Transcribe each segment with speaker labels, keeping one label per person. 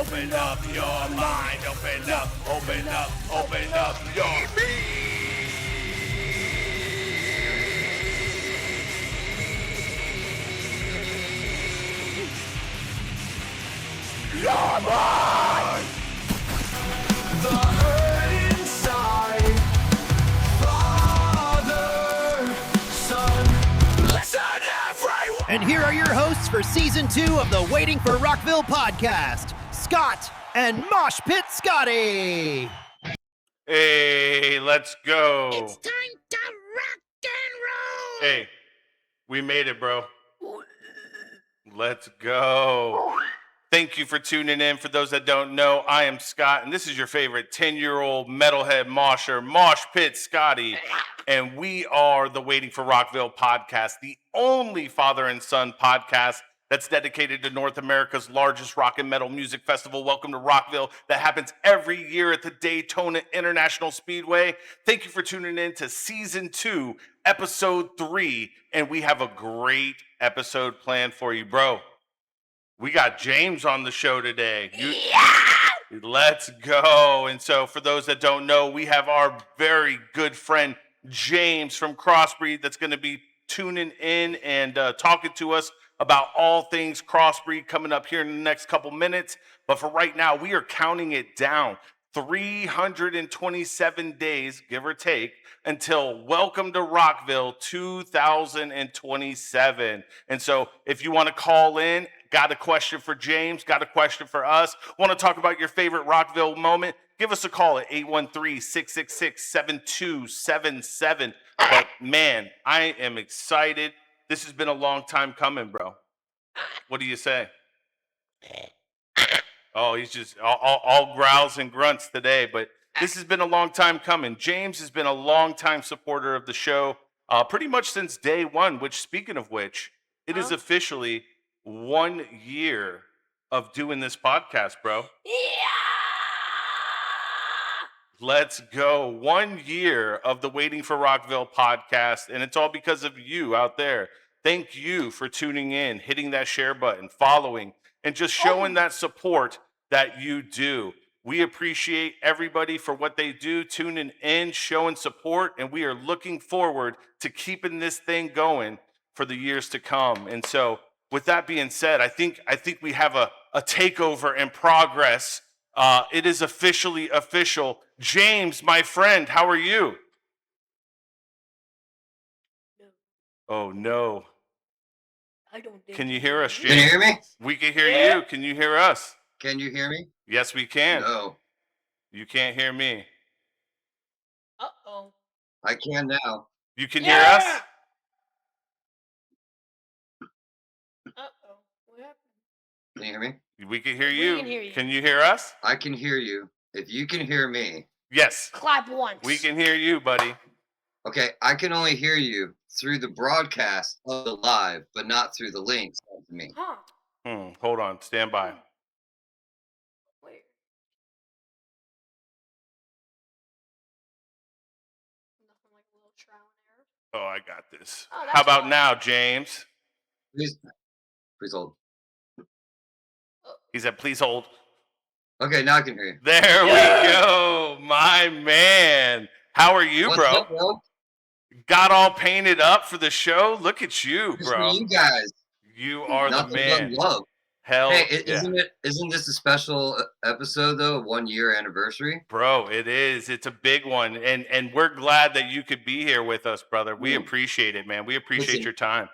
Speaker 1: Open up your mind, open up your mind. The hurt inside, Father, Son, listen everyone.
Speaker 2: And here are your hosts for Season 2 of the Waiting for Rockville podcast, Scott and Mosh Pit Scotty.
Speaker 1: Hey, let's go.
Speaker 3: It's time to rock and roll.
Speaker 1: Hey, we made it, bro. Let's go. Thank you for tuning in. For those that don't know, I am Scott, and this is your favorite 10-year-old metalhead mosher, Mosh Pit Scotty. And we are the Waiting for Rockville podcast, the only father and son podcast that's dedicated to North America's largest rock and metal music festival. Welcome to Rockville, that happens every year at the Daytona International Speedway. Thank you for tuning in to Season 2, Episode 3, and we have a great episode planned for you, bro. We got James on the show today. Let's go. And so for those that don't know, we have our very good friend James from Crossbreed that's going to be tuning in and talking to us about all things Crossbreed coming up here in the next couple minutes. But for right now, we are counting it down. 327 days, give or take, until Welcome to Rockville 2027. And so if you want to call in, got a question for James, got a question for us, want to talk about your favorite Rockville moment, give us a call at 813-666-7277. But man, I am excited. This has been a long time coming, bro. What do you say? Oh, he's just all growls and grunts today, but this has been a long time coming. James has been a long time supporter of the show, pretty much since day one, which, speaking of which, it is officially 1 year of doing this podcast, bro. Let's go. 1 year of the Waiting for Rockville podcast, and it's all because of you out there. Thank you for tuning in, hitting that share button, following, and just showing that support that you do. We appreciate everybody for what they do, tuning in, showing support, and we are looking forward to keeping this thing going for the years to come. And so, with that being said, I think we have a takeover in progress. It is officially official. James, my friend, how are you?
Speaker 3: No,
Speaker 1: Oh no.
Speaker 3: I don't think
Speaker 1: Can you hear us,
Speaker 4: Can you
Speaker 1: James?
Speaker 4: hear me?
Speaker 1: We can hear you. Can you hear us?
Speaker 4: Can you hear me?
Speaker 1: Yes, we can.
Speaker 4: No,
Speaker 1: You can't hear me.
Speaker 3: Uh-oh.
Speaker 4: I can now.
Speaker 1: You can hear us?
Speaker 3: Uh-oh. What happened?
Speaker 4: Can you hear me?
Speaker 1: We can hear
Speaker 3: We
Speaker 1: you.
Speaker 3: can hear you.
Speaker 1: Can you hear us?
Speaker 4: I can hear you. If you can hear me,
Speaker 1: Yes.
Speaker 3: Clap once.
Speaker 1: We can hear you, buddy.
Speaker 4: okay, I can only hear you through the broadcast of the live, but not through the link sent to me.
Speaker 3: Huh.
Speaker 1: Hold on. Stand by.
Speaker 3: Wait. Nothing like a little trial and error.
Speaker 1: Oh, I got this.
Speaker 3: Oh, that's
Speaker 1: How about
Speaker 3: fine.
Speaker 1: now, James?
Speaker 4: Please hold.
Speaker 1: He said, please hold.
Speaker 4: Okay, now I can hear you.
Speaker 1: There we go, my man. How are you,
Speaker 4: What's
Speaker 1: bro?
Speaker 4: up, bro?
Speaker 1: Got all painted up for the show? Look at you,
Speaker 4: Just for
Speaker 1: bro.
Speaker 4: you guys.
Speaker 1: You are the
Speaker 4: Nothing but
Speaker 1: man.
Speaker 4: love.
Speaker 1: Hell
Speaker 4: Hey,
Speaker 1: yeah.
Speaker 4: isn't this a special episode though? 1 year anniversary.
Speaker 1: Bro, it is. It's a big one. And we're glad that you could be here with us, brother. We appreciate it, man. We appreciate
Speaker 4: Listen,
Speaker 1: your time.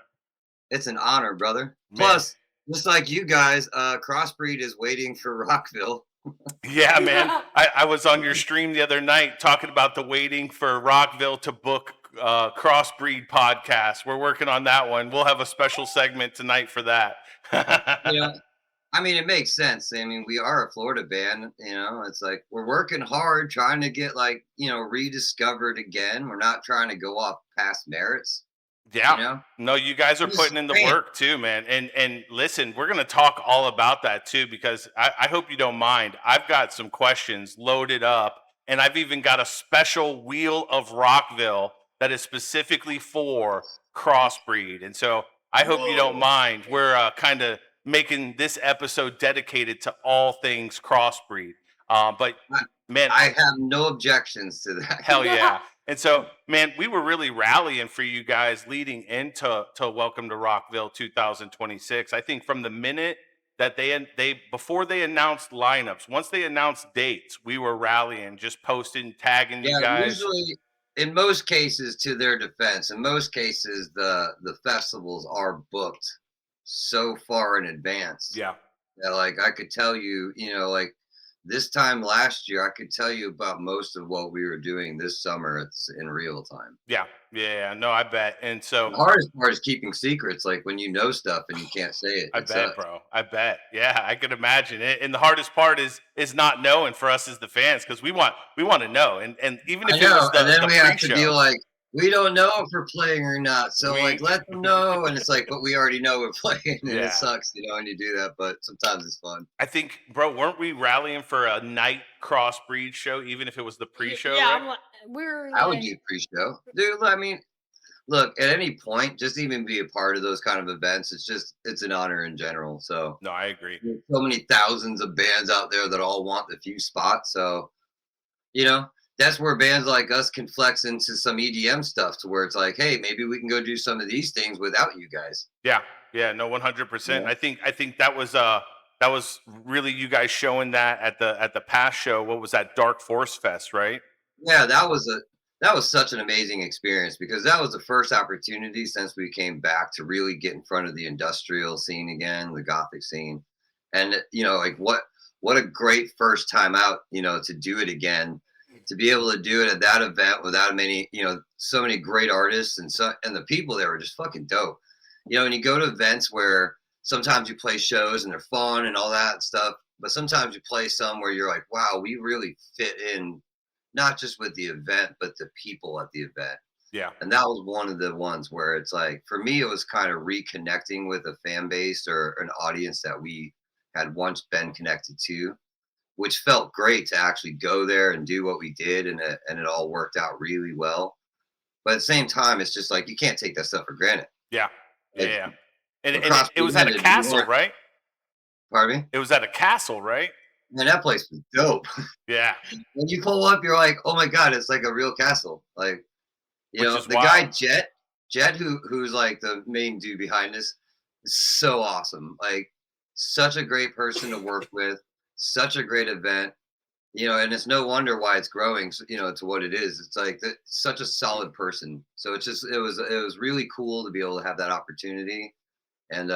Speaker 4: It's an honor, brother.
Speaker 1: Man.
Speaker 4: Plus, just like you guys, Crossbreed is waiting for Rockville.
Speaker 1: Yeah, man. I was on your stream the other night talking about the Waiting for Rockville to Book Crossbreed podcast. We're working on that one. We'll have a special segment tonight for that.
Speaker 4: Yeah. I mean, it makes sense. I mean, we are a Florida band, it's like we're working hard trying to get rediscovered again. We're not trying to go off past merits.
Speaker 1: Yeah. No, you guys are putting in the work too, man. And listen, we're gonna talk all about that too, because I hope you don't mind. I've got some questions loaded up, and I've even got a special Wheel of Rockville that is specifically for Crossbreed. And so I hope you don't mind. We're kind of making this episode dedicated to all things Crossbreed. But man,
Speaker 4: I have no objections to that.
Speaker 1: hell yeah. And so, man, we were really rallying for you guys leading into Welcome to Rockville 2026. I think from the minute that they before they announced lineups, once they announced dates, we were rallying, just posting, tagging you guys.
Speaker 4: Usually, in most cases, to their defense, in most cases, the festivals are booked so far in advance.
Speaker 1: Yeah.
Speaker 4: That, I could tell you, this time last year, I could tell you about most of what we were doing this summer. It's in real time.
Speaker 1: Yeah. No, I bet. And so
Speaker 4: the hardest part is keeping secrets, like when you know stuff and you can't say it.
Speaker 1: I bet, bro. I bet. Yeah, I could imagine it. And the hardest part is not knowing for us as the fans, because we want to know. And even if it was
Speaker 4: and then we have to
Speaker 1: pre-show,
Speaker 4: be like, we don't know if we're playing or not. So let them know. And it's like, but we already know we're playing, and it sucks, when you do that. But sometimes it's fun.
Speaker 1: I think, bro, weren't we rallying for a night Crossbreed show, even if it was the pre-show?
Speaker 3: Yeah,
Speaker 1: right?
Speaker 4: I would do pre-show, dude. I mean, look, at any point, just even be a part of those kind of events, it's an honor in general. So
Speaker 1: no, I agree.
Speaker 4: There's so many thousands of bands out there that all want the few spots. So, that's where bands like us can flex into some EDM stuff, to where it's like, hey, maybe we can go do some of these things without you guys.
Speaker 1: Yeah, no, 100%. I think that was really you guys showing that at the past show. What was that, Dark Force Fest, right?
Speaker 4: Yeah, that was such an amazing experience, because that was the first opportunity since we came back to really get in front of the industrial scene again, the Gothic scene. And, what a great first time out, to do it again, to be able to do it at that event without so many great artists, and the people there were just fucking dope. And you go to events where sometimes you play shows and they're fun and all that stuff, but sometimes you play some where you're like, wow, we really fit in, not just with the event, but the people at the event.
Speaker 1: Yeah.
Speaker 4: And that was one of the ones where it's like, for me, it was kind of reconnecting with a fan base or an audience that we had once been connected to. which felt great to actually go there and do what we did, and it all worked out really well. But at the same time, it's just like you can't take that stuff for granted.
Speaker 1: Yeah.
Speaker 4: Like
Speaker 1: Yeah. And
Speaker 4: when
Speaker 1: it
Speaker 4: CrossBreed
Speaker 1: was at a
Speaker 4: ended, we
Speaker 1: castle,
Speaker 4: weren't.
Speaker 1: right?
Speaker 4: Pardon me.
Speaker 1: It was at a castle, right?
Speaker 4: Man, that place was dope.
Speaker 1: Yeah.
Speaker 4: When you pull up, you're like, oh my god, it's like a real castle. Like,
Speaker 1: Which is
Speaker 4: the guy
Speaker 1: wild.
Speaker 4: Jet, who's like the main dude behind this, is so awesome. Like, such a great person to work with, such a great event. And it's no wonder why it's growing. To what it is. It's like such a solid person. So it was really cool to be able to have that opportunity, and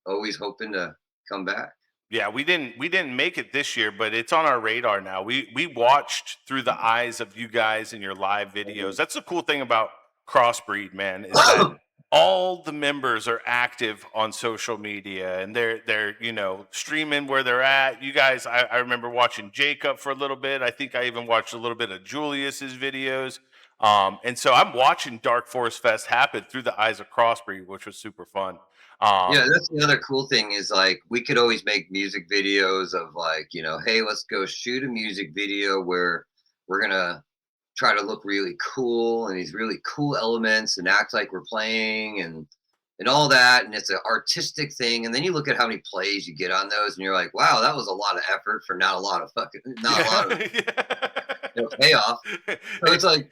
Speaker 4: always hoping to come back.
Speaker 1: Yeah, we didn't make it this year, but it's on our radar now. We watched through the eyes of you guys in your live videos. That's the cool thing about Crossbreed, man, is that all the members are active on social media, and they're streaming where they're at. You guys, I remember watching Jacob for a little bit. I think I even watched a little bit of Julius's videos. And so I'm watching Dark Forest Fest happen through the eyes of Crossbreed, which was super fun.
Speaker 4: Yeah,
Speaker 1: Um,
Speaker 4: that's the other cool thing is like we could always make music videos of like, hey, let's go shoot a music video where we're gonna try to look really cool and these really cool elements and act like we're playing and all that. And it's an artistic thing. And then you look at how many plays you get on those and you're like, wow, that was a lot of effort for not a lot of payoff. So it's like,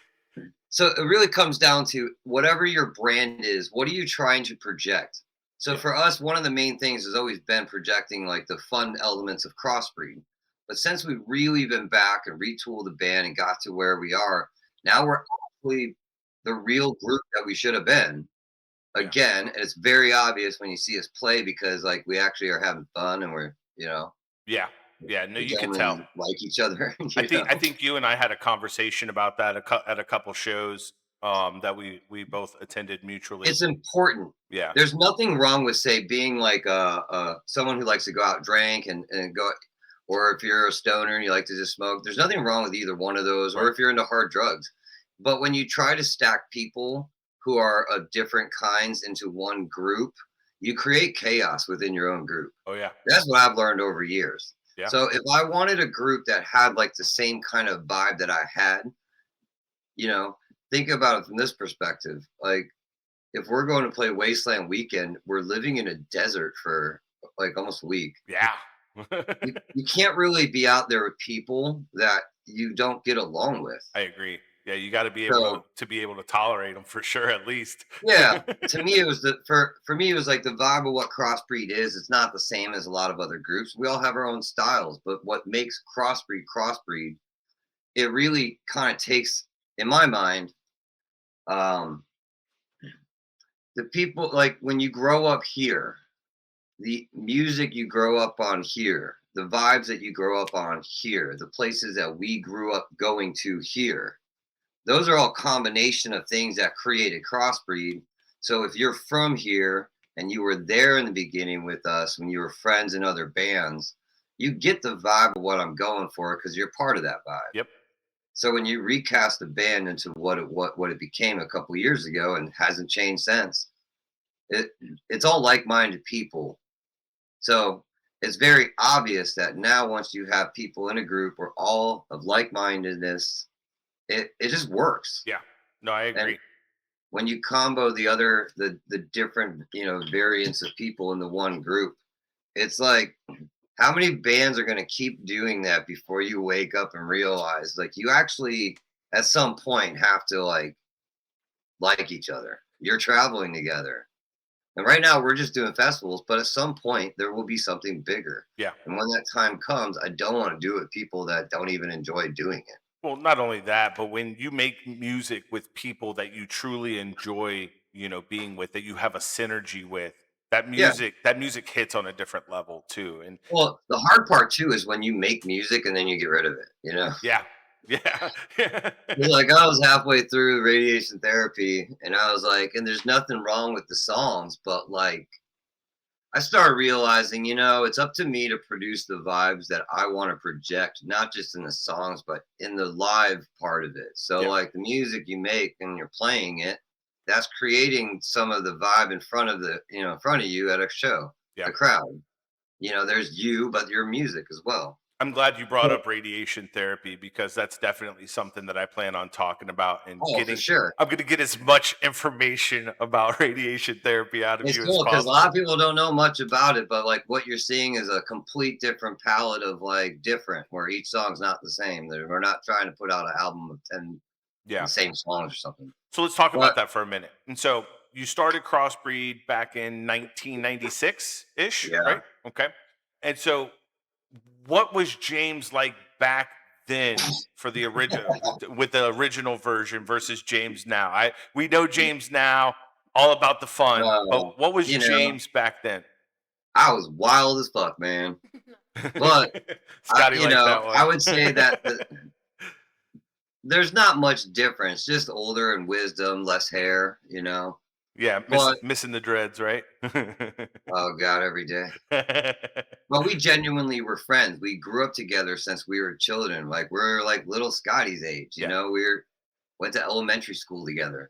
Speaker 4: so it really comes down to whatever your brand is, what are you trying to project? So
Speaker 1: Yeah.
Speaker 4: for us, one of the main things has always been projecting like the fun elements of Crossbreed. But since we've really been back and retooled the band and got to where we are, now we're actually the real group that we should have been.
Speaker 1: Yeah.
Speaker 4: Again, and it's very obvious when you see us play because like we actually are having fun and we're,
Speaker 1: Yeah. Yeah. No,
Speaker 4: we
Speaker 1: you could tell.
Speaker 4: genuinely like each other.
Speaker 1: I think you and I had a conversation about that at a couple shows that we both attended mutually.
Speaker 4: It's important.
Speaker 1: Yeah.
Speaker 4: There's nothing wrong with say being like someone who likes to go out and drink and go, or if you're a stoner and you like to just smoke. There's nothing wrong with either one of those, or
Speaker 1: Right.
Speaker 4: if you're into hard drugs. But when you try to stack people who are of different kinds into one group, you create chaos within your own group.
Speaker 1: Oh yeah.
Speaker 4: That's what I've learned over years.
Speaker 1: Yeah.
Speaker 4: So if I wanted a group that had like the same kind of vibe that I had, think about it from this perspective. Like if we're going to play Wasteland Weekend, we're living in a desert for like almost a week.
Speaker 1: Yeah.
Speaker 4: You can't really be out there with people that you don't get along with.
Speaker 1: I agree. Yeah, you got to be able
Speaker 4: So
Speaker 1: to be able to tolerate them for sure, at least.
Speaker 4: yeah, to me it was for me it was like the vibe of what Crossbreed is. It's not the same as a lot of other groups. We all have our own styles, but what makes Crossbreed, it really kind of takes, in my mind, um, the people like when you grow up here, the music you grow up on here, the vibes that you grow up on here, the places that we grew up going to here. Those are all combination of things that created Crossbreed. So if you're from here and you were there in the beginning with us when you were friends in other bands, you get the vibe of what I'm going for because you're part of that vibe.
Speaker 1: Yep.
Speaker 4: So when you recast the band into what it became a couple years ago and hasn't changed since, it's all like-minded people. So it's very obvious that now once you have people in a group or all of like-mindedness, it just works.
Speaker 1: Yeah. No, I
Speaker 4: And
Speaker 1: agree.
Speaker 4: when you combo the different variants of people in the one group, it's like how many bands are going to keep doing that before you wake up and realize like you actually at some point have to like each other. You're traveling together. And right now we're just doing festivals, but at some point there will be something bigger.
Speaker 1: Yeah.
Speaker 4: And when that time comes, I don't want to do it with people that don't even enjoy doing it.
Speaker 1: Well, not only that, but when you make music with people that you truly enjoy, being with, that you have a synergy with, that
Speaker 4: Yeah.
Speaker 1: music hits on a different level too. And
Speaker 4: Well, the hard part too is when you make music and then you get rid of it.
Speaker 1: yeah. Yeah.
Speaker 4: Like I was halfway through radiation therapy and I was like, and there's nothing wrong with the songs, but like I started realizing, it's up to me to produce the vibes that I want to project, not just in the songs, but in the live part of it. So
Speaker 1: Yeah.
Speaker 4: like the music you make and you're playing it, that's creating some of the vibe in front of in front of you at a show,
Speaker 1: Yeah.
Speaker 4: the crowd. There's you, but your music as well.
Speaker 1: I'm glad you brought up radiation therapy because that's definitely something that I plan on talking about and
Speaker 4: Oh, for
Speaker 1: getting.
Speaker 4: sure.
Speaker 1: I'm going to get as much information about radiation therapy out of
Speaker 4: It's
Speaker 1: you as
Speaker 4: cool because a lot
Speaker 1: possible.
Speaker 4: of people don't know much about it, but like what you're seeing is a complete different palette of like different, where each song's not the same. We're not trying to put out an album of 10 the
Speaker 1: Yeah.
Speaker 4: same songs or something.
Speaker 1: So let's talk
Speaker 4: But
Speaker 1: about that for a minute. And so you started Crossbreed back in 1996 ish,
Speaker 4: yeah,
Speaker 1: right? Okay. And so what was James like back then for the original with the original version versus James now? We know James now, all about the fun,
Speaker 4: uh,
Speaker 1: but what was
Speaker 4: you know,
Speaker 1: James back then?
Speaker 4: I was wild as fuck, man. But
Speaker 1: Scotty liked that
Speaker 4: I
Speaker 1: one.
Speaker 4: would say that there's not much difference, just older and wisdom, less hair,
Speaker 1: Yeah,
Speaker 4: But
Speaker 1: missing the dreads, right?
Speaker 4: oh god, every day. But we genuinely were friends. We grew up together since we were children. Like we're like little Scotty's age,
Speaker 1: Yeah.
Speaker 4: went to elementary school together.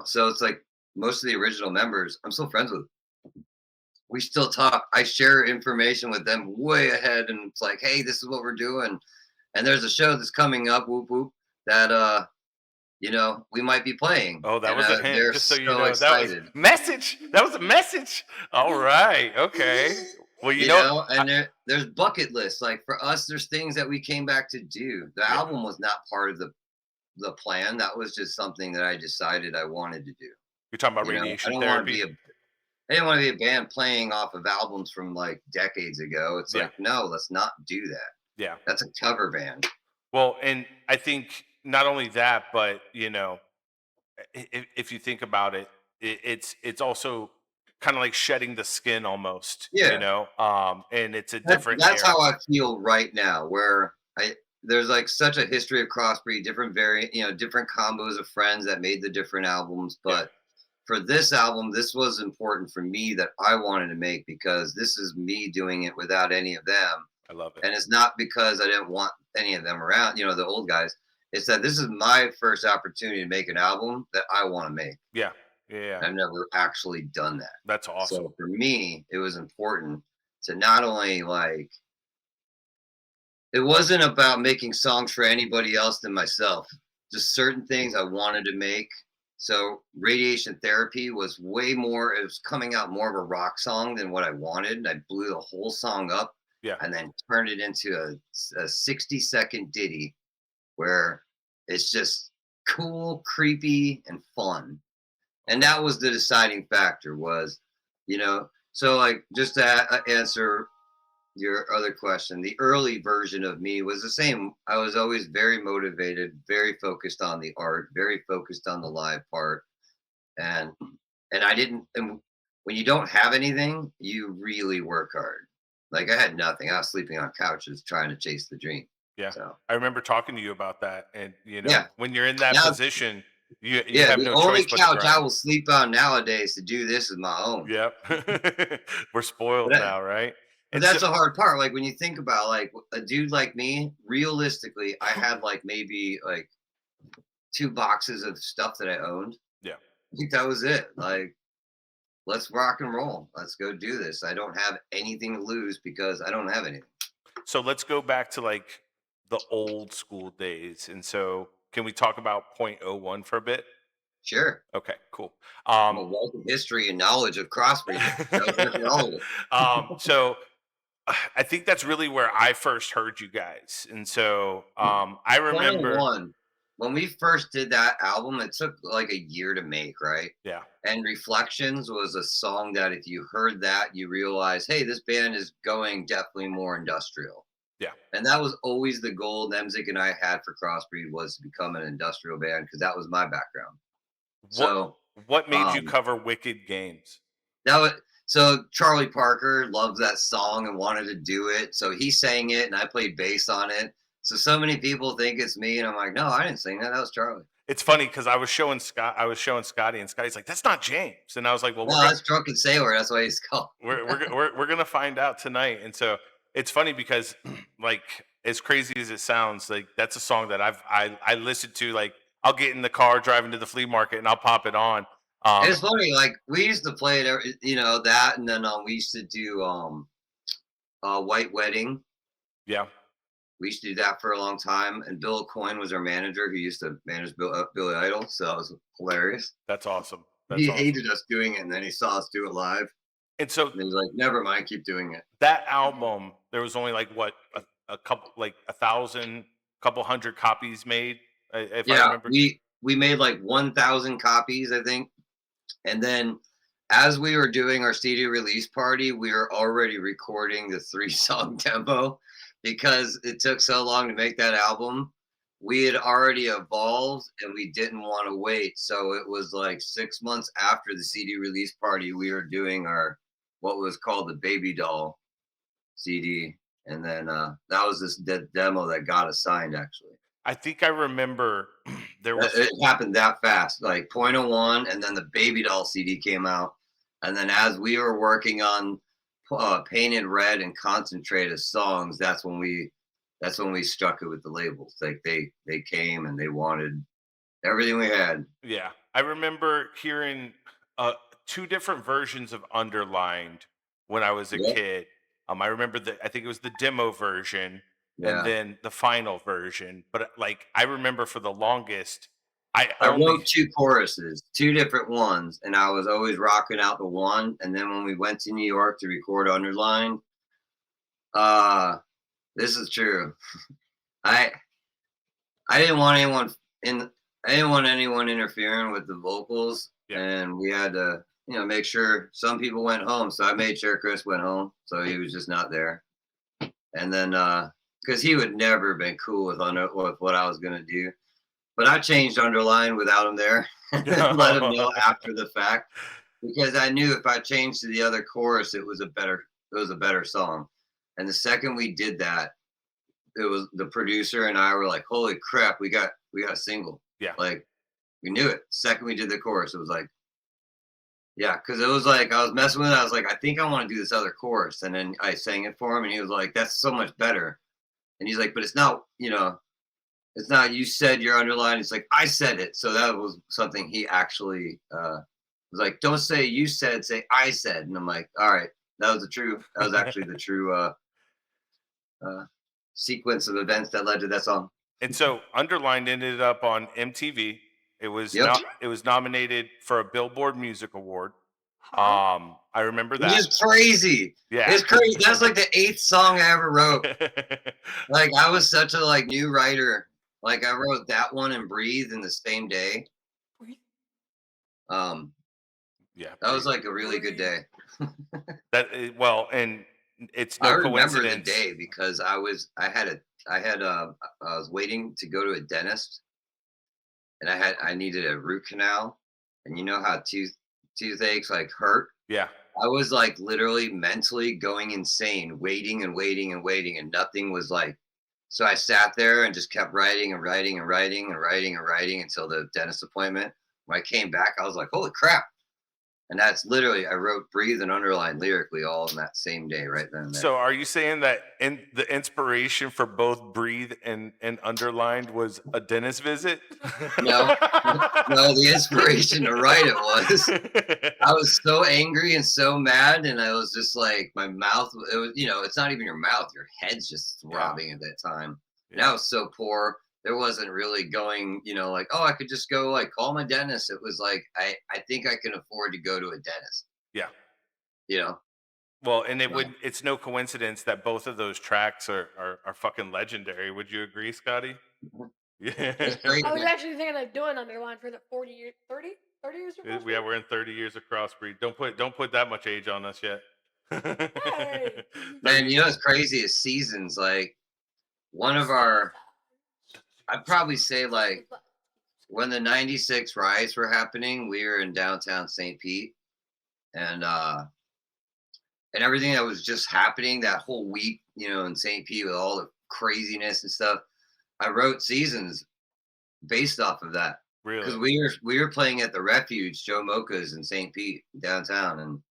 Speaker 4: So it's like most of the original members I'm still friends with. We still talk. I share information with them way ahead, and it's like, hey, this is what we're doing. And there's a show that's coming up, whoop whoop, that we might be playing.
Speaker 1: Oh, that
Speaker 4: And
Speaker 1: was a hint,
Speaker 4: they're
Speaker 1: just so you
Speaker 4: so
Speaker 1: know. That was
Speaker 4: excited.
Speaker 1: message. That was a message. All right. Okay. Well,
Speaker 4: And there's bucket lists. Like for us, there's things that we came back to do. The
Speaker 1: yeah,
Speaker 4: album was not part of the plan. That was just something that I decided I wanted to do.
Speaker 1: you're talking about
Speaker 4: I
Speaker 1: radiation
Speaker 4: don't want to
Speaker 1: therapy.
Speaker 4: be I didn't want to be a band playing off of albums from like decades ago. It's
Speaker 1: Yeah.
Speaker 4: like, no, let's not do that.
Speaker 1: Yeah.
Speaker 4: That's a cover band.
Speaker 1: Well, and I think not only that, but if you think about it, it's also kind of like shedding the skin almost,
Speaker 4: Yeah.
Speaker 1: and it's a
Speaker 4: That,
Speaker 1: different
Speaker 4: that's
Speaker 1: era.
Speaker 4: how I feel right now, where there's like such a history of crossbreed, different combos of friends that made the different albums.
Speaker 1: Yeah,
Speaker 4: But for this album, this was important for me that I wanted to make because this is me doing it without any of them.
Speaker 1: I love it.
Speaker 4: And it's not because I didn't want any of them around, the old guys. It's that this is my first opportunity to make an album that I want to make.
Speaker 1: Yeah, yeah, yeah.
Speaker 4: I've never actually done that.
Speaker 1: That's awesome.
Speaker 4: So for me, it was important to not only like, it wasn't about making songs for anybody else than myself. Just certain things I wanted to make. So radiation therapy was way more, it was coming out more of a rock song than what I wanted. I blew the whole song up
Speaker 1: Yeah,
Speaker 4: and then turned it into a 60-second ditty where it's just cool, creepy, and fun. And that was the deciding factor was, so like just to answer your other question, the early version of me was the same. I was always very motivated, very focused on the art, very focused on the live part. And I didn't and when you don't have anything, you really work hard. Like I had nothing. I was sleeping on couches trying to chase the dream.
Speaker 1: yeah.
Speaker 4: So
Speaker 1: I remember talking to you about that, and
Speaker 4: yeah.
Speaker 1: when you're in that
Speaker 4: Now
Speaker 1: position, you
Speaker 4: yeah,
Speaker 1: have
Speaker 4: the
Speaker 1: no
Speaker 4: only
Speaker 1: choice but to
Speaker 4: couch I
Speaker 1: grind.
Speaker 4: will sleep on nowadays to do this is my own.
Speaker 1: Yep. We're
Speaker 4: But
Speaker 1: spoiled now, right?
Speaker 4: But
Speaker 1: And so,
Speaker 4: that's the hard part. Like when you think about like a dude like me, realistically, I had like maybe like 2 boxes of stuff that I owned.
Speaker 1: yeah.
Speaker 4: I think that was it. Like, let's rock and roll. Let's go do this. I don't have anything to lose because I don't have anything.
Speaker 1: So let's go back to like the old school days. And so can we talk about .01 for a bit?
Speaker 4: Sure.
Speaker 1: Okay, cool.
Speaker 4: I'm a wealth of history and knowledge of crossbreed. All of it.
Speaker 1: So I think that's really where I first heard you guys. And so I remember,
Speaker 4: 21. When we first did that album, it took like a year to make, right?
Speaker 1: yeah,
Speaker 4: And Reflections was a song that if you heard that, you realize, hey, this band is going definitely more industrial.
Speaker 1: yeah.
Speaker 4: And that was always the goal Nemzik and I had for Crossbreed was to become an industrial band because that was my background.
Speaker 1: What
Speaker 4: So
Speaker 1: what made you
Speaker 4: um,
Speaker 1: cover Wicked Games?
Speaker 4: that was so Charlie Parker loved that song and wanted to do it. So he sang it and I played bass on it. So many people think it's me, and I'm like, no, I didn't sing that. That was Charlie.
Speaker 1: It's funny because I was showing Scotty, and Scotty's like, "That's not James," and I was like, "Well,
Speaker 4: No, that's Drunken Sailor. That's why he's called.
Speaker 1: we're gonna find out tonight." And so it's funny because, like, as crazy as it sounds, like that's a song that I listened to. Like, I'll get in the car driving to the flea market and I'll pop it on.
Speaker 4: It's funny, like we used to play it, that, and then we used to do White Wedding.
Speaker 1: Yeah,
Speaker 4: We used to do that for a long time, and Bill Coyne was our manager who used to manage Billy Idol, so that was hilarious.
Speaker 1: that's awesome. That's
Speaker 4: He
Speaker 1: awesome.
Speaker 4: hated us doing it, and then he saw us do it live,
Speaker 1: And so
Speaker 4: and he was like, "Never mind, keep doing it."
Speaker 1: that album, there was only like what a couple, like 1,000, couple hundred copies made, if I
Speaker 4: Yeah,
Speaker 1: remember.
Speaker 4: we made like 1,000 copies, I think, and then as we were doing our CD release party, we were already recording the 3-song demo because it took so long to make that album. We had already evolved and we didn't want to wait. So it was like 6 months after the CD release party, we were doing our what was called the Baby Doll CD. And then that was this demo that got us signed, actually.
Speaker 1: I think I remember there was
Speaker 4: It happened that fast, like point oh one, and then the Baby Doll CD came out, and then as we were working on Painted Red and Concentrated songs, that's when we struck it with the labels. Like they came and they wanted everything we had.
Speaker 1: yeah, I remember hearing two different versions of Underlined when I was a
Speaker 4: Yep.
Speaker 1: kid. I remember I think it was the demo version and
Speaker 4: Yeah,
Speaker 1: then the final version. But like I remember for the longest, I
Speaker 4: I
Speaker 1: only
Speaker 4: wrote two choruses, two different ones, and I was always rocking out the one. And then when we went to New York to record Underline, uh, this is true. I I didn't want anyone in. I didn't want anyone interfering with the vocals,
Speaker 1: yeah.
Speaker 4: and we had to, make sure some people went home. So I made sure Chris went home, so he was just not there. And then, because he would never have been cool with what I was gonna do, but I changed Underline without him there, let him know after the fact, because I knew if I changed to the other chorus, it was a better song. And the second we did that, it was the producer and I were like, "Holy crap, we got a single!"
Speaker 1: Yeah.
Speaker 4: Like we knew it. Second we did the chorus, it was like, yeah, because it was like I was messing with it. I was like, I think I want to do this other chorus, and then I sang it for him, and he was like, "That's so much better." And he's like, "But it's not, it's not. You said your underline. It's like I said it." So that was something he actually was like, "Don't say you said, say I said." And I'm like, "All right, that was actually the true uh, sequence of events that led to that song."
Speaker 1: And so Underlined ended up on MTV.
Speaker 4: Yep.
Speaker 1: It was nominated for a Billboard Music Award.
Speaker 3: Huh?
Speaker 1: I remember
Speaker 4: Which
Speaker 1: that.
Speaker 4: is crazy.
Speaker 1: Yeah.
Speaker 4: It's crazy. That's like the 8th song I ever wrote. Like I was such a new writer. Like I wrote that one and Breathe in the same day. Um,
Speaker 1: Yeah.
Speaker 4: that was like a really good day.
Speaker 1: Well, and it's
Speaker 4: I
Speaker 1: no
Speaker 4: remember the
Speaker 1: coincidence.
Speaker 4: day because I was waiting to go to a dentist and I needed a root canal, and you know how toothaches like hurt.
Speaker 1: Yeah.
Speaker 4: I was like literally mentally going insane, waiting and waiting and waiting, and nothing was like. So I sat there and just kept writing and writing and writing and writing and writing until the dentist appointment. When I came back, I was like, "Holy crap!" And that's literally I wrote "Breathe" and Underline lyrically all in that same day, right then and there.
Speaker 1: So are you saying that the inspiration for both Breathe and Underlined was a dentist visit?
Speaker 4: No, no, the inspiration to write it was I was so angry and so mad, and I was just like my mouth. It was, it's not even your mouth; your head's just throbbing at that time. And I
Speaker 1: Yeah.
Speaker 4: was so poor. There wasn't really going, like, oh, I could just go like call my dentist. It was like I think I can afford to go to a dentist.
Speaker 1: Yeah.
Speaker 4: You know,
Speaker 1: Well, and
Speaker 4: so
Speaker 1: it's no coincidence that both of those tracks are fucking legendary. Would you agree, Scotty?
Speaker 4: it's
Speaker 1: Yeah.
Speaker 4: crazy.
Speaker 3: I was actually thinking of doing Underline for the 40 years, 30 years of
Speaker 1: Yeah,
Speaker 3: Crossbreed.
Speaker 1: we're in 30 years of Crossbreed. Don't put that much age on us yet.
Speaker 3: Hey.
Speaker 4: Man, it's crazy is seasons. Like one of our, I'd probably say like when the '96 riots were happening, we were in downtown St. Pete, and everything that was just happening that whole week, in St. Pete with all the craziness and stuff. I wrote seasons based off of that because
Speaker 1: Really?
Speaker 4: we were playing at the Refuge, Joe Mocha's in St. Pete downtown,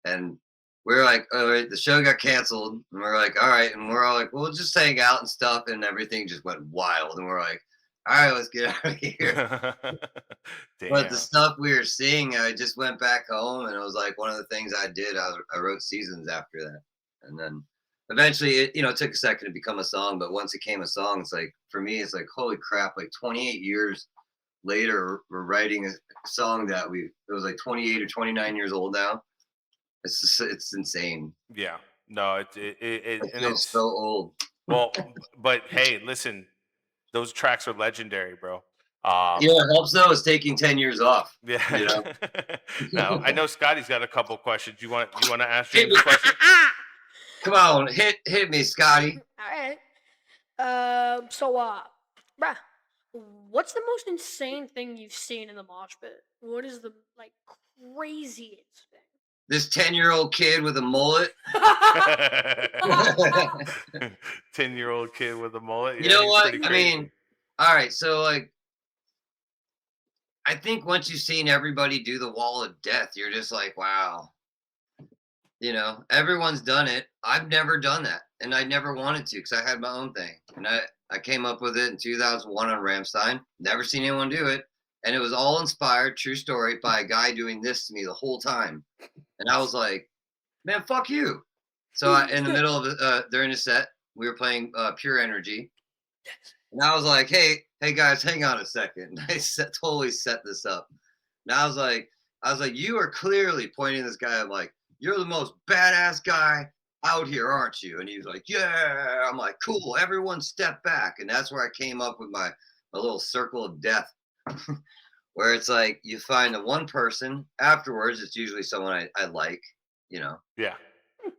Speaker 4: and we were like, all right, the show got canceled, and we are like, all right, and we're all like, well, we'll just hang out and stuff, and everything just went wild, and we're like, all right, let's get out of here. But the
Speaker 1: Damn.
Speaker 4: stuff we were seeing, I just went back home, and it was like one of the things I did. I wrote seasons after that, and then eventually it, you know, it took a second to become a song, but once it came a song, it's like, for me, it's like, holy crap, like 28 years later, we're writing a song that it was like 28 or 29 years old now. It's insane.
Speaker 1: Yeah. No,
Speaker 4: It
Speaker 1: and
Speaker 4: feels so
Speaker 1: it's
Speaker 4: old.
Speaker 1: well, but hey, listen, those tracks are legendary, bro.
Speaker 4: You know, it helps though is taking 10 years off.
Speaker 1: Yeah.
Speaker 4: You know,
Speaker 1: Now I know Scotty's got a couple questions. You want to ask
Speaker 4: hit
Speaker 1: James
Speaker 4: me.
Speaker 1: a question?
Speaker 4: Come on, hit me, Scotty.
Speaker 3: All right. Bruh, what's the most insane thing you've seen in the mosh pit? What is the like craziest thing?
Speaker 4: This 10-year-old kid with a mullet.
Speaker 1: 10-year-old kid with a mullet.
Speaker 4: You
Speaker 1: Yeah,
Speaker 4: know
Speaker 1: he's
Speaker 4: what?
Speaker 1: pretty
Speaker 4: I
Speaker 1: crazy.
Speaker 4: mean, all right. So like, I think once you've seen everybody do the wall of death, you're just like, wow. You know, everyone's done it. I've never done that, and I never wanted to because I had my own thing, and I came up with it in 2001 on Ramstein. Never seen anyone do it, and it was all inspired, true story, by a guy doing this to me the whole time, and I was like, man, fuck you. So in the middle of during the set, we were playing Pure Energy, and I was like, hey guys, hang on a second. I totally set this up. And I was like, you are clearly pointing this guy. I'm like, you're the most badass guy out here, aren't you? And he was like, yeah. I'm like, cool. Everyone step back. And that's where I came up with my little circle of death, where it's like you find the one person afterwards. It's usually someone I like, you know.
Speaker 1: Yeah.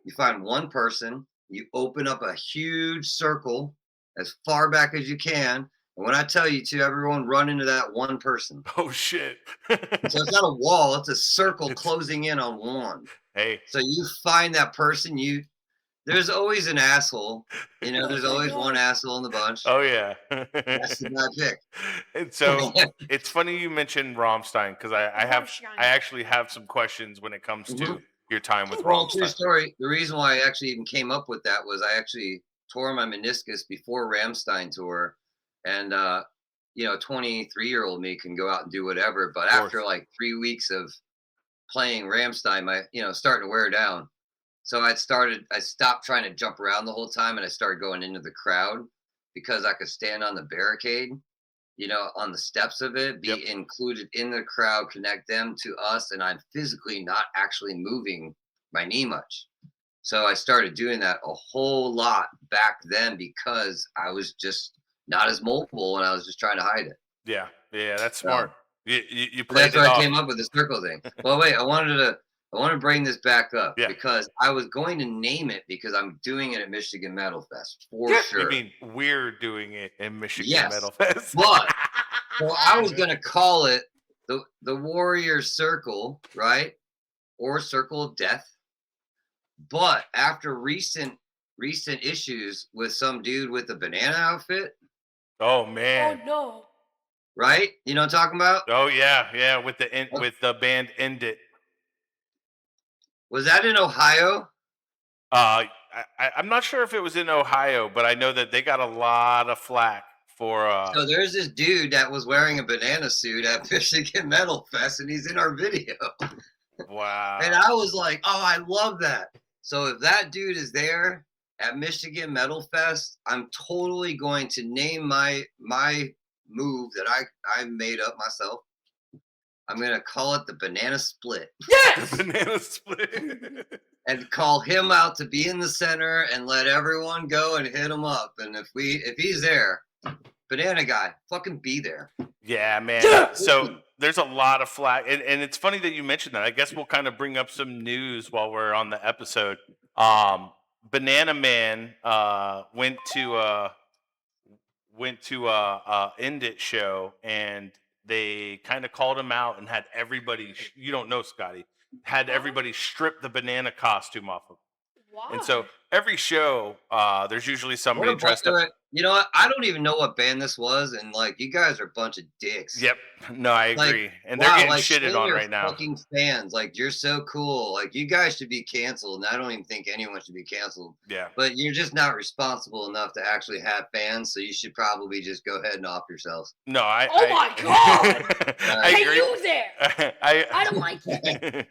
Speaker 4: You find one person, you open up a huge circle as far back as you can. And when I tell you to, everyone run into that one person.
Speaker 1: Oh shit.
Speaker 4: So it's not a wall, it's a circle
Speaker 1: It's-
Speaker 4: closing in on one.
Speaker 1: Hey.
Speaker 4: So you find that person, there's always an asshole. You know, there's
Speaker 3: Oh my
Speaker 4: always
Speaker 3: God.
Speaker 4: one asshole in the bunch.
Speaker 1: Oh yeah.
Speaker 4: That's the guy I pick.
Speaker 1: And so it's funny you mentioned Rammstein because I
Speaker 3: Rammstein.
Speaker 1: actually have some questions when it comes to
Speaker 4: Mhm.
Speaker 1: your time with
Speaker 4: Well, true
Speaker 1: Rammstein.
Speaker 4: story. The reason why I actually even came up with that was I actually tore my meniscus before Ramstein tour. And you know, 23-year-old me can go out and do whatever. But after like 3 weeks of playing Ramstein, starting to wear down. So I stopped trying to jump around the whole time and I started going into the crowd because I could stand on the barricade, you know, on the steps of it, be
Speaker 1: Yep.
Speaker 4: included in the crowd, connect them to us. And I'm physically not actually moving my knee much. So I started doing that a whole lot back then because I was just not as mobile and I was just trying to hide it.
Speaker 1: Yeah. Yeah, that's smart. You
Speaker 4: But
Speaker 1: played
Speaker 4: that's
Speaker 1: it
Speaker 4: where I
Speaker 1: off.
Speaker 4: came up with the circle thing. Well, wait, I want to bring this back up
Speaker 1: Yeah.
Speaker 4: because I was going to name it because I'm doing it at Michigan Metal Fest for
Speaker 1: You
Speaker 4: sure.
Speaker 1: mean we're doing it in Michigan
Speaker 4: Yes,
Speaker 1: Metal Fest?
Speaker 4: But so I was going to call it the Warrior Circle, right? Or Circle of Death. But after recent issues with some dude with a banana outfit,
Speaker 1: Oh
Speaker 3: Oh
Speaker 1: man.
Speaker 3: no.
Speaker 4: right? You know what I'm talking about?
Speaker 1: Oh yeah, with the band End It.
Speaker 4: Was that in Ohio?
Speaker 1: I'm not sure if it was in Ohio, but I know that they got a lot of flack for
Speaker 4: So there's this dude that was wearing a banana suit at Michigan Metal Fest, and he's in our video.
Speaker 1: wow.
Speaker 4: And I was like, oh, I love that. So if that dude is there at Michigan Metal Fest, I'm totally going to name my move that I made up myself. I'm gonna call it the banana split.
Speaker 3: Yes.
Speaker 1: Banana split.
Speaker 4: And call him out to be in the center and let everyone go and hit him up. And if he's there, banana guy, fucking be there.
Speaker 1: Yeah, man.
Speaker 3: Yeah.
Speaker 1: So there's a lot of flack, and it's funny that you mentioned that. I guess we'll kind of bring up some news while we're on the episode. Banana Man went to End It show, and they kind of called him out and had everybody. You don't know Scotty. Had everybody strip the banana costume off of him.
Speaker 3: Why?
Speaker 1: And so every show, there's usually
Speaker 4: What
Speaker 1: somebody
Speaker 4: a bunch
Speaker 1: dressed
Speaker 4: of
Speaker 1: up.
Speaker 4: You know what? I don't even know what band this was, and like you guys are a bunch of dicks.
Speaker 1: Yep. No, I
Speaker 4: Like,
Speaker 1: agree. And they're
Speaker 4: wow,
Speaker 1: getting
Speaker 4: like
Speaker 1: shitted
Speaker 4: shame
Speaker 1: on
Speaker 4: your
Speaker 1: right now.
Speaker 4: fucking fans. Like you're so cool. Like you guys should be canceled. And I don't even think anyone should be canceled.
Speaker 1: Yeah.
Speaker 4: But you're just not responsible enough to actually have fans, so you should probably just go ahead and off yourselves.
Speaker 1: No,
Speaker 3: Oh my God!
Speaker 1: I
Speaker 3: Hey,
Speaker 1: agree.
Speaker 3: you there! I don't like it.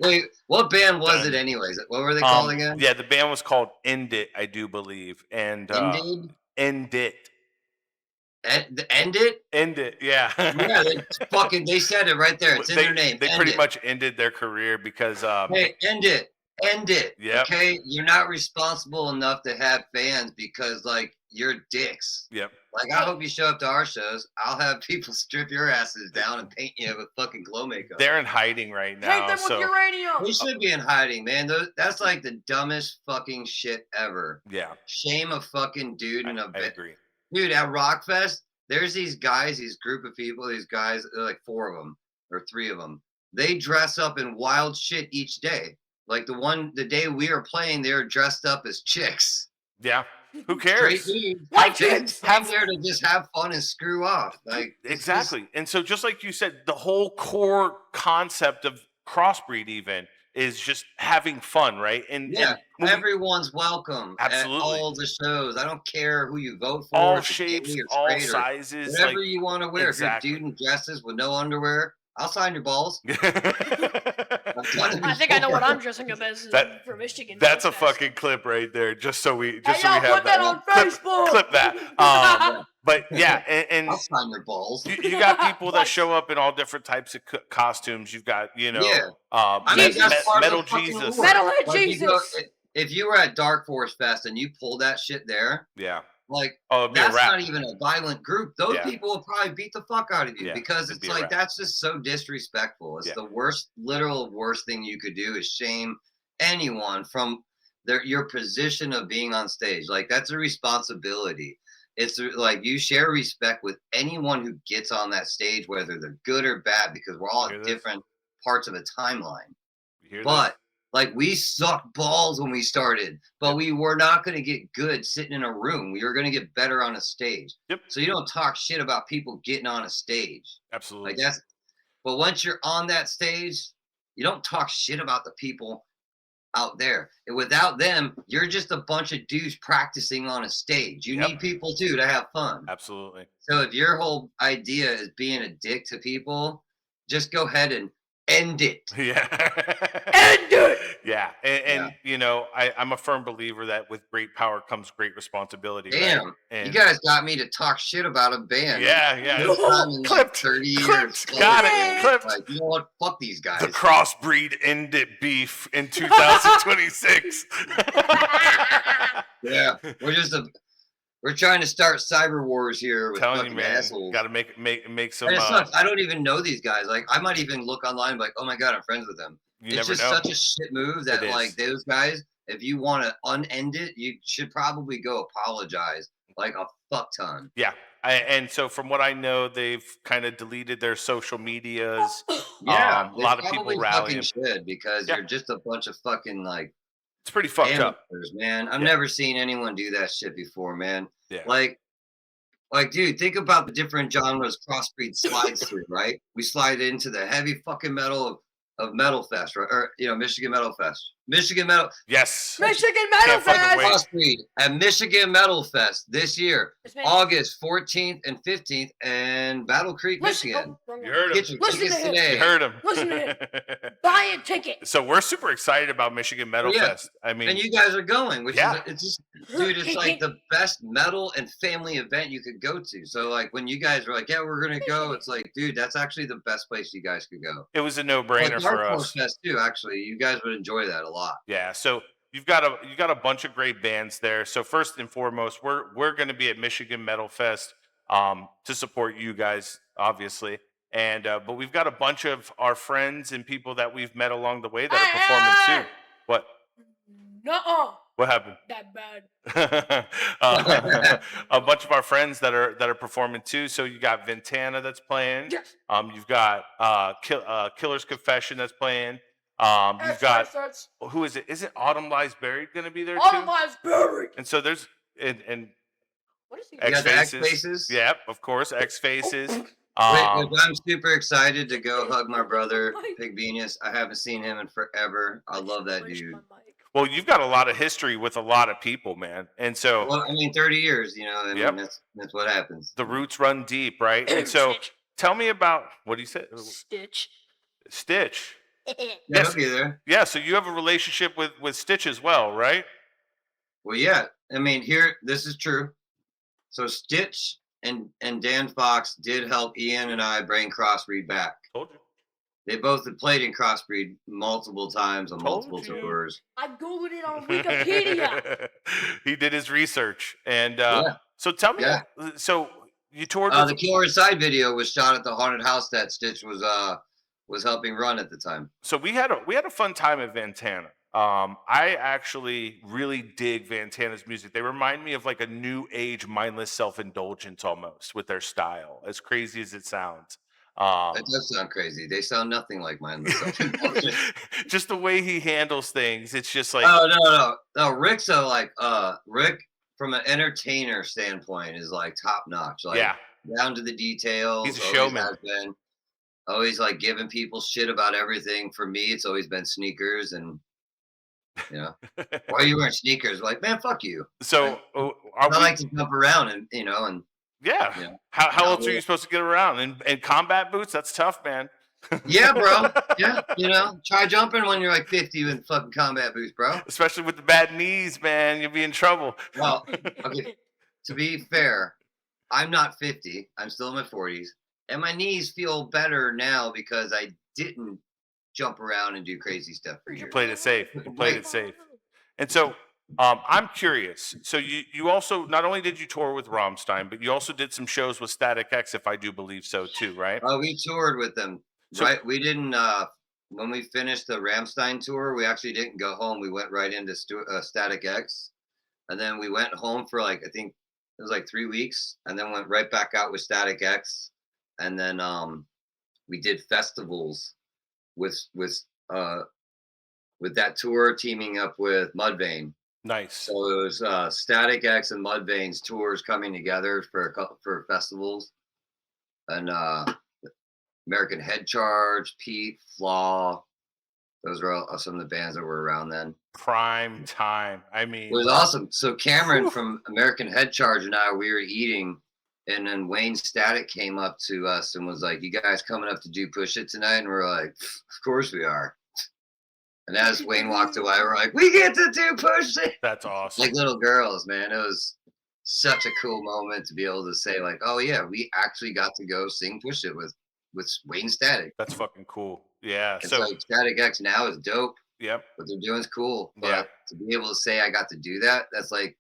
Speaker 4: Wait, what band was it anyways? What were they called again?
Speaker 1: Yeah, the band was called End It, I do believe. And
Speaker 4: Indeed?
Speaker 1: End It.
Speaker 4: End it?
Speaker 1: End It, yeah.
Speaker 4: Yeah, they said it right there. It's in their name.
Speaker 1: They
Speaker 4: End
Speaker 1: pretty
Speaker 4: it.
Speaker 1: much ended their career because
Speaker 4: Hey, end it. End it.
Speaker 1: Yep.
Speaker 4: Okay? You're not responsible enough to have fans because like you're dicks.
Speaker 1: Yep.
Speaker 4: Like I hope you show up to our shows. I'll have people strip your asses down and paint you with fucking glow makeup.
Speaker 1: They're in hiding right
Speaker 3: Take
Speaker 1: now.
Speaker 3: them with
Speaker 1: So
Speaker 3: uranium.
Speaker 4: We should be in hiding, man. That's like the dumbest fucking shit ever.
Speaker 1: yeah,
Speaker 4: Shame a fucking dude in a
Speaker 1: I
Speaker 4: bit.
Speaker 1: agree.
Speaker 4: Dude, at Rockfest, there's these guys, these group of people, these guys, like 4 of them or 3 of them. They dress up in wild shit each day. Like the day we are playing, they're dressed up as chicks.
Speaker 1: Yeah. Who
Speaker 4: Great
Speaker 1: cares?
Speaker 4: dudes.
Speaker 3: White
Speaker 4: They
Speaker 3: chicks.
Speaker 4: came there to just have fun and screw off. Like it's
Speaker 1: Exactly. And so just like you said, the whole core concept of Crossbreed even is just having fun, right? And
Speaker 4: yeah,
Speaker 1: when we-
Speaker 4: everyone's welcome
Speaker 1: Absolutely.
Speaker 4: at all the shows. I don't care who you vote for.
Speaker 1: all
Speaker 4: if it's
Speaker 1: shapes,
Speaker 4: gay or
Speaker 1: all
Speaker 4: straight or
Speaker 1: sizes,
Speaker 4: whatever
Speaker 1: like
Speaker 4: you want to wear.
Speaker 1: exactly.
Speaker 4: If you're a dude in dresses with no underwear, I'll sign your balls.
Speaker 3: I think I know what I'm dressing up as
Speaker 1: That-
Speaker 3: for Michigan.
Speaker 1: That's a
Speaker 3: Fest.
Speaker 1: fucking clip right there, just so we
Speaker 3: Hey,
Speaker 1: so we
Speaker 3: yo,
Speaker 1: have
Speaker 3: put that on Facebook.
Speaker 1: Clip that. But yeah, and
Speaker 4: I'll sign your balls.
Speaker 1: you got people that show up in all different types of costumes. You've got,
Speaker 4: Yeah.
Speaker 1: I
Speaker 4: mean,
Speaker 1: mean,
Speaker 4: that's part of
Speaker 1: Metal
Speaker 4: the fucking
Speaker 1: Jesus.
Speaker 4: lore.
Speaker 3: Metalhead
Speaker 4: Like,
Speaker 3: Jesus.
Speaker 4: if you were at Dark Force Fest and you pulled that shit there,
Speaker 1: Yeah.
Speaker 4: like
Speaker 1: Oh, it'd be a
Speaker 4: that's
Speaker 1: wrap.
Speaker 4: not even a violent group. Those
Speaker 1: Yeah.
Speaker 4: people will probably beat the fuck out of you
Speaker 1: Yeah,
Speaker 4: because
Speaker 1: it'd
Speaker 4: it's
Speaker 1: be a
Speaker 4: like
Speaker 1: wrap.
Speaker 4: that's just so disrespectful. It's
Speaker 1: Yeah.
Speaker 4: the worst, literal worst thing you could do is shame anyone from your position of being on stage. Like that's a responsibility. It's like you share respect with anyone who gets on that stage, whether they're good or bad, because we're all
Speaker 1: You hear
Speaker 4: at
Speaker 1: this?
Speaker 4: different parts of a timeline.
Speaker 1: You hear
Speaker 4: But like we sucked balls when we started, but we were not going to get good sitting in a room. We were going to get better on a stage.
Speaker 1: Yep.
Speaker 4: So you don't talk shit about people getting on a stage.
Speaker 1: this? Absolutely.
Speaker 4: Like that's, but once you're on that stage, you don't talk shit about the people out there. And without them, you're just a bunch of dudes practicing on a stage. You
Speaker 1: Yep.
Speaker 4: need people too to have fun.
Speaker 1: Absolutely.
Speaker 4: So if your whole idea is being a dick to people, just go ahead and end it.
Speaker 1: Yeah.
Speaker 3: End it.
Speaker 1: Yeah. And I'm a firm believer that with great power comes great responsibility. right?
Speaker 4: Damn,
Speaker 1: And
Speaker 4: you guys got me to talk shit about a band.
Speaker 1: yeah.
Speaker 4: First time in like
Speaker 1: Clipped.
Speaker 4: 30 years.
Speaker 1: Clipped. Got it. Clipped.
Speaker 4: Like, you know what? Fuck these guys.
Speaker 1: The Crossbreed End It beef in 2026.
Speaker 4: Yeah, we're trying to start cyber wars here with
Speaker 1: Telling
Speaker 4: fucking
Speaker 1: you, man,
Speaker 4: assholes.
Speaker 1: got to make some.
Speaker 4: And it sucks. I don't even know these guys. Like, I might even look online, like, oh my god, I'm friends with them.
Speaker 1: You
Speaker 4: It's
Speaker 1: never
Speaker 4: just
Speaker 1: know.
Speaker 4: such a shit move that,
Speaker 1: It is.
Speaker 4: like, those guys, if you want to unend it, you should probably go apologize like a fuck ton.
Speaker 1: Yeah. And so from what I know, they've kind of deleted their social medias.
Speaker 4: Yeah,
Speaker 1: A lot of
Speaker 4: they
Speaker 1: people
Speaker 4: probably
Speaker 1: rallying.
Speaker 4: fucking should because
Speaker 1: Yeah.
Speaker 4: you're just a bunch of fucking like
Speaker 1: It's pretty fucked up.
Speaker 4: amateurs, man. I've
Speaker 1: Yeah.
Speaker 4: never seen anyone do that shit before, man.
Speaker 1: Yeah.
Speaker 4: Like, dude, think about the different genres Crossbreed slides through, right? We slide into the heavy fucking metal of Metal Fest, right? Or Michigan Metal Fest. Michigan Metal
Speaker 1: Yes.
Speaker 3: Michigan Metal
Speaker 1: Can't fucking
Speaker 3: Fest.
Speaker 1: wait.
Speaker 4: Crossbreed at Michigan Metal Fest this year,
Speaker 3: It's been-
Speaker 4: August 14th and 15th, in Battle Creek,
Speaker 3: Listen-
Speaker 4: Michigan.
Speaker 3: oh, wrong
Speaker 1: You
Speaker 3: one.
Speaker 1: heard him.
Speaker 4: Get your
Speaker 3: Listen to
Speaker 4: tickets
Speaker 3: him.
Speaker 4: today.
Speaker 1: You heard him.
Speaker 3: Listen to Buy a ticket.
Speaker 1: So we're super excited about Michigan Metal
Speaker 4: Yeah.
Speaker 1: Fest. I mean,
Speaker 4: And you guys are going, which
Speaker 1: Yeah.
Speaker 4: is it's just, dude, it's like the best metal and family event you could go to. So like when you guys were like, yeah, we're gonna go, it's like, dude, that's actually the best place you guys could go.
Speaker 1: it was a
Speaker 4: Like
Speaker 1: no-brainer
Speaker 4: Dark
Speaker 1: for
Speaker 4: Horse
Speaker 1: us.
Speaker 4: Fest too, actually, you guys would enjoy that a lot.
Speaker 1: Yeah. So you got a bunch of great bands there. So first and foremost, we're going to be at Michigan Metal Fest to support you guys, obviously. And but we've got a bunch of our friends and people that we've met along the way that are performing too. What?
Speaker 3: Nuh-uh.
Speaker 1: What happened?
Speaker 3: That bad.
Speaker 1: A bunch of our friends that are performing too. So you got Ventana that's playing.
Speaker 3: Yes.
Speaker 1: You've got Killer's Confession that's playing. You've got who is it? Isn't Autumn Lies Buried going to be there
Speaker 3: Autumn
Speaker 1: too?
Speaker 3: Lies Buried.
Speaker 1: And so there's and
Speaker 3: What is he?
Speaker 4: You
Speaker 1: X
Speaker 4: got the X
Speaker 1: Faces.
Speaker 4: Faces?
Speaker 1: Yep, of course, X Faces.
Speaker 4: Which I'm super excited to go hug my brother,
Speaker 3: Mic.
Speaker 4: Pig Venus. I haven't seen him in forever. I love that
Speaker 3: Squished
Speaker 4: dude.
Speaker 3: my mic.
Speaker 1: Well, you've got a lot of history with a lot of people, man. And so,
Speaker 4: Well, I mean, 30 years, I mean,
Speaker 1: yep,
Speaker 4: that's what happens.
Speaker 1: the roots run deep, right? And so,
Speaker 3: Stitch.
Speaker 1: tell me about what do you say?
Speaker 3: Stitch.
Speaker 1: Stitch.
Speaker 4: Yeah,
Speaker 1: Yes.
Speaker 4: he'll be there.
Speaker 1: Yeah, so you have a relationship with Stitch as well, right?
Speaker 4: Well, yeah. I mean, this is true. So Stitch and Dan Fox did help Ian and I bring Crossbreed back.
Speaker 1: Told you.
Speaker 4: They both had played in Crossbreed multiple times on
Speaker 1: Told
Speaker 4: multiple
Speaker 1: you.
Speaker 4: tours.
Speaker 3: I googled it on Wikipedia.
Speaker 1: He did his research, and
Speaker 4: Yeah,
Speaker 1: so tell me.
Speaker 4: yeah.
Speaker 1: So you toured with
Speaker 4: The Killer Inside video was shot at the haunted house that Stitch was helping run at the time.
Speaker 1: So we had a fun time at Vantana. I actually really dig Vantana's music. They remind me of like a new age mindless self-indulgence almost with their style, as crazy as it sounds.
Speaker 4: It does sound crazy. They sound nothing like mine.
Speaker 1: Just the way he handles things, it's just like
Speaker 4: Oh no! Rick's Rick from an entertainer standpoint is like top notch. Like
Speaker 1: yeah,
Speaker 4: down to the details.
Speaker 1: he's a
Speaker 4: always
Speaker 1: showman.
Speaker 4: has been. Always like giving people shit about everything. For me, it's always been sneakers and why are you wearing sneakers? Like, man, fuck you.
Speaker 1: So
Speaker 4: I like to jump around and
Speaker 1: yeah.
Speaker 4: you know,
Speaker 1: How
Speaker 4: not
Speaker 1: else are you
Speaker 4: really-
Speaker 1: supposed to get around? And combat boots? That's tough, man.
Speaker 4: Yeah, bro. Yeah, try jumping when you're like 50 in fucking combat boots, bro.
Speaker 1: Especially with the bad knees, man. You'll be in trouble.
Speaker 4: Well, okay. To be fair, I'm not 50. I'm still in my 40s, and my knees feel better now because I didn't jump around and do crazy stuff for
Speaker 1: You
Speaker 4: years.
Speaker 1: played it safe. You played it safe. And so I'm curious. So you also not only did you tour with Rammstein, but you also did some shows with Static X, if I do believe so too, right?
Speaker 4: Oh, we toured with them.
Speaker 1: So-
Speaker 4: Right, we didn't. When we finished the Rammstein tour, we actually didn't go home. We went right into Static X, and then we went home for like I think it was like 3 weeks, and then went right back out with Static X, and then we did festivals with that tour teaming up with Mudvayne.
Speaker 1: Nice.
Speaker 4: So it was Static X and Mudvayne's tours coming together for festivals, and American Head Charge, Pete, Flaw. Those were all, some of the bands that were around then.
Speaker 1: Prime time. I mean,
Speaker 4: It was awesome. So Cameron from American Head Charge and I, we were eating, and then Wayne Static came up to us and was like, "You guys coming up to do Push It tonight?" And we're like, "Of course we are." And as Wayne walked away, we're like, "We get to do Push It!"
Speaker 1: that's awesome.
Speaker 4: Like little girls, man. It was such a cool moment to be able to say, like, "Oh yeah, we actually got to go sing Push It with Wayne Static."
Speaker 1: That's fucking cool. Yeah.
Speaker 4: It's
Speaker 1: So
Speaker 4: like Static X now is dope.
Speaker 1: yep.
Speaker 4: What they're doing is cool. But
Speaker 1: Yeah.
Speaker 4: to be able to say I got to do that, that's like,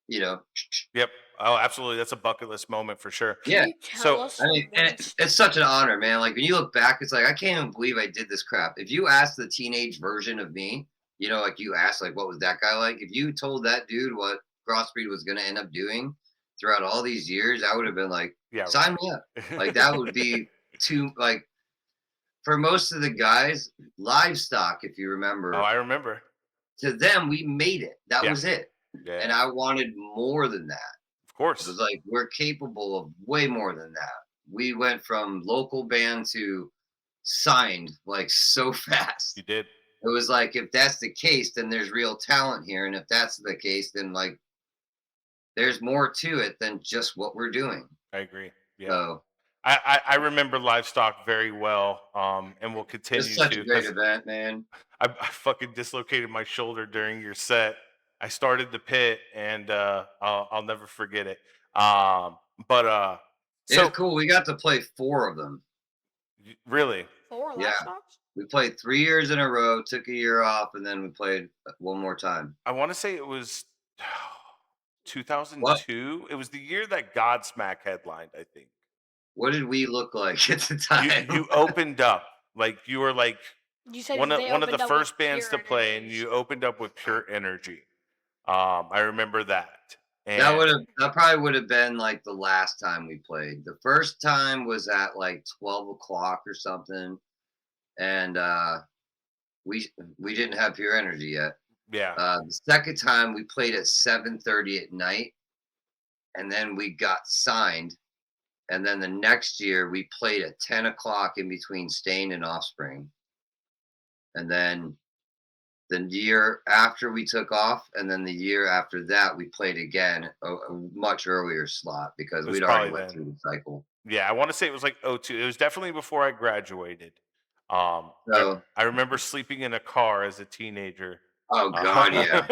Speaker 1: Yep. Oh, absolutely. That's a bucket list moment for sure.
Speaker 4: yeah.
Speaker 3: Can you tell
Speaker 1: So,
Speaker 3: us
Speaker 4: I mean, and it's such an honor, man. Like when you look back, it's like I can't even believe I did this crap. If you asked the teenage version of me, like you asked, like, what was that guy like? If you told that dude what Crossbreed was going to end up doing throughout all these years, I would have been like,
Speaker 1: yeah.
Speaker 4: sign me up. Like that would be too like. For most of the guys, livestock, if you remember,
Speaker 1: Oh, I remember.
Speaker 4: to them, we made it. That
Speaker 1: Yeah.
Speaker 4: was it.
Speaker 1: Yeah.
Speaker 4: And I wanted more than that.
Speaker 1: of
Speaker 4: It
Speaker 1: course.
Speaker 4: was like, we're capable of way more than that. We went from local band to signed like so fast.
Speaker 1: You did.
Speaker 4: It was like, if that's the case, then there's real talent here. And if that's the case, then like, there's more to it than just what we're doing.
Speaker 1: I agree. Yeah.
Speaker 4: So
Speaker 1: I remember livestock very well. And will continue
Speaker 4: it's such
Speaker 1: to.
Speaker 4: a great
Speaker 1: 'cause
Speaker 4: event, man.
Speaker 1: I fucking dislocated my shoulder during your set. I started the pit, and I'll never forget it. But
Speaker 4: It was cool. We got to play 4 of them.
Speaker 1: really,
Speaker 3: 4
Speaker 4: Yeah.
Speaker 3: livestock?
Speaker 4: We played 3 years in a row, took a year off, and then we played one more time.
Speaker 1: I want to say it was 2002. It was the year that Godsmack headlined, I think.
Speaker 4: What did we look like at the
Speaker 1: You
Speaker 4: time?
Speaker 1: you opened up like you were like
Speaker 3: You said
Speaker 1: one of
Speaker 3: they
Speaker 1: the
Speaker 3: opened up with
Speaker 1: first bands to
Speaker 3: Pure
Speaker 1: play, and
Speaker 3: Energies.
Speaker 1: you opened up with Pure Energy. I remember that. And
Speaker 4: That probably would have been like the last time we played. The first time was at like 12 o'clock or something, and we didn't have Pure Energy yet.
Speaker 1: yeah,
Speaker 4: The second time we played at 7:30 at night, and then we got signed. And then the next year we played at 10 o'clock in between Stain and Offspring. And then the year after we took off, and then the year after that, we played again a much earlier slot because
Speaker 1: It was
Speaker 4: we'd already
Speaker 1: probably
Speaker 4: went
Speaker 1: then.
Speaker 4: through the cycle.
Speaker 1: Yeah, I want to say it was like '02. It was definitely before I graduated.
Speaker 4: So,
Speaker 1: I remember sleeping in a car as a teenager.
Speaker 4: oh God, yeah.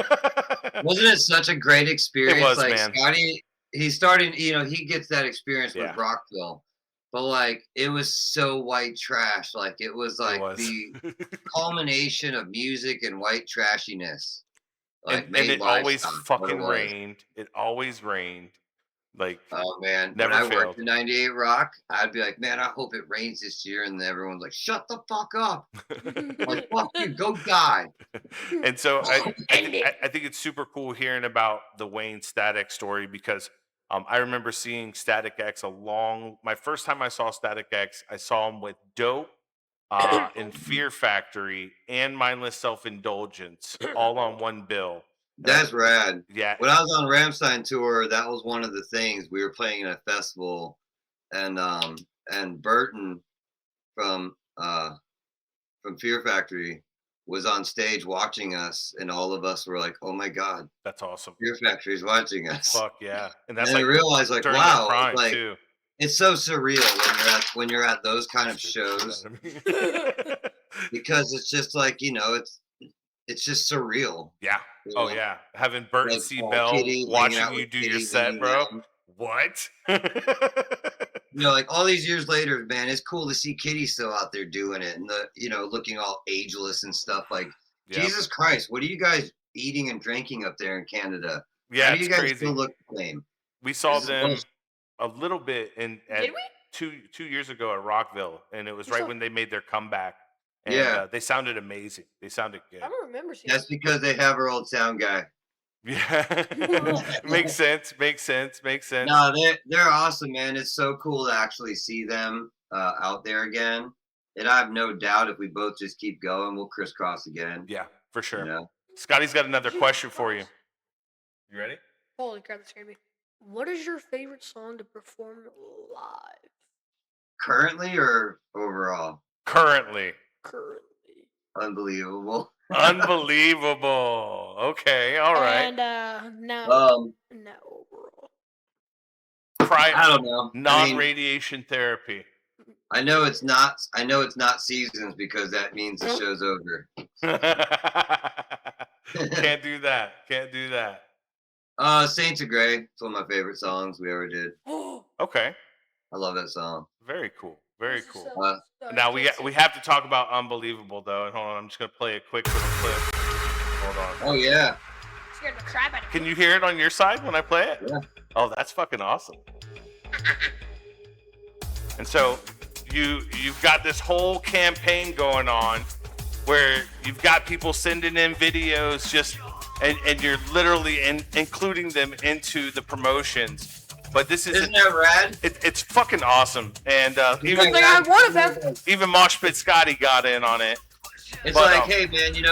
Speaker 4: Wasn't it such a great experience?
Speaker 1: was,
Speaker 4: Like
Speaker 1: man.
Speaker 4: Scotty, he started, he gets that experience with
Speaker 1: Yeah.
Speaker 4: Rockville, but like it was so white trash. Like it was
Speaker 1: It
Speaker 4: like
Speaker 1: was.
Speaker 4: the culmination of music and white trashiness. Like
Speaker 1: and
Speaker 4: made
Speaker 1: it always
Speaker 4: livestock what it
Speaker 1: fucking
Speaker 4: was.
Speaker 1: rained. It always rained. Like,
Speaker 4: Oh man,
Speaker 1: never
Speaker 4: when I
Speaker 1: failed.
Speaker 4: worked in 98 Rock, I'd be like, man, I hope it rains this year. And everyone's like, shut the fuck up. Like, fuck you, go die.
Speaker 1: And so
Speaker 3: End it.
Speaker 1: I think it's super cool hearing about the Wayne Static story because I remember seeing Static X my first time I saw Static X, I saw him with Dope, and Fear Factory and Mindless Self-Indulgence all on one bill. And
Speaker 4: That's rad.
Speaker 1: yeah,
Speaker 4: When I was on Rammstein tour, that was one of the things. We were playing at a festival, and Burton from Fear Factory was on stage watching us, and all of us were like, "Oh my God,
Speaker 1: that's awesome.
Speaker 4: Fear Factory's watching us!"
Speaker 1: Fuck yeah. And
Speaker 4: And
Speaker 1: that's
Speaker 4: I
Speaker 1: like
Speaker 4: realized, like,
Speaker 1: during
Speaker 4: wow,
Speaker 1: their prime
Speaker 4: like
Speaker 1: too.
Speaker 4: it's so surreal when you're at those kind of shows because it's just like it's just surreal.
Speaker 1: Yeah.
Speaker 4: You
Speaker 1: Oh
Speaker 4: know?
Speaker 1: yeah. Having Burton
Speaker 4: Like
Speaker 1: C.
Speaker 4: Paul
Speaker 1: Bell
Speaker 4: Kitty, hanging
Speaker 1: watching
Speaker 4: out
Speaker 1: you
Speaker 4: with
Speaker 1: do
Speaker 4: Kitty,
Speaker 1: your set,
Speaker 4: hanging
Speaker 1: bro.
Speaker 4: down.
Speaker 1: What?
Speaker 4: Like all these years later, man, it's cool to see Kitty still out there doing it and looking all ageless and stuff. Like,
Speaker 1: Yep.
Speaker 4: Jesus Christ, what are you guys eating and drinking up there in Canada?
Speaker 1: Yeah,
Speaker 4: How do
Speaker 1: it's
Speaker 4: you guys
Speaker 1: crazy.
Speaker 4: still look the same?
Speaker 1: We saw
Speaker 4: This is
Speaker 1: them
Speaker 4: bullshit.
Speaker 1: a little bit
Speaker 3: Did we?
Speaker 1: 2 years ago at Rockville, and it was
Speaker 3: We
Speaker 1: right
Speaker 3: saw-
Speaker 1: when they made their comeback. And
Speaker 4: Yeah.
Speaker 1: they sounded amazing. They sounded good.
Speaker 3: I don't remember seeing.
Speaker 4: That's because they have our old sound guy.
Speaker 1: Yeah, makes sense. Makes sense. Makes sense.
Speaker 4: No, they're awesome, man. It's so cool to actually see them out there again. And I have no doubt if we both just keep going, we'll crisscross again.
Speaker 1: Yeah, for sure.
Speaker 4: You know?
Speaker 1: Scotty's got another question for you. You ready?
Speaker 3: Holy crap, that scared me. What is your favorite song to perform live?
Speaker 4: Currently or overall?
Speaker 1: Currently.
Speaker 3: Currently.
Speaker 4: Unbelievable.
Speaker 1: Unbelievable. Okay, all right.
Speaker 3: And no overall.
Speaker 4: I don't know.
Speaker 1: Non-radiation therapy.
Speaker 4: I know it's not seasons because that means the show's over.
Speaker 1: Can't do that. Can't do that.
Speaker 4: Saints of Grey. It's one of my favorite songs we ever did.
Speaker 1: Okay.
Speaker 4: I love that song.
Speaker 1: Very cool. Very cool.
Speaker 3: Now
Speaker 1: Now we have to talk about Unbelievable though. And hold on, I'm just gonna play a quick little clip. Hold on.
Speaker 4: Oh yeah.
Speaker 3: Scared the crap out of me.
Speaker 1: Can you hear it on your side when I play it?
Speaker 4: Yeah.
Speaker 1: Oh, that's fucking awesome. And so you've got this whole campaign going on where you've got people sending in videos and you're literally including them into the promotions. But this
Speaker 4: Isn't that rad?
Speaker 1: it's fucking awesome. And
Speaker 3: Good thing I'm one of them.
Speaker 1: even Mosh Pit Scotty got in on it.
Speaker 4: It's
Speaker 1: But,
Speaker 4: like,
Speaker 1: um,
Speaker 4: hey man, you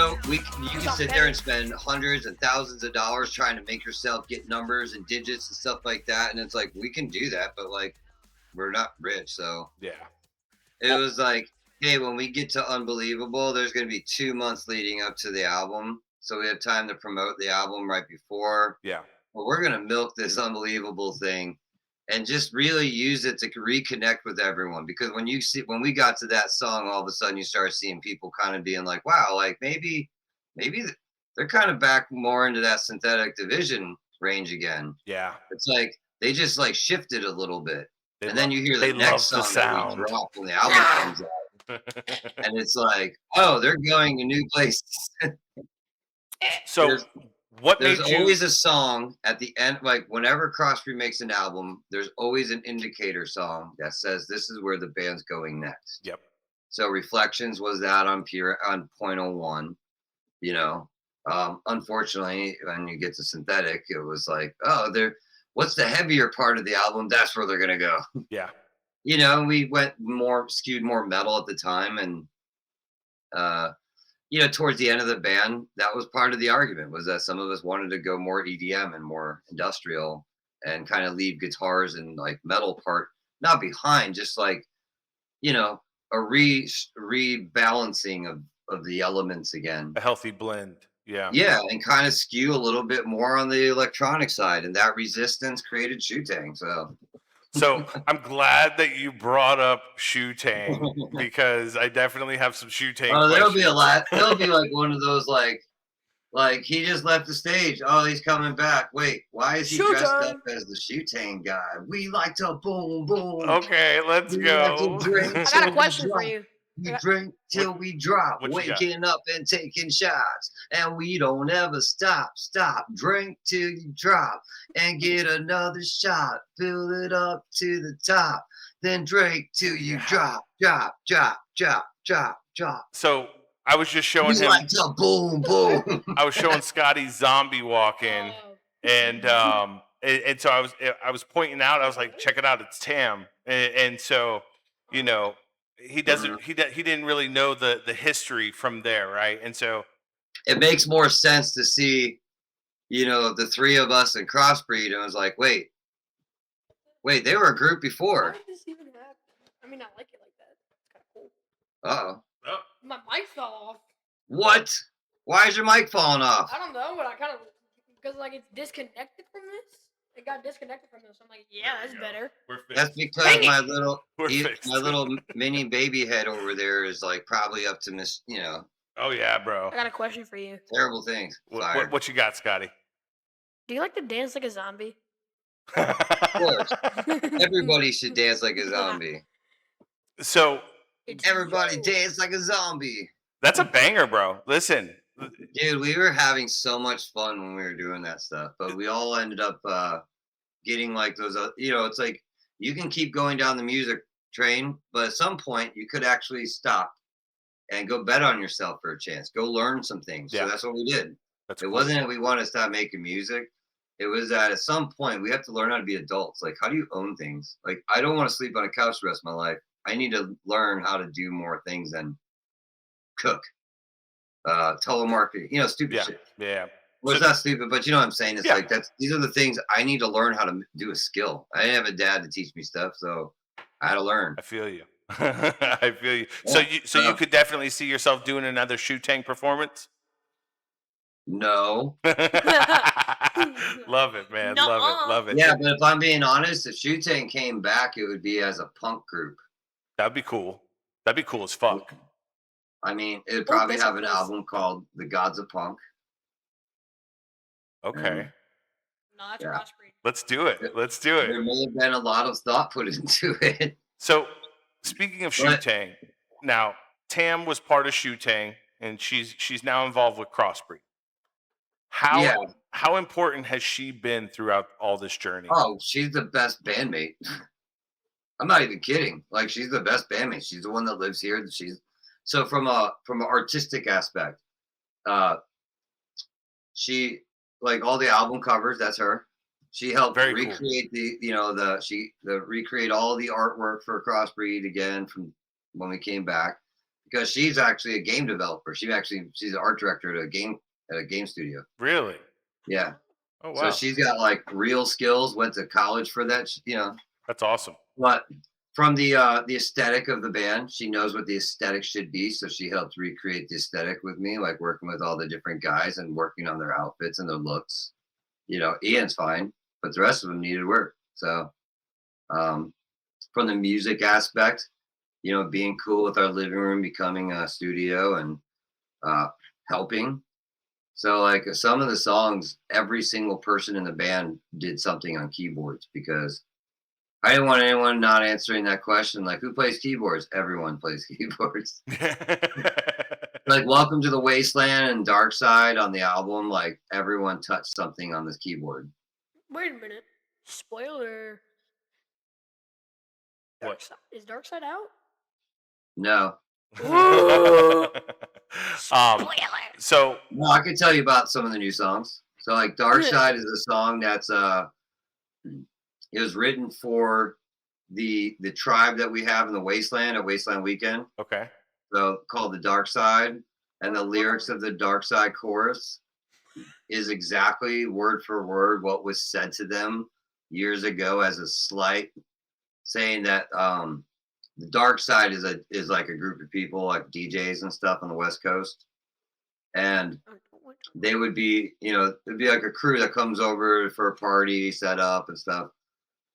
Speaker 4: can sit there and spend hundreds and thousands of dollars trying to make yourself get numbers and digits and stuff like that. And it's like, we can do that, but like, we're not rich. So
Speaker 1: Yeah.
Speaker 4: it was like, hey, when we get to Unbelievable, there's going to be 2 months leading up to the album. So we have time to promote the album right before.
Speaker 1: Yeah.
Speaker 4: Well, we're going to milk this Unbelievable thing and just really use it to reconnect with everyone. Because when we got to that song, all of a sudden you start seeing people kind of being like, wow, like maybe they're kind of back more into that Synthetic Division range again.
Speaker 1: Yeah.
Speaker 4: It's like they just like shifted a little bit.
Speaker 1: And
Speaker 4: then you hear the next song that we drop when the album comes out. And it's like, oh, they're going to new places.
Speaker 1: So what
Speaker 4: There's
Speaker 1: made you
Speaker 4: always a song at the end, like whenever Crossbreed makes an album, there's always an indicator song that says this is where the band's going next.
Speaker 1: Yep.
Speaker 4: So Reflections was that on .01, unfortunately, when you get to Synthetic, it was like, oh, what's the heavier part of the album? That's where they're gonna go.
Speaker 1: Yeah.
Speaker 4: We went skewed more metal at the time, and towards the end of the band, that was part of the argument, was that some of us wanted to go more EDM and more industrial, and kind of leave guitars and like metal part not behind, just like, you know, a rebalancing of the elements again.
Speaker 1: A healthy blend. Yeah.
Speaker 4: Yeah, and kind of skew a little bit more on the electronic side, and that resistance created Shoe-Tang. So
Speaker 1: So I'm glad that you brought up Shoe Tang because I definitely have some Shoe Tang
Speaker 4: oh, there'll be a
Speaker 1: questions.
Speaker 4: lot. There'll be like one of those like he just left the stage. Oh, he's coming back. Wait, why is he dressed up
Speaker 3: Showtime.
Speaker 4: as the Shoe-Tang guy? We like to boom boom.
Speaker 1: Okay, let's
Speaker 4: We like to
Speaker 1: go.
Speaker 4: drink
Speaker 3: I got
Speaker 4: till
Speaker 3: a
Speaker 4: we
Speaker 3: question for
Speaker 4: drop.
Speaker 3: you.
Speaker 4: We drink till we drop,
Speaker 1: what you got?
Speaker 4: waking up and taking shots, and we don't ever stop. Drink till you drop, and get another shot. Fill it up to the top, then drink till you drop.
Speaker 1: So I was just showing
Speaker 4: We
Speaker 1: him.
Speaker 4: like to boom boom.
Speaker 1: I was showing Scotty Zombie walk in, and so I was pointing out. I was like, check it out, it's Tam, and so you know he doesn't he didn't really know the history from there, right? And so
Speaker 4: It makes more sense to see, you know, the three of us in Crossbreed, and I was like, wait, they were a group
Speaker 3: How
Speaker 4: before.
Speaker 3: did this even happen? I mean, I like it like that. It's kind of cool.
Speaker 4: Uh-oh.
Speaker 3: My mic fell off.
Speaker 4: What? Why is your mic falling off?
Speaker 3: I don't know, but I kind of because like it's disconnected from this. It got disconnected from this. I'm like, yeah, that's better.
Speaker 1: we're fixed.
Speaker 4: That's because
Speaker 3: Dang it!
Speaker 4: my little
Speaker 1: We're fixed.
Speaker 4: my little mini baby head over there is like probably up to
Speaker 1: Oh yeah, bro.
Speaker 3: I got a question for you.
Speaker 4: terrible things. Fire.
Speaker 1: What you got, Scotty?
Speaker 3: Do you like to dance like a zombie?
Speaker 4: Of course. Everybody should dance like a zombie.
Speaker 1: So
Speaker 3: It's
Speaker 4: Everybody
Speaker 3: you.
Speaker 4: dance like a zombie.
Speaker 1: that's a banger, bro. Listen,
Speaker 4: Dude, we were having so much fun when we were doing that stuff, but we all ended up getting like those, it's like you can keep going down the music train, but at some point you could actually stop and go bet on yourself for a chance. Go learn some things.
Speaker 1: Yeah.
Speaker 4: So that's what we did.
Speaker 1: that's
Speaker 4: It
Speaker 1: cool.
Speaker 4: wasn't that we wanted to stop making music. It was that at some point we have to learn how to be adults. Like, how do you own things? Like, I don't want to sleep on a couch the rest of my life. I need to learn how to do more things than cook, telemarketing, stupid
Speaker 1: Yeah,
Speaker 4: shit.
Speaker 1: yeah.
Speaker 4: Well, it's not stupid, but you know what I'm saying? It's
Speaker 1: Yeah.
Speaker 4: like these are the things I need to learn how to do a skill. I didn't have a dad to teach me stuff, so I had to learn.
Speaker 1: I feel you. I feel you. So you could definitely see yourself doing another Shoe Tang performance.
Speaker 4: No.
Speaker 1: Love it, man. Love
Speaker 3: Nuh-uh.
Speaker 1: it. Love it.
Speaker 4: Yeah, but if I'm being honest, if Shoe-Tang came back, it would be as a punk group.
Speaker 1: That'd be cool. That'd be cool as fuck.
Speaker 4: I mean, it'd probably
Speaker 3: that's
Speaker 4: have an
Speaker 3: nice.
Speaker 4: album called The Gods of Punk.
Speaker 1: Okay.
Speaker 3: No, that's
Speaker 4: Yeah.
Speaker 3: Crossbreed.
Speaker 1: Let's do it. Let's do
Speaker 4: There
Speaker 1: it.
Speaker 4: may have been a lot of thought put into it.
Speaker 1: So, speaking of Shoe
Speaker 4: But-
Speaker 1: Tang, now Tam was part of Shoe Tang, and she's now involved with Crossbreed.
Speaker 4: Yeah.
Speaker 1: How important has she been throughout all this journey?
Speaker 4: Oh, she's the best bandmate. I'm not even kidding. Like, she's the best bandmate. She's the one that lives here. So from an artistic aspect, she, like, all the album covers, that's her. She helped
Speaker 1: Very cool.
Speaker 4: recreate recreate all the artwork for Crossbreed again from when we came back, because she's actually a game developer. She's an art director at a game studio.
Speaker 1: Really?
Speaker 4: Yeah.
Speaker 1: Oh wow,
Speaker 4: So she's got like real skills. Went to college for that.
Speaker 1: that's awesome.
Speaker 4: But from the aesthetic of the band, she knows what the aesthetic should be. So she helped recreate the aesthetic with me, like working with all the different guys and working on their outfits and their looks. Ian's fine, but the rest of them needed work. So from the music aspect, being cool with our living room becoming a studio and helping. So like some of the songs, every single person in the band did something on keyboards, because I didn't want anyone not answering that question. Like, who plays keyboards? Everyone plays keyboards. Like Welcome to the Wasteland and Dark Side on the album, like everyone touched something on this keyboard.
Speaker 3: Wait a minute. Spoiler.
Speaker 1: What?
Speaker 3: Is Dark Side out?
Speaker 4: No.
Speaker 3: Spoiler.
Speaker 1: So
Speaker 4: No, I can tell you about some of the new songs. So like Dark Side is a song that's it was written for the tribe that we have in the Wasteland at Wasteland Weekend.
Speaker 1: okay,
Speaker 4: So called The Dark Side, and the lyrics of the Dark Side chorus is exactly word for word what was said to them years ago as a slight, saying that the dark side is like a group of people like DJs and stuff on the West Coast, and they would be, it'd be like a crew that comes over for a party set up and stuff.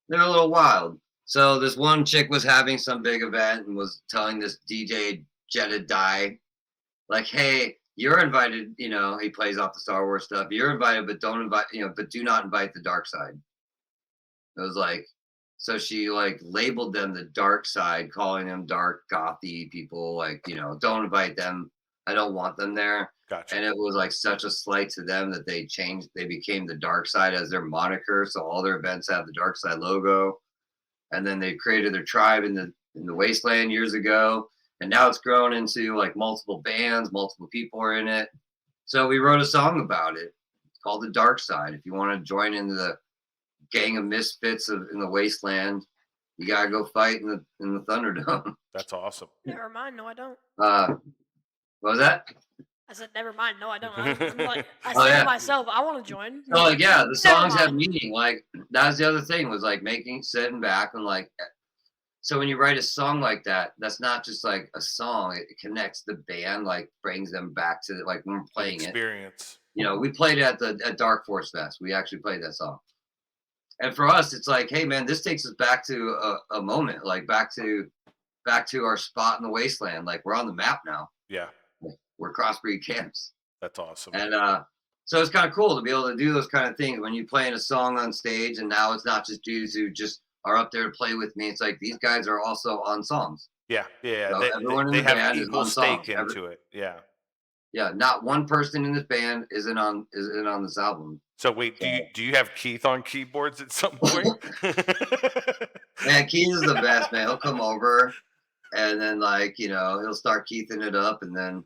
Speaker 4: They're a little wild. So this one chick was having some big event and was telling this DJ Jedediah, like, hey, you're invited, he plays off the Star Wars stuff. You're invited, but don't invite, but do not invite the dark side. It was like, so she like labeled them the dark side, calling them dark gothy people, like, don't invite them. I don't want them there.
Speaker 1: Gotcha.
Speaker 4: And it was like such a slight to them that they became the dark side as their moniker. So all their events have the dark side logo. And then they created their tribe in the wasteland years ago. And now it's grown into like multiple bands, multiple people are in it. So we wrote a song about it. It's called The Dark Side. If you want to join in the gang of misfits in the wasteland, you gotta go fight in the Thunderdome.
Speaker 1: That's awesome.
Speaker 3: Never mind. No, I don't.
Speaker 4: What was that?
Speaker 3: I said, never mind. No, I don't. I said
Speaker 4: yeah.
Speaker 3: to myself, I want to join.
Speaker 4: So like, yeah, the songs have meaning. Like that's the other thing was like sitting back and like, so when you write a song like that, that's not just like a song. It connects the band, like brings them back to like when we're playing
Speaker 1: experience.
Speaker 4: We played it at Dark Force Fest. We actually played that song. And for us, it's like, hey man, this takes us back to a moment, like back to our spot in the wasteland. Like we're on the map now.
Speaker 1: Yeah.
Speaker 4: We're Crossbreed camps.
Speaker 1: That's awesome.
Speaker 4: And so it's kind of cool to be able to do those kind of things when you're playing a song on stage, and now it's not just dudes who just are up there to play with me. It's like these guys are also on songs.
Speaker 1: Yeah.
Speaker 4: They have
Speaker 1: band equal stake into it. Yeah.
Speaker 4: Yeah, not one person in this band isn't on this album.
Speaker 1: So wait, do you have Keith on keyboards at some point?
Speaker 4: Man, Keith is the best, man. He'll come over and then like, he'll start Keithing it up, and then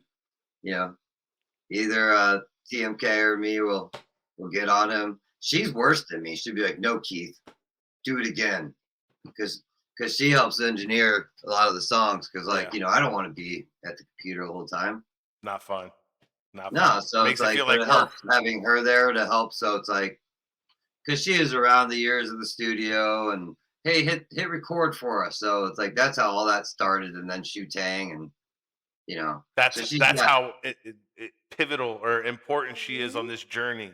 Speaker 4: either TMK or me will get on him. She's worse than me. She'd be like, no, Keith, do it again. Because she helps engineer a lot of the songs. Because I don't want to be at the computer the whole time.
Speaker 1: Not fun.
Speaker 4: No, so
Speaker 1: Makes
Speaker 4: it's like, it helps having her there to help. So it's like, because she is around the years of the studio and hey, hit record for us. So it's like, that's how all that started. And then Shootang and,
Speaker 1: that's how pivotal or important she is on this journey.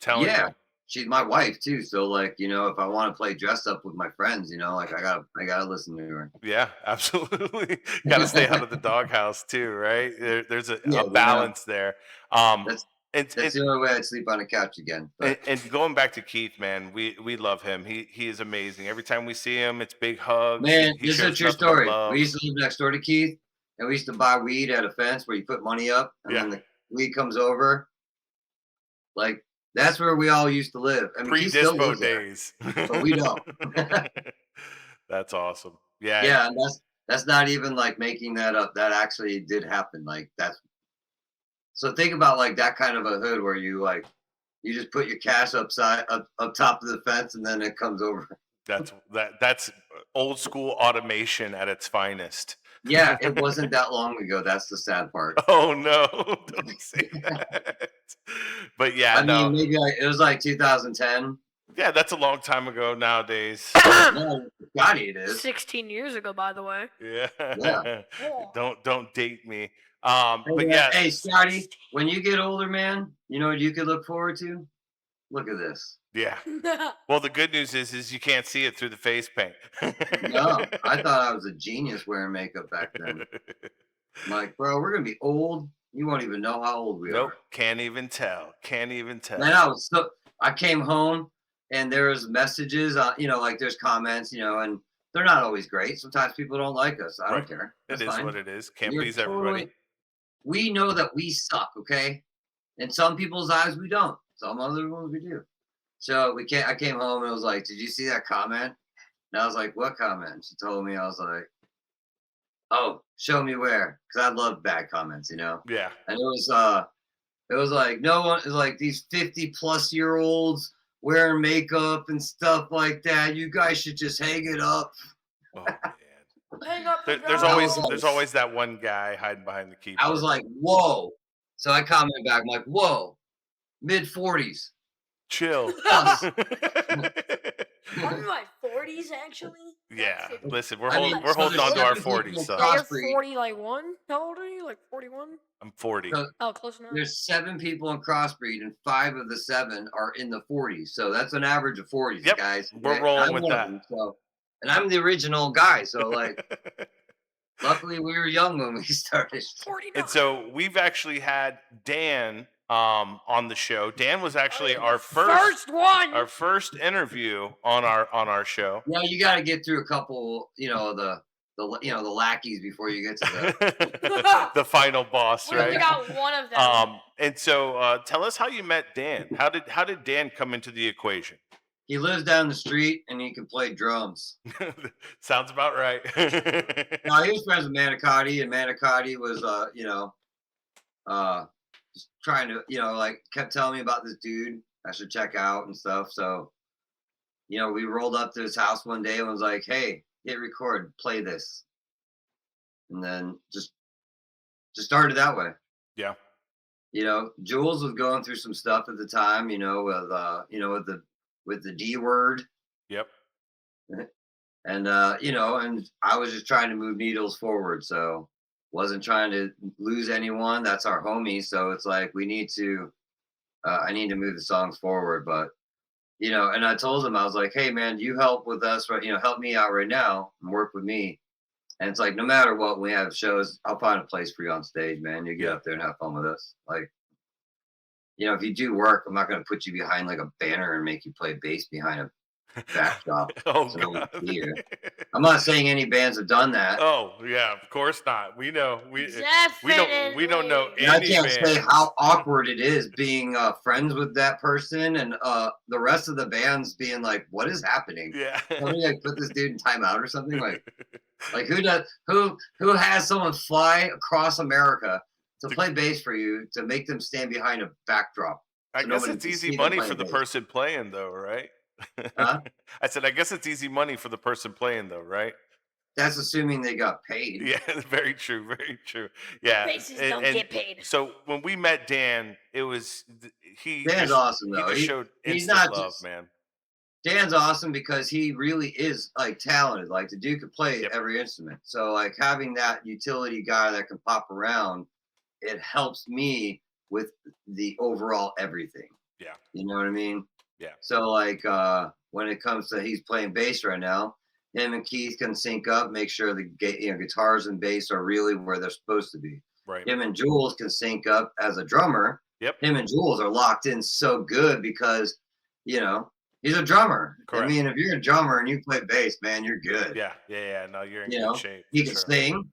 Speaker 1: Telling you.
Speaker 4: She's my wife too. So like, if I want to play dress up with my friends, like I gotta listen to her.
Speaker 1: Yeah, absolutely. Got to stay out of the doghouse too, right? There's a balance there.
Speaker 4: That's the only way I'd sleep on a couch again.
Speaker 1: And going back to Keith, man, we love him. He is amazing. Every time we see him, it's big hugs.
Speaker 4: Man, this is a true story. We used to live next door to Keith, and we used to buy weed at a fence where you put money up, and then the weed comes over. Like, that's where we all used to live. I mean,
Speaker 1: pre-dispo days.
Speaker 4: But we don't.
Speaker 1: That's awesome. Yeah.
Speaker 4: Yeah, and that's not even like making that up. That actually did happen. Like so think about like that kind of a hood where you just put your cash up top of the fence and then it comes over.
Speaker 1: That's old school automation at its finest.
Speaker 4: Yeah, it wasn't that long ago. That's the sad part.
Speaker 1: Oh no, don't say that. But yeah,
Speaker 4: I mean, maybe it was like 2010.
Speaker 1: Yeah, that's a long time ago nowadays.
Speaker 4: No, Scotty, it is
Speaker 3: 16 years ago, by the way.
Speaker 1: Yeah. Don't date me. But yeah.
Speaker 4: Hey, Scotty, when you get older, man, you know what you could look forward to? Look at this.
Speaker 1: Yeah. Well, the good news is you can't see it through the face paint.
Speaker 4: No, I thought I was a genius wearing makeup back then. I'm like, bro, we're gonna be old. You won't even know how old we are.
Speaker 1: Can't even tell.
Speaker 4: Man, I came home and there was messages, like there's comments, and they're not always great. Sometimes people don't like us. I don't care.
Speaker 1: It is what it is. Can't please everybody.
Speaker 4: We know that we suck, okay? In some people's eyes, we don't. Some other ones we do. So I came home and I was like, did you see that comment? And I was like, what comment? She told me. I was like, oh, show me where. Because I love bad comments,
Speaker 1: Yeah.
Speaker 4: And it was like, no one is like these 50-plus-year-olds wearing makeup and stuff like that. You guys should just hang it up.
Speaker 1: Oh man.
Speaker 3: Hang up.
Speaker 1: There's always that one guy hiding behind the keyboard.
Speaker 4: I was like, whoa. So I commented back, I'm like, whoa, mid-40s.
Speaker 1: Chill.
Speaker 3: I'm in my 40s actually.
Speaker 1: Yeah,
Speaker 3: That's it.
Speaker 1: listen, we're
Speaker 4: I mean,
Speaker 1: we're
Speaker 4: so
Speaker 1: holding
Speaker 4: there's
Speaker 1: on to our
Speaker 4: 7 people
Speaker 1: 40s,
Speaker 4: in
Speaker 1: so
Speaker 3: Yeah, you're
Speaker 4: Crossbreed.
Speaker 3: 40 like one. How old are you? Like 41?
Speaker 1: I'm 40.
Speaker 4: So
Speaker 3: Oh, close enough.
Speaker 4: there's 7 people in Crossbreed, and 5 of the 7 are in the 40s. So that's an average of 40s,
Speaker 1: Yep,
Speaker 4: guys.
Speaker 1: we're
Speaker 4: Okay?
Speaker 1: rolling
Speaker 4: I'm
Speaker 1: with
Speaker 4: one of
Speaker 1: that.
Speaker 4: them, so, and I'm the original guy. So like, luckily we were young when we started.
Speaker 3: 49.
Speaker 1: And so we've actually had Dan on the show. Dan was actually our
Speaker 3: first one.
Speaker 1: our first interview on our show.
Speaker 4: Yeah, you got to get through a couple, the lackeys before you get to the.
Speaker 1: The final boss,
Speaker 3: We only
Speaker 1: right?
Speaker 3: got one of them.
Speaker 1: And so tell us how you met Dan. How did Dan come into the equation?
Speaker 4: He lives down the street and he can play drums.
Speaker 1: Sounds about right.
Speaker 4: No, he was friends with Manicotti, and Manicotti was, just trying to, like, kept telling me about this dude I should check out and stuff. So, we rolled up to his house one day and was like, "Hey, hit record, play this," and then just started that way.
Speaker 1: Yeah.
Speaker 4: Jules was going through some stuff at the time, with the D word.
Speaker 1: Yep.
Speaker 4: And and I was just trying to move needles forward, so wasn't trying to lose anyone. That's our homie, so it's like we need to. I need to move the songs forward, but and I told him, I was like, "Hey, man, you help with us, right? Help me out right now and work with me." And it's like, no matter what, when we have shows, I'll find a place for you on stage, man. You get up there and have fun with us. Like, if you do work, I'm not going to put you behind like a banner and make you play bass behind a backdrop.
Speaker 1: Oh,
Speaker 4: So no one
Speaker 1: God.
Speaker 4: can hear. I'm not saying any bands have done that.
Speaker 1: Oh, yeah, of course not. We know. We don't know
Speaker 4: And I
Speaker 1: any
Speaker 4: can't
Speaker 1: band.
Speaker 4: say how awkward it is being friends with that person and the rest of the bands being like, "What is happening?
Speaker 1: Yeah.
Speaker 4: Somebody like put this dude in timeout or something." Like who has someone fly across America to play bass for you to make them stand behind a backdrop?
Speaker 1: I
Speaker 4: so
Speaker 1: guess
Speaker 4: nobody
Speaker 1: it's
Speaker 4: can
Speaker 1: easy
Speaker 4: see them
Speaker 1: money
Speaker 4: playing
Speaker 1: for the
Speaker 4: bass?
Speaker 1: person playing, though, right?
Speaker 4: Huh?
Speaker 1: I said, I guess it's easy money for the person playing, though, right?
Speaker 4: That's assuming they got paid.
Speaker 1: Yeah, very true, very true. Yeah,
Speaker 3: Bases don't get paid.
Speaker 1: So when we met Dan, it was he.
Speaker 4: Dan's
Speaker 1: just,
Speaker 4: awesome,
Speaker 1: He
Speaker 4: though.
Speaker 1: just showed
Speaker 4: He's
Speaker 1: instant
Speaker 4: not
Speaker 1: love,
Speaker 4: just-
Speaker 1: man.
Speaker 4: Dan's awesome because he really is like talented. Like the dude could play
Speaker 1: Yep.
Speaker 4: every instrument. So like having that utility guy that can pop around, it helps me with the overall everything.
Speaker 1: Yeah.
Speaker 4: You know what I mean?
Speaker 1: Yeah.
Speaker 4: So like when it comes to he's playing bass right now, him and Keith can sync up, make sure the guitars and bass are really where they're supposed to be.
Speaker 1: Right.
Speaker 4: Him and Jules can sync up as a drummer.
Speaker 1: Yep.
Speaker 4: Him and Jules are locked in so good because he's a drummer.
Speaker 1: Correct.
Speaker 4: I mean, if you're a drummer and you play bass, man, you're good.
Speaker 1: Yeah. No, you're in
Speaker 4: You
Speaker 1: good
Speaker 4: know,
Speaker 1: shape.
Speaker 4: He
Speaker 1: for
Speaker 4: can
Speaker 1: sure.
Speaker 4: sing.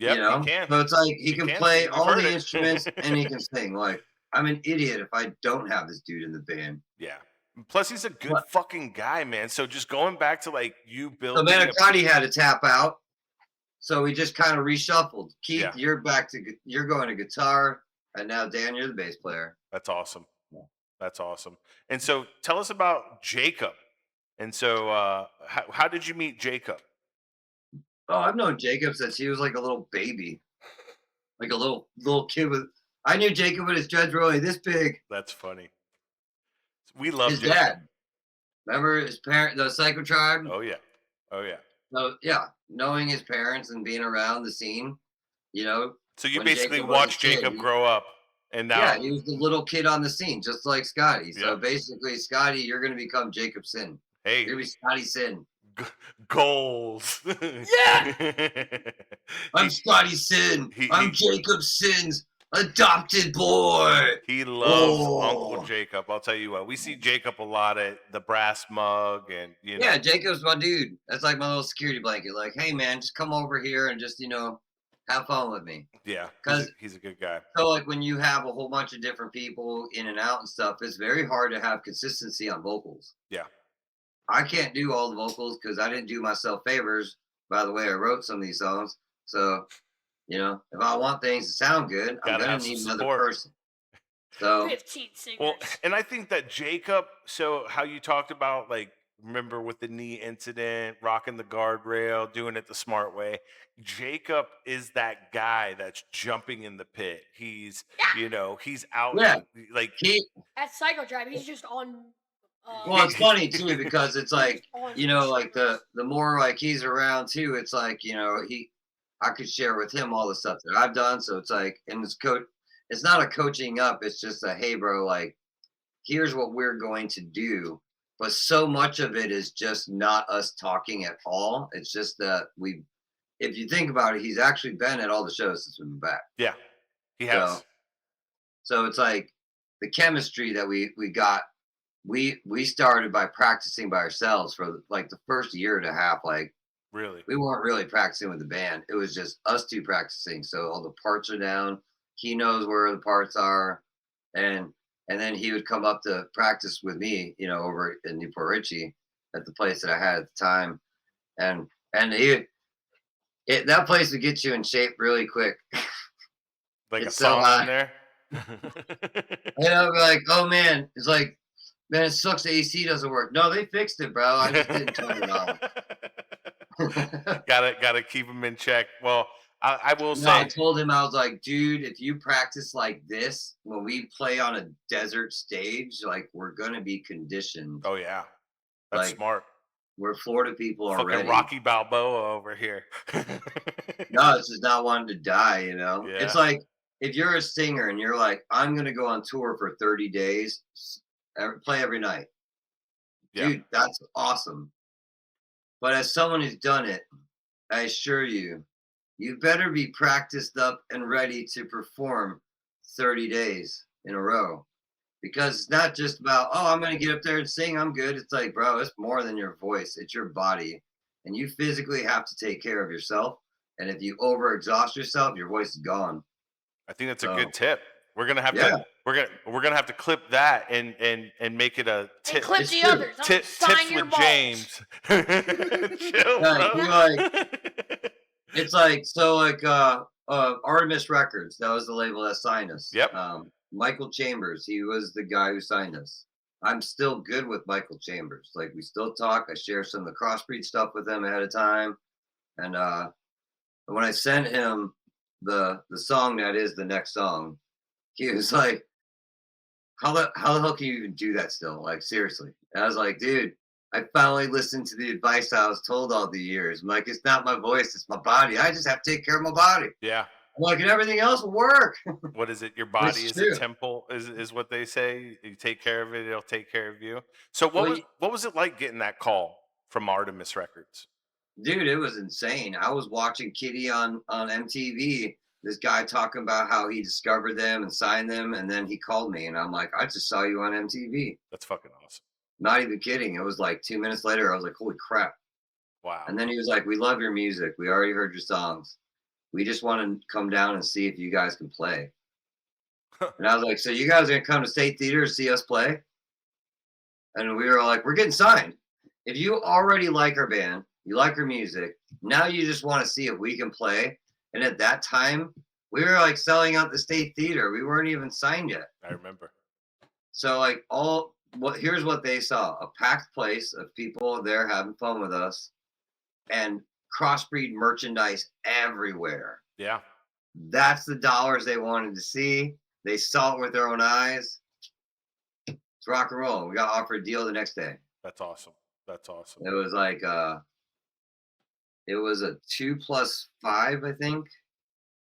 Speaker 1: Yep,
Speaker 4: You
Speaker 1: he can.
Speaker 4: So it's like he can play
Speaker 1: sing. We've
Speaker 4: all
Speaker 1: heard
Speaker 4: the
Speaker 1: it.
Speaker 4: instruments and he can sing. Like, I'm an idiot if I don't have this dude in the band.
Speaker 1: Yeah. Plus, he's a good fucking guy, man. So just going back to like you
Speaker 4: So
Speaker 1: building.
Speaker 4: Manicotti had to tap out. So we just kind of reshuffled. Keith,
Speaker 1: Yeah.
Speaker 4: you're going to guitar, and now Dan, you're the bass player.
Speaker 1: That's awesome.
Speaker 4: Yeah.
Speaker 1: That's awesome. And so tell us about Jacob. And so how did you meet Jacob?
Speaker 4: Oh, I've known Jacob since he was like a little baby, like a little kid with. I knew Jacob when his dreads were only this big.
Speaker 1: That's funny. We love
Speaker 4: His
Speaker 1: Jacob.
Speaker 4: dad. Remember his parent, the Psycho Tribe?
Speaker 1: Oh yeah.
Speaker 4: So yeah, knowing his parents and being around the scene,
Speaker 1: So you
Speaker 4: when
Speaker 1: basically
Speaker 4: Jacob was a
Speaker 1: watched
Speaker 4: kid,
Speaker 1: Jacob grow up, and now
Speaker 4: yeah, he was the little kid on the scene, just like Scotty. So
Speaker 1: Yeah.
Speaker 4: basically, Scotty, you're gonna become Jacob Sin.
Speaker 1: hey,
Speaker 4: You're gonna be Scotty Sin.
Speaker 1: goals.
Speaker 3: Yeah.
Speaker 4: I'm Scotty Sin. I'm Jacob Sin's adopted boy.
Speaker 1: He loves
Speaker 4: Oh.
Speaker 1: Uncle Jacob. I'll tell you what. We see Jacob a lot at the Brass Mug, and
Speaker 4: Yeah, Jacob's my dude. That's like my little security blanket. Like, hey man, just come over here and just have fun with me.
Speaker 1: yeah,
Speaker 4: 'Cause-
Speaker 1: he's a good guy.
Speaker 4: So like when you have a whole bunch of different people in and out and stuff, it's very hard to have consistency on vocals.
Speaker 1: Yeah.
Speaker 4: I can't do all the vocals because I didn't do myself favors by the way I wrote some of these songs. So, if I want things to sound good, I'm
Speaker 1: Gotta
Speaker 4: gonna
Speaker 1: have some
Speaker 4: need another
Speaker 1: support.
Speaker 4: person. So
Speaker 3: 15 singers.
Speaker 1: Well, and I think that Jacob. So how you talked about like remember with the knee incident, rocking the guardrail, doing it the smart way. Jacob is that guy that's jumping in the pit. He's he's out
Speaker 4: Yeah.
Speaker 1: like
Speaker 4: he
Speaker 3: At Psycho Tribe, he's just on
Speaker 4: Well, it's funny too because it's like,
Speaker 3: on
Speaker 4: you know, like
Speaker 3: service.
Speaker 4: the more like he's around too, it's like, I could share with him all the stuff that I've done. So it's like, and it's not a coaching up. It's just a, hey, bro, like, here's what we're going to do. But so much of it is just not us talking at all. It's just that if you think about it, he's actually been at all the shows since we've been back.
Speaker 1: Yeah, he
Speaker 4: So,
Speaker 1: has.
Speaker 4: so it's like the chemistry that we got. We started by practicing by ourselves for like the first year and a half. Like
Speaker 1: Really.
Speaker 4: we weren't really practicing with the band. It was just us two practicing. So all the parts are down. He knows where the parts are, and then he would come up to practice with me, over in Newport Richie at the place that I had at the time, and that place would get you in shape really quick.
Speaker 1: Like a
Speaker 4: It's so
Speaker 1: song
Speaker 4: hot.
Speaker 1: in there.
Speaker 4: And I'll be like, oh man, it's like, man, it sucks the AC doesn't work. No, they fixed it, bro. I just didn't turn it on.
Speaker 1: gotta keep him in check. Well, I will
Speaker 4: No, I
Speaker 1: say,
Speaker 4: told him, I was like, dude, if you practice like this, when we play on a desert stage, like we're gonna be conditioned.
Speaker 1: oh yeah, that's
Speaker 4: Like
Speaker 1: smart.
Speaker 4: we're Florida people
Speaker 1: Fucking
Speaker 4: already.
Speaker 1: Rocky Balboa over here.
Speaker 4: No, it's just not wanting to die,
Speaker 1: Yeah.
Speaker 4: It's like if you're a singer and you're like, I'm gonna go on tour for 30 days, play every night.
Speaker 1: Yeah.
Speaker 4: Dude, that's awesome. But as someone who's done it, I assure you, you better be practiced up and ready to perform 30 days in a row. Because it's not just about, oh, I'm going to get up there and sing, I'm good. It's like, bro, it's more than your voice, it's your body. And you physically have to take care of yourself. And if you overexhaust yourself, your voice is gone.
Speaker 1: I think that's a
Speaker 4: So,
Speaker 1: good tip. We're gonna have
Speaker 4: yeah.
Speaker 1: to we're gonna have to clip that and make it a
Speaker 3: And
Speaker 1: tip.
Speaker 3: clip
Speaker 4: It's
Speaker 3: the
Speaker 4: true.
Speaker 3: others.
Speaker 1: Tips
Speaker 3: Sign your
Speaker 1: with
Speaker 3: balls.
Speaker 1: James. Chill,
Speaker 4: Like,
Speaker 1: bro.
Speaker 4: it's like, so like Artemis Records, that was the label that signed us.
Speaker 1: Yep.
Speaker 4: Michael Chambers, he was the guy who signed us. I'm still good with Michael Chambers. Like we still talk. I share some of the crossbreed stuff with him ahead of time. And when I sent him the song that is the next song, he was like, how the hell can you even do that still? Like seriously. And I was like, dude, I finally listened to the advice I was told all the years. I'm like, it's not my voice, it's my body. I just have to take care of my body.
Speaker 1: Yeah.
Speaker 4: I'm like, and everything else will work.
Speaker 1: What is it? Your
Speaker 4: But
Speaker 1: body
Speaker 4: it's
Speaker 1: is a
Speaker 4: true.
Speaker 1: temple, is what they say. You take care of it, it'll take care of you. So
Speaker 4: Well,
Speaker 1: what was it like getting that call from Artemis Records?
Speaker 4: dude, it was insane. I was watching Kitty on MTV. This guy talking about how he discovered them and signed them, and then he called me, and I'm like, I just saw you on MTV.
Speaker 1: That's fucking awesome.
Speaker 4: Not even kidding. It was like 2 minutes later. I was like, holy crap.
Speaker 1: Wow.
Speaker 4: And then he was like, we love your music. We already heard your songs. We just want to come down and see if you guys can play. And I was like, so you guys are going to come to State Theater to see us play? And we were like, we're getting signed. If you already like our band, you like our music, now you just want to see if we can play. And at that time, we were like selling out the State Theater. We weren't even signed yet.
Speaker 1: I remember.
Speaker 4: So like here's what they saw: a packed place of people there having fun with us, and crossbreed merchandise everywhere.
Speaker 1: Yeah.
Speaker 4: That's the dollars they wanted to see. They saw it with their own eyes. It's rock and roll. We got offered a deal the next day.
Speaker 1: That's awesome. That's awesome.
Speaker 4: It was like it was a 2+5, I think,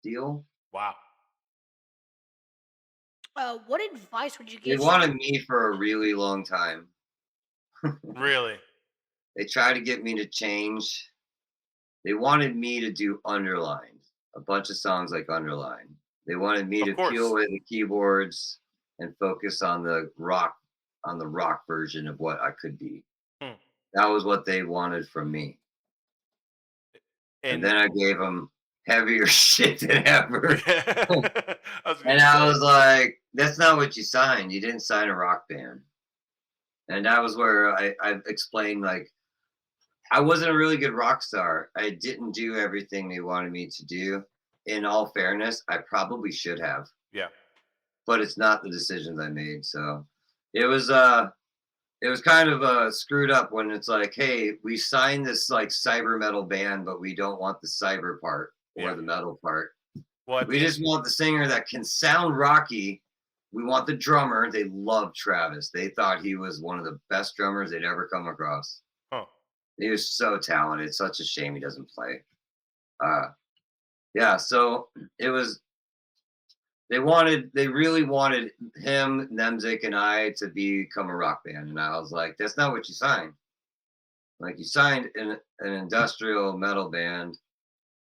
Speaker 4: deal.
Speaker 1: Wow.
Speaker 3: What advice would you
Speaker 4: They
Speaker 3: give?
Speaker 4: wanted me for a really long time.
Speaker 1: Really?
Speaker 4: They tried to get me to change. They wanted me to do Underline, a bunch of songs like Underline. They wanted me
Speaker 1: Of
Speaker 4: to
Speaker 1: course.
Speaker 4: peel away the keyboards and focus on the rock version of what I could be.
Speaker 1: Hmm.
Speaker 4: That was what they wanted from me. And then I gave them heavier shit than ever. I was like, that's not what you signed. You didn't sign a rock band. And that was where I explained, like, I wasn't a really good rock star. I didn't do everything they wanted me to do. In all fairness, I probably should have.
Speaker 1: Yeah.
Speaker 4: But it's not the decisions I made. So it was kind of screwed up when it's like, hey, we signed this like cyber metal band, but we don't want the cyber part or the metal part.
Speaker 1: Well,
Speaker 4: We just want the singer that can sound rocky we want the drummer. They loved Travis. They thought he was one of the best drummers they'd ever come across.
Speaker 1: Huh.
Speaker 4: He was so talented. Such a shame he doesn't play. Yeah, so it was. They really wanted him, Nemzik, and I to become a rock band, and I was like, that's not what you signed. Like, you signed an industrial metal band.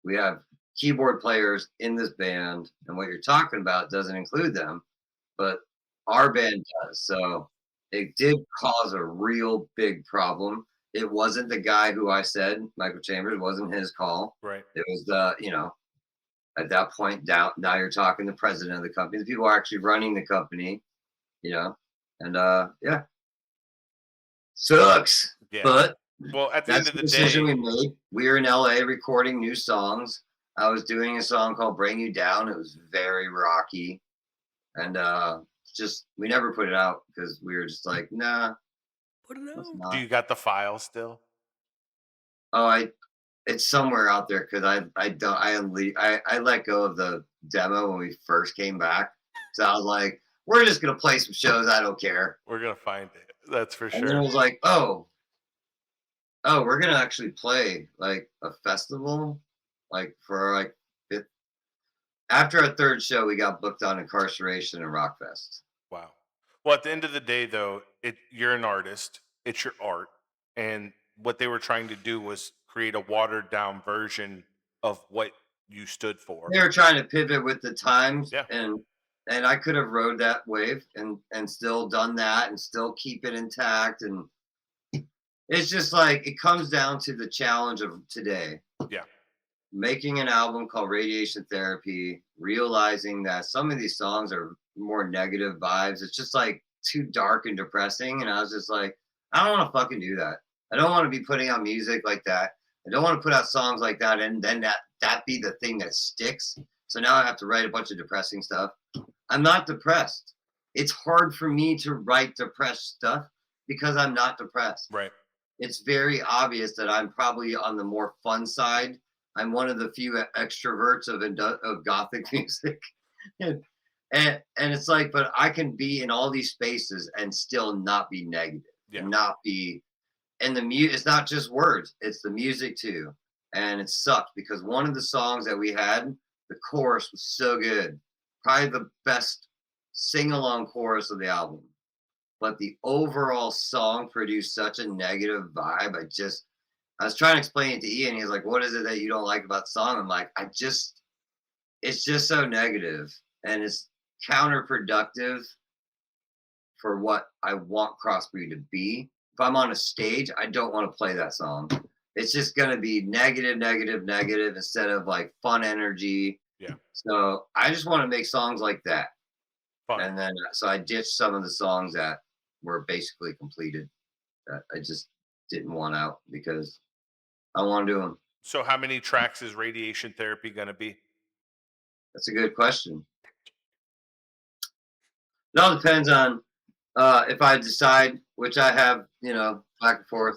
Speaker 4: We have keyboard players in this band, and what you're talking about doesn't include them, but our band does. So it did cause a real big problem. It wasn't the guy who I said, Michael Chambers, wasn't his call.
Speaker 1: Right.
Speaker 4: It was at that point, now you're talking the president of the company, the people who are actually running the company, and yeah, sucks.
Speaker 1: Yeah.
Speaker 4: But
Speaker 1: well, at the end
Speaker 4: that's
Speaker 1: of
Speaker 4: the
Speaker 1: the
Speaker 4: decision
Speaker 1: day,
Speaker 4: we made. We were in LA recording new songs. I was doing a song called "Bring You Down." It was very rocky, and we never put it out because we were just like, nah,
Speaker 3: Put it
Speaker 4: let's
Speaker 3: out.
Speaker 4: not.
Speaker 1: do you got the file still?
Speaker 4: Oh, it's somewhere out there because I let go of the demo when we first came back. So I was like, we're just gonna play some shows. I don't care.
Speaker 1: We're gonna find it. That's for
Speaker 4: And then it
Speaker 1: sure.
Speaker 4: was like, oh, we're gonna actually play like a festival, like for like after our third show, we got booked on Incarceration and Rockfest.
Speaker 1: Wow. Well, at the end of the day, though, you're an artist. It's your art, and what they were trying to do was create a watered down version of what you stood for.
Speaker 4: They were trying to pivot with the times,
Speaker 1: Yeah.
Speaker 4: and I could have rode that wave and still done that and still keep it intact. And it's just like it comes down to the challenge of today.
Speaker 1: Yeah.
Speaker 4: Making an album called Radiation Therapy, realizing that some of these songs are more negative vibes. It's just like too dark and depressing. And I was just like, I don't want to fucking do that. I don't want to be putting out music like that. I don't want to put out songs like that and then that be the thing that sticks. So now I have to write a bunch of depressing stuff. I'm not depressed. It's hard for me to write depressed stuff because I'm not depressed.
Speaker 1: Right.
Speaker 4: It's very obvious that I'm probably on the more fun side. I'm one of the few extroverts of gothic music. and it's like, but I can be in all these spaces and still not be negative.
Speaker 1: Yeah.
Speaker 4: And not be, and it's not just words, it's the music too. And it sucked because one of the songs that we had, the chorus was so good. Probably the best sing-along chorus of the album. But the overall song produced such a negative vibe. I was trying to explain it to Ian. He's like, what is it that you don't like about the song? I'm like, it's just so negative and it's counterproductive for what I want Crossbreed to be. If I'm on a stage, I don't want to play that song. It's just going to be negative, negative, negative instead of like fun energy.
Speaker 1: Yeah.
Speaker 4: So I just want to make songs like that.
Speaker 1: Fun.
Speaker 4: And then, so I ditched some of the songs that were basically completed that I just didn't want out because I want to do them.
Speaker 1: So how many tracks is Radiation Therapy going to be?
Speaker 4: That's a good question. It all depends on if I decide, which I have, back and forth.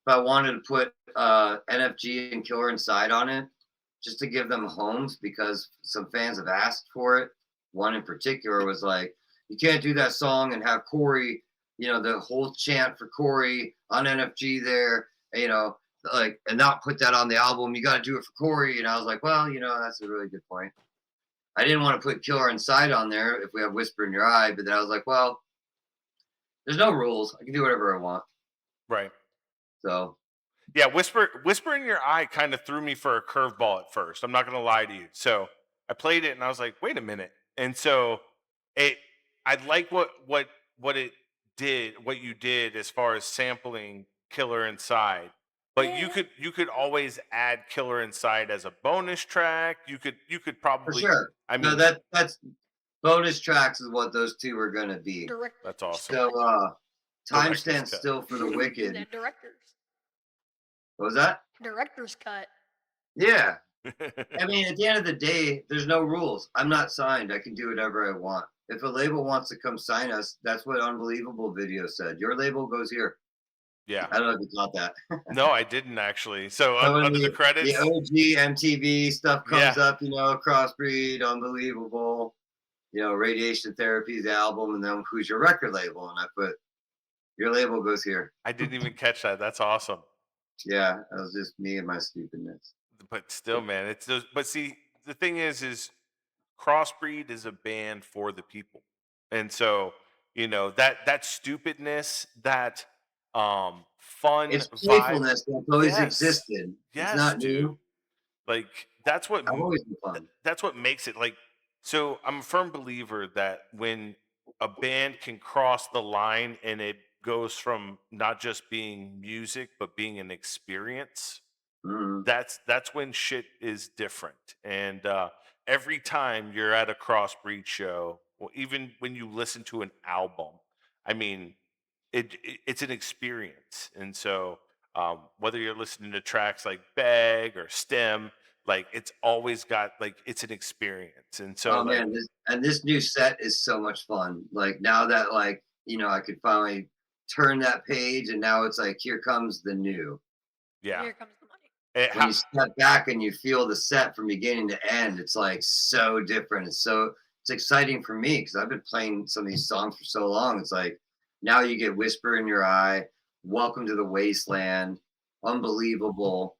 Speaker 4: If I wanted to put NFG and Killer Inside on it, just to give them homes because some fans have asked for it. One in particular was like, you can't do that song and have Corey, the whole chant for Corey on NFG there, and not put that on the album. You got to do it for Corey. And I was like, well, that's a really good point. I didn't want to put Killer Inside on there if we have Whisper in Your Eye, but then I was like, well, there's no rules. I can do whatever I want.
Speaker 1: Right.
Speaker 4: So.
Speaker 1: Yeah, Whisper in Your Eye kind of threw me for a curveball at first. I'm not going to lie to you. So I played it and I was like, wait a minute. And so I like what it did, what you did as far as sampling Killer Inside. But you could always add Killer Inside as a bonus track. You could probably,
Speaker 4: for sure.
Speaker 1: I mean,
Speaker 4: that's bonus tracks is what those two are gonna be.
Speaker 1: That's awesome.
Speaker 4: So Time
Speaker 1: Director's
Speaker 4: Stands
Speaker 1: cut.
Speaker 4: Still for the Wicked.
Speaker 3: The director's.
Speaker 4: What was that?
Speaker 3: Director's cut.
Speaker 4: Yeah. I mean, at the end of the day, there's no rules. I'm not signed. I can do whatever I want. If a label wants to come sign us, that's what Unbelievable Video said. Your label goes here.
Speaker 1: Yeah.
Speaker 4: I don't know if you caught that.
Speaker 1: No, I didn't actually. So under the credits,
Speaker 4: the OG MTV stuff comes up, Crossbreed, Unbelievable. radiation therapy's album, and then who's your record label? And I put your label goes here.
Speaker 1: I didn't even catch that. That's awesome.
Speaker 4: Yeah, that was just me and my stupidness.
Speaker 1: But still, man, it's those. But see, the thing is Crossbreed is a band for the people, and so that stupidness, that fun
Speaker 4: It's
Speaker 1: vibe.
Speaker 4: playfulness that's always
Speaker 1: Yes,
Speaker 4: existed. It's
Speaker 1: yes,
Speaker 4: not
Speaker 1: dude.
Speaker 4: new.
Speaker 1: Like that's what
Speaker 4: I've always been fun.
Speaker 1: that's what makes it like. So I'm a firm believer that when a band can cross the line and it goes from not just being music but being an experience,
Speaker 4: Mhm.
Speaker 1: that's when shit is different. And every time you're at a Crossbreed show, or even when you listen to an album, I mean, it's an experience. And so whether you're listening to tracks like Beg or Stem, like it's always got like it's an experience. And so
Speaker 4: Oh
Speaker 1: like
Speaker 4: man, this new set is so much fun. Like now that I could finally turn that page, and now it's like here comes the new.
Speaker 1: yeah.
Speaker 3: Here comes the money.
Speaker 4: When you step back and you feel the set from beginning to end, it's like so different. It's exciting for me because I've been playing some of these songs for so long. It's like now you get Whisper in Your Eye, Welcome to the Wasteland, Unbelievable,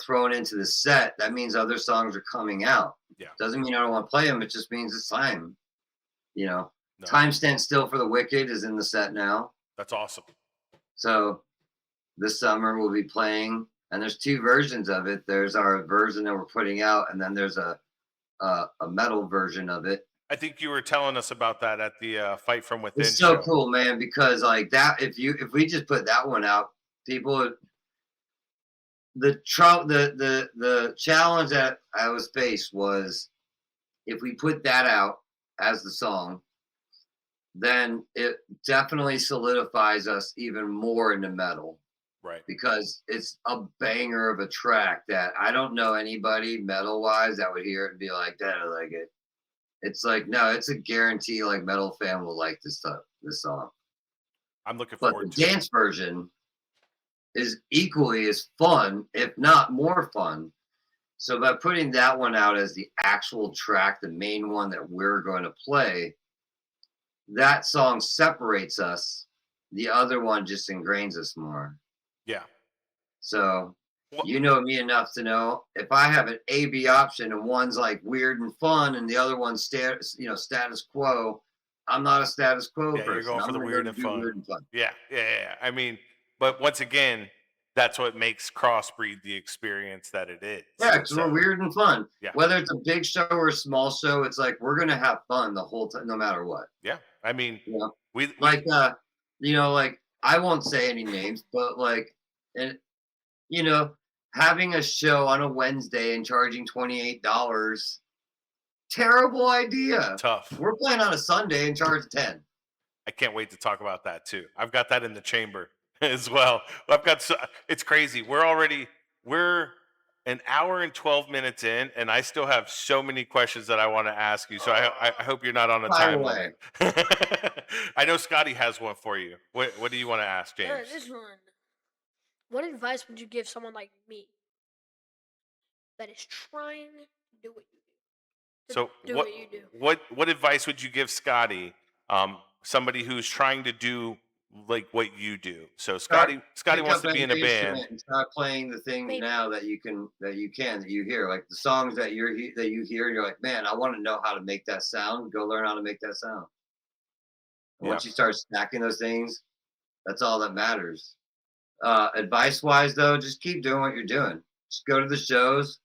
Speaker 4: thrown into the set. That means other songs are coming out.
Speaker 1: Yeah.
Speaker 4: Doesn't mean I don't want to play them. It just means it's time.
Speaker 1: No,
Speaker 4: Time Stand Still for the Wicked is in the set now.
Speaker 1: that's awesome.
Speaker 4: So this summer we'll be playing, and there's two versions of it. There's our version that we're putting out, and then there's a metal version of it.
Speaker 1: I think you were telling us about that at the Fight from Within
Speaker 4: It's so
Speaker 1: show.
Speaker 4: cool, man, because like that, if we just put that one out, people, the challenge that I was faced was if we put that out as the song, then it definitely solidifies us even more into metal.
Speaker 1: Right.
Speaker 4: Because it's a banger of a track that I don't know anybody metal wise that would hear it and be like, "That I like it." It's like, no, it's a guarantee. Like metal fan will like this song.
Speaker 1: I'm looking
Speaker 4: But the
Speaker 1: forward to it.
Speaker 4: dance version is equally as fun, if not more fun. So by putting that one out as the actual track, the main one that we're going to play, that song separates us. The other one just ingrains us more.
Speaker 1: Yeah.
Speaker 4: So
Speaker 1: Well,
Speaker 4: you know me enough to know if I have an A B option and one's like weird and fun and the other one's status quo, I'm not a status quo
Speaker 1: yeah,
Speaker 4: person.
Speaker 1: you're going for
Speaker 4: I'm
Speaker 1: the
Speaker 4: gonna
Speaker 1: weird
Speaker 4: go
Speaker 1: and
Speaker 4: do
Speaker 1: fun.
Speaker 4: weird and fun.
Speaker 1: Yeah. I mean, but once again, that's what makes Crossbreed the experience that it is.
Speaker 4: Yeah, because we're weird and fun.
Speaker 1: Yeah.
Speaker 4: Whether it's a big show or a small show, it's like we're gonna have fun the whole time, no matter what.
Speaker 1: Yeah. I mean,
Speaker 4: You know,
Speaker 1: we
Speaker 4: like like I won't say any names, but like, and having a show on a Wednesday and charging $28, terrible idea.
Speaker 1: tough.
Speaker 4: We're playing on a Sunday and charge 10.
Speaker 1: I can't wait to talk about that too. I've got that in the chamber as well. It's crazy. We're an hour and 12 minutes in, and I still have so many questions that I want to ask you. So I hope you're not on a
Speaker 4: Fire
Speaker 1: time
Speaker 4: away.
Speaker 1: limit. I know Scotty has one for you. What do you want to ask, James?
Speaker 3: This one. What advice would you give someone like me that is trying to do what you do?
Speaker 1: So
Speaker 3: do
Speaker 1: what
Speaker 3: what you do.
Speaker 1: what advice would you give Scotty, somebody who's trying to do like what you do? So Scotty
Speaker 4: Pick
Speaker 1: wants
Speaker 4: up
Speaker 1: to be in a
Speaker 4: any
Speaker 1: band.
Speaker 4: instrument and start playing the things
Speaker 3: Maybe.
Speaker 4: now that you hear, like the songs that you hear, and you're like, man, I want to know how to make that sound. Go learn how to make that sound. And once you start stacking those things, that's all that matters. Advice wise though, just keep doing what you're doing. Just go to the shows.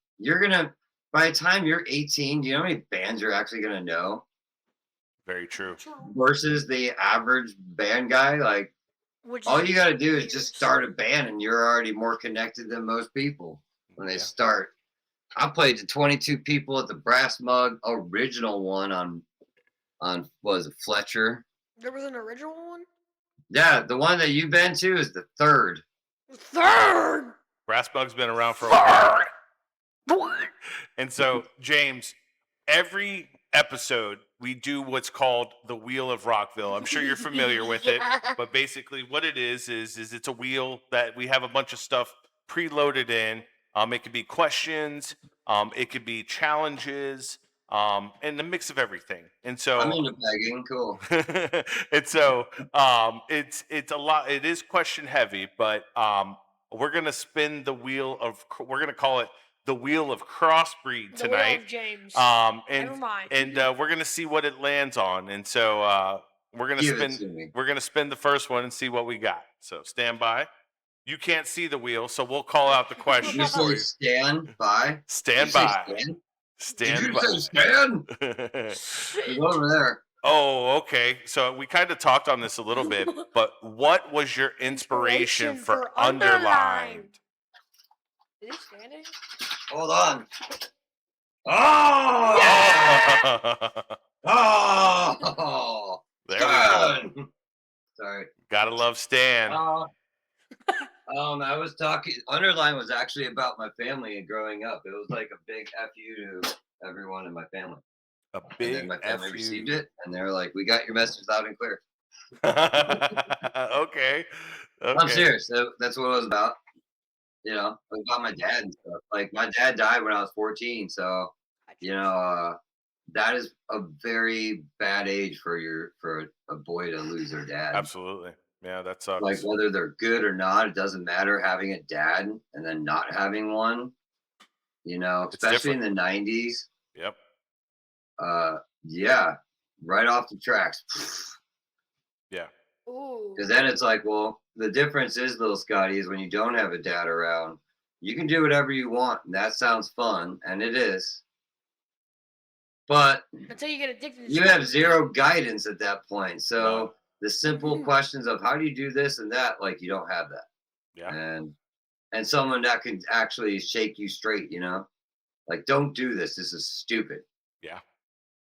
Speaker 4: By the time you're 18, do you know how many bands you're actually gonna know?
Speaker 1: Very true.
Speaker 4: Versus the average band guy, like
Speaker 3: Which
Speaker 4: all
Speaker 3: is
Speaker 4: you gotta do is
Speaker 3: years.
Speaker 4: just start a band and you're already more connected than most people when they
Speaker 1: Yeah.
Speaker 4: start. I played to 22 people at the Brass Mug original one on what was it, Fletcher?
Speaker 3: There was an original one?
Speaker 4: Yeah, the one that you've been to is the third.
Speaker 3: Third!
Speaker 1: Brass Bug's been around for a while. And so, James, every episode we do what's called the Wheel of Rockville. I'm sure you're familiar with it, but basically what it is it's a wheel that we have a bunch of stuff preloaded in. It could be questions, it could be challenges, and a mix of everything. And
Speaker 4: I'm
Speaker 1: so
Speaker 4: into pegging. Cool.
Speaker 1: and so it's a lot. It is question heavy, but we're gonna spin the wheel of. We're gonna call it the wheel of crossbreed
Speaker 3: The wheel
Speaker 1: tonight.
Speaker 3: of James.
Speaker 1: And
Speaker 3: Never mind.
Speaker 1: we're gonna see what it lands on. And so we're gonna
Speaker 4: Give it
Speaker 1: spin.
Speaker 4: to me.
Speaker 1: We're gonna spin the first one and see what we got. So stand by. You can't see the wheel, so we'll call out the question
Speaker 4: You
Speaker 1: for
Speaker 4: say
Speaker 1: you.
Speaker 4: stand by?
Speaker 1: Stand
Speaker 4: You say
Speaker 1: by.
Speaker 4: stand?
Speaker 1: Stand
Speaker 4: Did you
Speaker 1: by.
Speaker 4: say stand?
Speaker 3: Sit.
Speaker 4: It's over there.
Speaker 1: Oh, okay. So we kind of talked on this a little bit, but what was your inspiration for underlined?
Speaker 3: Is he standing?
Speaker 4: Hold on. Oh! Oh!
Speaker 1: There we go.
Speaker 4: Stand! Sorry.
Speaker 1: Gotta love Stan.
Speaker 4: I was talking. Underline was actually about my family and growing up. It was like a big fu to everyone in my family.
Speaker 1: A
Speaker 4: And
Speaker 1: big
Speaker 4: then my family
Speaker 1: F
Speaker 4: received
Speaker 1: you.
Speaker 4: it, and they were like, "We got your message loud and clear."
Speaker 1: Okay.
Speaker 4: I'm
Speaker 1: Okay.
Speaker 4: serious. That's what it was about. You know, it was about my dad and stuff. Like my dad died when I was 14, so you know, that is a very bad age for a boy to lose their dad.
Speaker 1: Absolutely. Yeah, that
Speaker 4: Like
Speaker 1: sucks.
Speaker 4: whether they're good or not, it doesn't matter having a dad and then not having one. You know,
Speaker 1: It's
Speaker 4: especially in
Speaker 1: different.
Speaker 4: the 90s.
Speaker 1: Yep.
Speaker 4: Yeah, right off the tracks.
Speaker 1: Yeah.
Speaker 3: Ooh.
Speaker 4: Because then it's like, well, the difference is, little Scotty, is when you don't have a dad around, you can do whatever you want, and that sounds fun, and it is. But
Speaker 3: Until you get addicted to
Speaker 4: you have zero guidance at that point. So
Speaker 1: None.
Speaker 4: the simple questions of how do you do this and that, like you don't have that.
Speaker 1: Yeah.
Speaker 4: And someone that can actually shake you straight, you know, like don't do this. This is stupid.
Speaker 1: Yeah.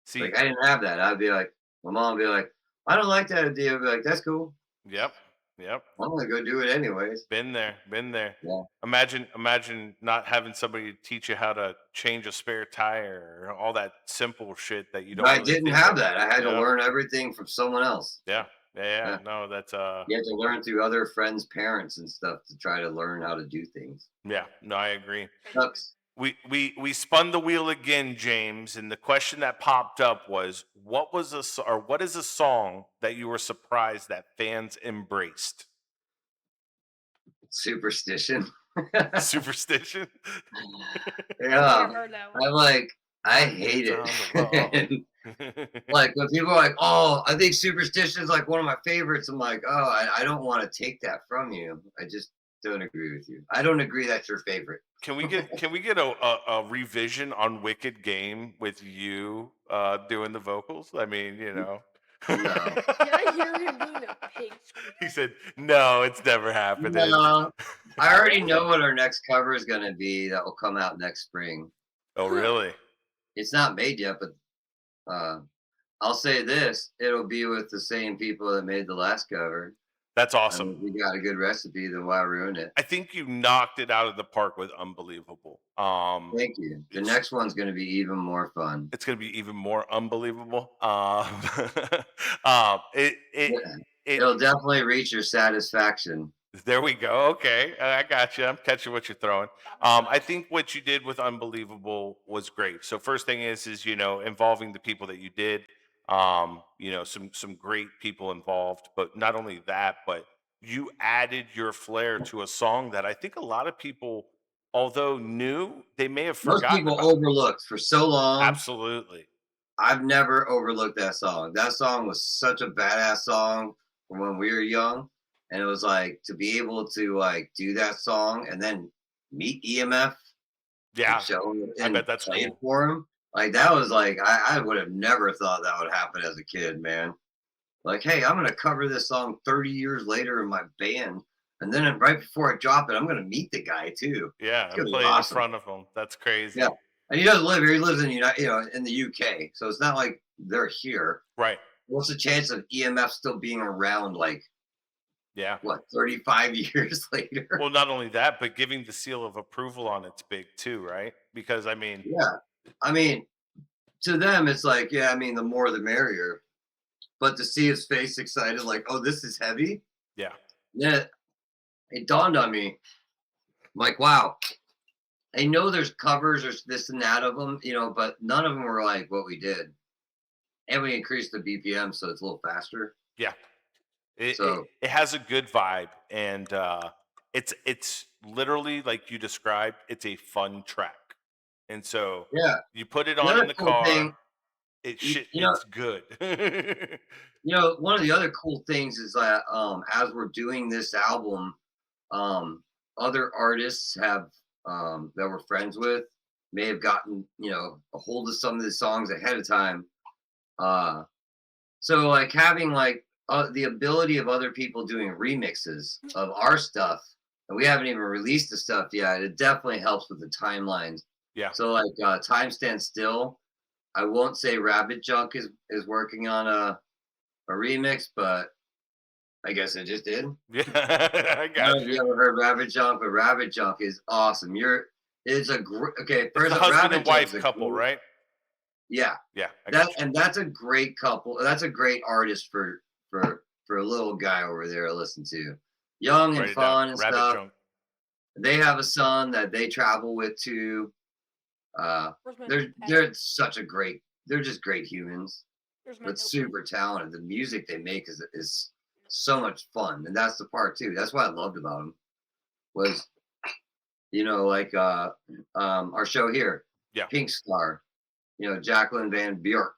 Speaker 1: See.
Speaker 4: Like I didn't have that. I'd be like, my mom would be like, I don't like that idea. I'd be like, that's cool.
Speaker 1: Yep. Yep.
Speaker 4: I'm gonna go do it anyways.
Speaker 1: Been there. Been there.
Speaker 4: Yeah.
Speaker 1: Imagine not having somebody teach you how to change a spare tire or all that simple shit that you don't
Speaker 4: I
Speaker 1: really
Speaker 4: didn't
Speaker 1: think
Speaker 4: have
Speaker 1: of.
Speaker 4: that. I had to
Speaker 1: Yeah.
Speaker 4: learn everything from someone else.
Speaker 1: Yeah.
Speaker 4: Yeah.
Speaker 1: No, that's
Speaker 4: You have to learn through other friends' parents and stuff to try to learn how to do things.
Speaker 1: yeah. No, I agree.
Speaker 4: Sucks.
Speaker 1: We spun the wheel again, James, and the question that popped up was, what is a song that you were surprised that fans embraced?
Speaker 4: Superstition.
Speaker 1: Superstition.
Speaker 3: I've
Speaker 4: Yeah.
Speaker 3: never heard that one.
Speaker 4: I'm like, I hate
Speaker 1: It's on
Speaker 4: it. Like when people are like, "Oh, I think Superstition is like one of my favorites." I'm like, "Oh, I don't want to take that from you. I just don't agree with you. I don't agree that's your favorite."
Speaker 1: Can we get a revision on Wicked Game with you doing the vocals? I mean, you know.
Speaker 4: No.
Speaker 3: Did I hear him doing a pig squeak?
Speaker 1: He said, "No, it's never happened."
Speaker 4: No. I already know what our next cover is going to be that will come out next spring.
Speaker 1: Oh, really?
Speaker 4: It's not made yet, but I'll say this: it'll be with the same people that made the last cover.
Speaker 1: That's
Speaker 4: I
Speaker 1: awesome.
Speaker 4: mean, we got a good recipe, then why ruin it?
Speaker 1: I think you knocked it out of the park with Unbelievable.
Speaker 4: Thank you. The next one's going to be even more fun.
Speaker 1: It's going to be even more unbelievable.
Speaker 4: It'll definitely reach your satisfaction.
Speaker 1: There we go. Okay, I got you. I'm catching what you're throwing. I think what you did with Unbelievable was great. So first thing is involving the people that you did. Some great people involved. But not only that, but you added your flair to a song that I think a lot of people, although knew, they may have
Speaker 4: Most
Speaker 1: forgotten
Speaker 4: people
Speaker 1: about.
Speaker 4: overlooked for so long.
Speaker 1: Absolutely.
Speaker 4: I've never overlooked that song. That song was such a badass song from when we were young. And it was like to be able to like do that song and then meet EMF
Speaker 1: Yeah,
Speaker 4: and show him
Speaker 1: I
Speaker 4: and
Speaker 1: bet that's
Speaker 4: play it
Speaker 1: cool.
Speaker 4: for him. Like that was like I would have never thought that would happen as a kid, man. Like, hey, I'm gonna cover this song 30 years later in my band, and then right before I drop it, I'm gonna meet the guy too.
Speaker 1: Yeah,
Speaker 4: It's
Speaker 1: and
Speaker 4: gonna be
Speaker 1: play it in
Speaker 4: awesome.
Speaker 1: front of them. That's crazy.
Speaker 4: Yeah, and he doesn't live here. He lives in in the UK, so it's not like they're here.
Speaker 1: Right.
Speaker 4: What's the chance of EMF still being around? Like
Speaker 1: Yeah.
Speaker 4: what, 35 years later?
Speaker 1: Well, not only that, but giving the seal of approval on it's big too, right? Because I mean,
Speaker 4: Yeah, I mean, to them, it's like, yeah, I mean, the more the merrier. But to see his face excited, like, oh, this is heavy.
Speaker 1: yeah,
Speaker 4: Yeah, it dawned on me. I'm like, wow, I know there's covers or this and that of them, but none of them were like what we did. And we increased the BPM so it's a little faster.
Speaker 1: Yeah.
Speaker 4: So
Speaker 1: It has a good vibe, and it's literally like you described. It's a fun track, and so
Speaker 4: yeah,
Speaker 1: you put it
Speaker 4: the
Speaker 1: on in
Speaker 4: other
Speaker 1: the
Speaker 4: cool thing,
Speaker 1: car. It's good.
Speaker 4: one of the other cool things is that as we're doing this album, other artists have that we're friends with may have gotten a hold of some of the songs ahead of time. Uh, so like having like the ability of other people doing remixes of our stuff, and we haven't even released the stuff yet. It definitely helps with the timelines.
Speaker 1: Yeah.
Speaker 4: So like Time Stand Still. I won't say Rabbit Junk is working on a remix, but I guess I just did.
Speaker 1: Yeah, I
Speaker 4: I don't
Speaker 1: got
Speaker 4: know if you
Speaker 1: you.
Speaker 4: ever heard Rabbit Junk, but Rabbit Junk is awesome. It's a okay.
Speaker 1: It's
Speaker 4: First,
Speaker 1: the husband
Speaker 4: Rabbit
Speaker 1: and
Speaker 4: Junk
Speaker 1: wife
Speaker 4: is a
Speaker 1: couple,
Speaker 4: great,
Speaker 1: right?
Speaker 4: yeah.
Speaker 1: Yeah, I got you.
Speaker 4: And that's a great couple. That's a great artist for a little guy over there to listen to. Young and
Speaker 1: Write it down.
Speaker 4: fun and
Speaker 1: Rabbit
Speaker 4: stuff.
Speaker 1: Junk.
Speaker 4: They have a son that they travel with too.
Speaker 3: Where's my
Speaker 4: They're such a great. They're just great humans,
Speaker 3: Where's my
Speaker 4: but
Speaker 3: notebook?
Speaker 4: super talented. The music they make is so much fun, and that's the part too. That's what I loved about them was like our show here,
Speaker 1: Yeah.
Speaker 4: Pink Star, Jacqueline Van Bjork.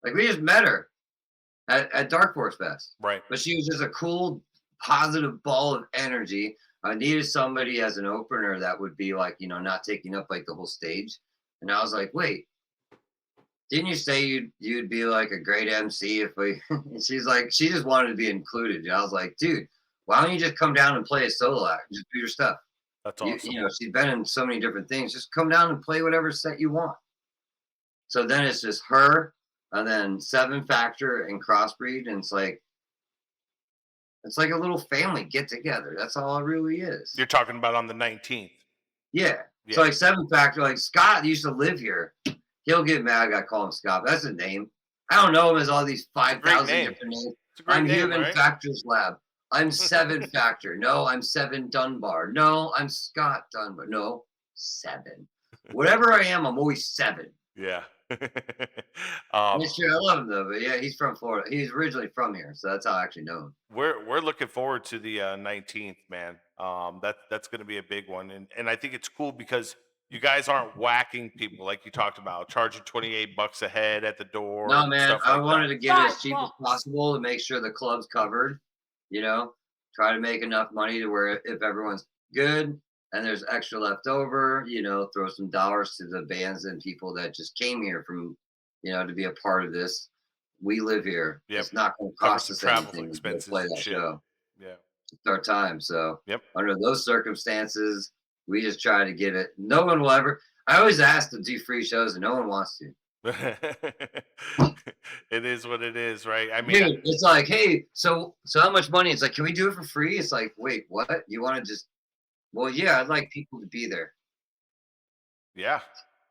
Speaker 4: Like we just met her at Dark Force Fest,
Speaker 1: Right.
Speaker 4: but she was just a cool, positive ball of energy. I needed somebody as an opener that would be like, not taking up like the whole stage. And I was like, wait, didn't you say you'd be like a great MC if we? And she's like, she just wanted to be included. And I was like, dude, why don't you just come down and play a solo act? Just do your stuff.
Speaker 1: That's awesome.
Speaker 4: She's been in so many different things. Just come down and play whatever set you want. So then it's just her, and then Seven Factor and Crossbreed, and it's like a little family get together. That's all it really is.
Speaker 1: You're talking about on the 19th.
Speaker 4: Yeah.
Speaker 1: Yeah.
Speaker 4: So like Seven Factor, like Scott used to live here. He'll get mad. I call him Scott. That's a name. I don't know him as all these 5,000
Speaker 1: name.
Speaker 4: different names.
Speaker 1: It's a great
Speaker 4: I'm
Speaker 1: name,
Speaker 4: Human
Speaker 1: right?
Speaker 4: Factors Lab. I'm Seven Factor. No, I'm Seven Dunbar. No, I'm Scott Dunbar. No, Seven. Whatever I am, I'm always Seven.
Speaker 1: Yeah.
Speaker 4: It's true. I love him though, but yeah, he's from Florida. He's originally from here, so that's how I actually know him.
Speaker 1: We're looking forward to the 19th, man. That's going to be a big one, and I think it's cool because you guys aren't whacking people like you talked about, charging $28 a head at the door.
Speaker 4: No,
Speaker 1: and
Speaker 4: man,
Speaker 1: stuff
Speaker 4: I
Speaker 1: like
Speaker 4: wanted
Speaker 1: that.
Speaker 4: to get it as cheap as
Speaker 3: $5.
Speaker 4: possible to make sure the club's covered. Try to make enough money to where if everyone's good and there's extra left over, throw some dollars to the bands and people that just came here from, to be a part of this. We live here.
Speaker 1: Yep.
Speaker 4: It's not going to
Speaker 1: Cover
Speaker 4: cost
Speaker 1: some
Speaker 4: us
Speaker 1: travel
Speaker 4: anything to
Speaker 1: expenses
Speaker 4: play
Speaker 1: and
Speaker 4: that
Speaker 1: shit.
Speaker 4: show.
Speaker 1: Yeah.
Speaker 4: It's our time. So
Speaker 1: Yep.
Speaker 4: under those circumstances, we just try to get it. No one will ever. I always ask to do free shows, and no one wants to.
Speaker 1: It is what it is, right? I mean,
Speaker 4: Dude, it's like, hey, so how much money? It's like, can we do it for free? It's like, wait, what? You want to just? Well, yeah, I'd like people to be there.
Speaker 1: yeah,